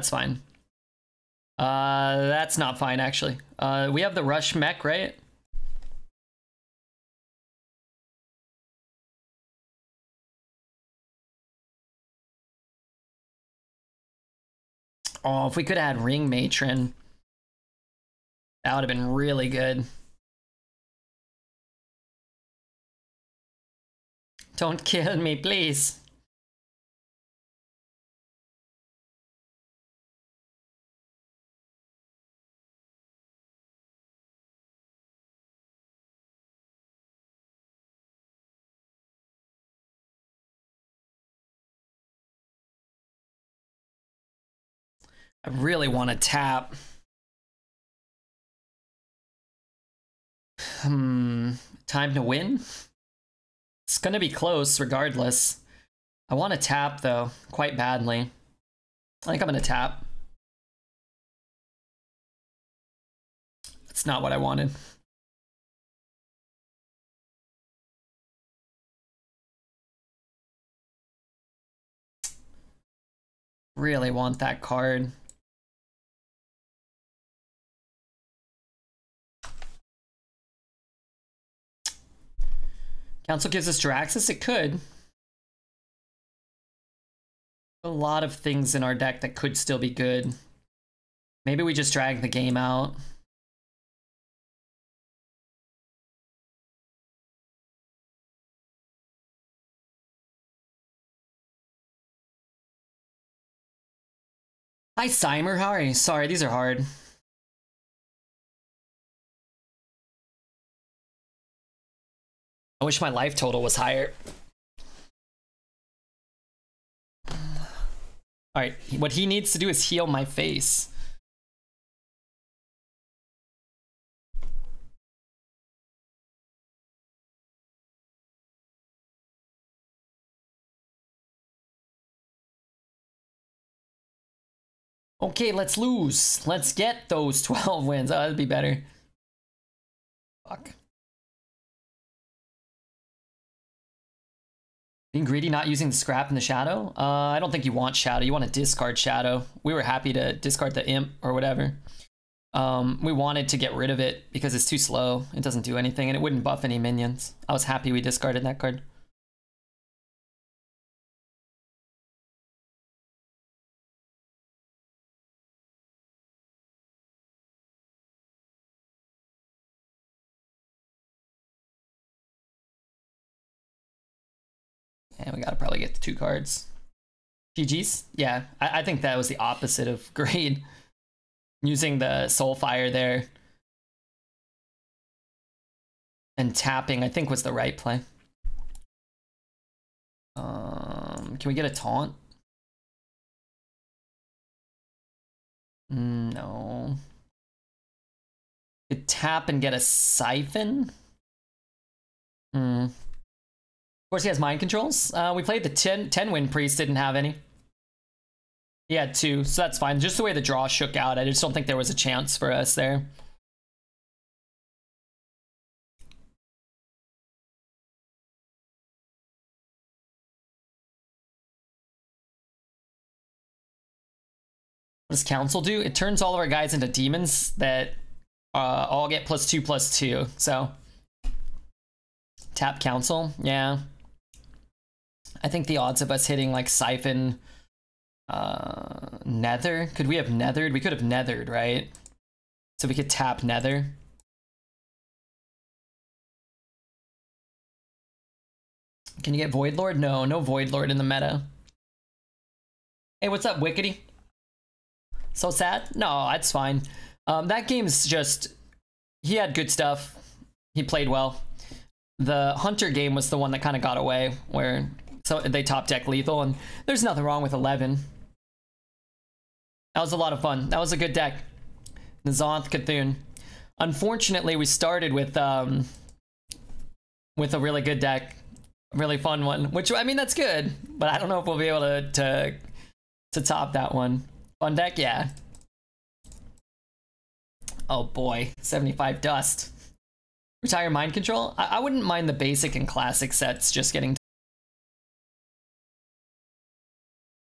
fine. That's not fine, actually. We have the Rush Mech, right? Oh, if we could have had Ring Matron, that would have been really good. Don't kill me, please. I really want to tap. Time to win? It's gonna be close regardless. I want to tap though, quite badly. I think I'm gonna tap. That's not what I wanted. Really want that card. Council gives us Draxus? It could. A lot of things in our deck that could still be good. Maybe we just drag the game out. Hi, Simer. How are you? Sorry, these are hard. I wish my life total was higher. Alright, what he needs to do is heal my face. Okay, let's lose. Let's get those 12 wins. Oh, that'd be better. Fuck. Being greedy, not using the scrap in the shadow? I don't think you want shadow. You want to discard shadow. We were happy to discard the imp or whatever. We wanted to get rid of it because it's too slow. It doesn't do anything and it wouldn't buff any minions. I was happy we discarded that card. Yeah, we gotta probably get the 2 cards. GG's? Yeah, I think that was the opposite of great. Using the Soulfire there. And tapping, I think, was the right play. Can we get a taunt? No. Could tap and get a siphon? Of course he has mind controls. We played the 10 win priest, didn't have any. He had 2, so that's fine. Just the way the draw shook out, I just don't think there was a chance for us there. What does Council do? It turns all of our guys into demons that all get +2/+2. So tap Council, yeah. I think the odds of us hitting like Siphon, Nether. Could we have Nethered? We could have Nethered, right? So we could tap Nether. Can you get Void Lord? No, no Void Lord in the meta. Hey, what's up, Wickety? So sad? No, that's fine. That game's just... He had good stuff. He played well. The Hunter game was the one that kind of got away, where so they top deck lethal, and there's nothing wrong with 11. That was a lot of fun. That was a good deck. Nazanth Cthulhu. Unfortunately, we started with a really good deck. A really fun one. Which, I mean, that's good. But I don't know if we'll be able to top that one. Fun deck, yeah. Oh boy, 75 dust. Retire mind control? I wouldn't mind the basic and classic sets just getting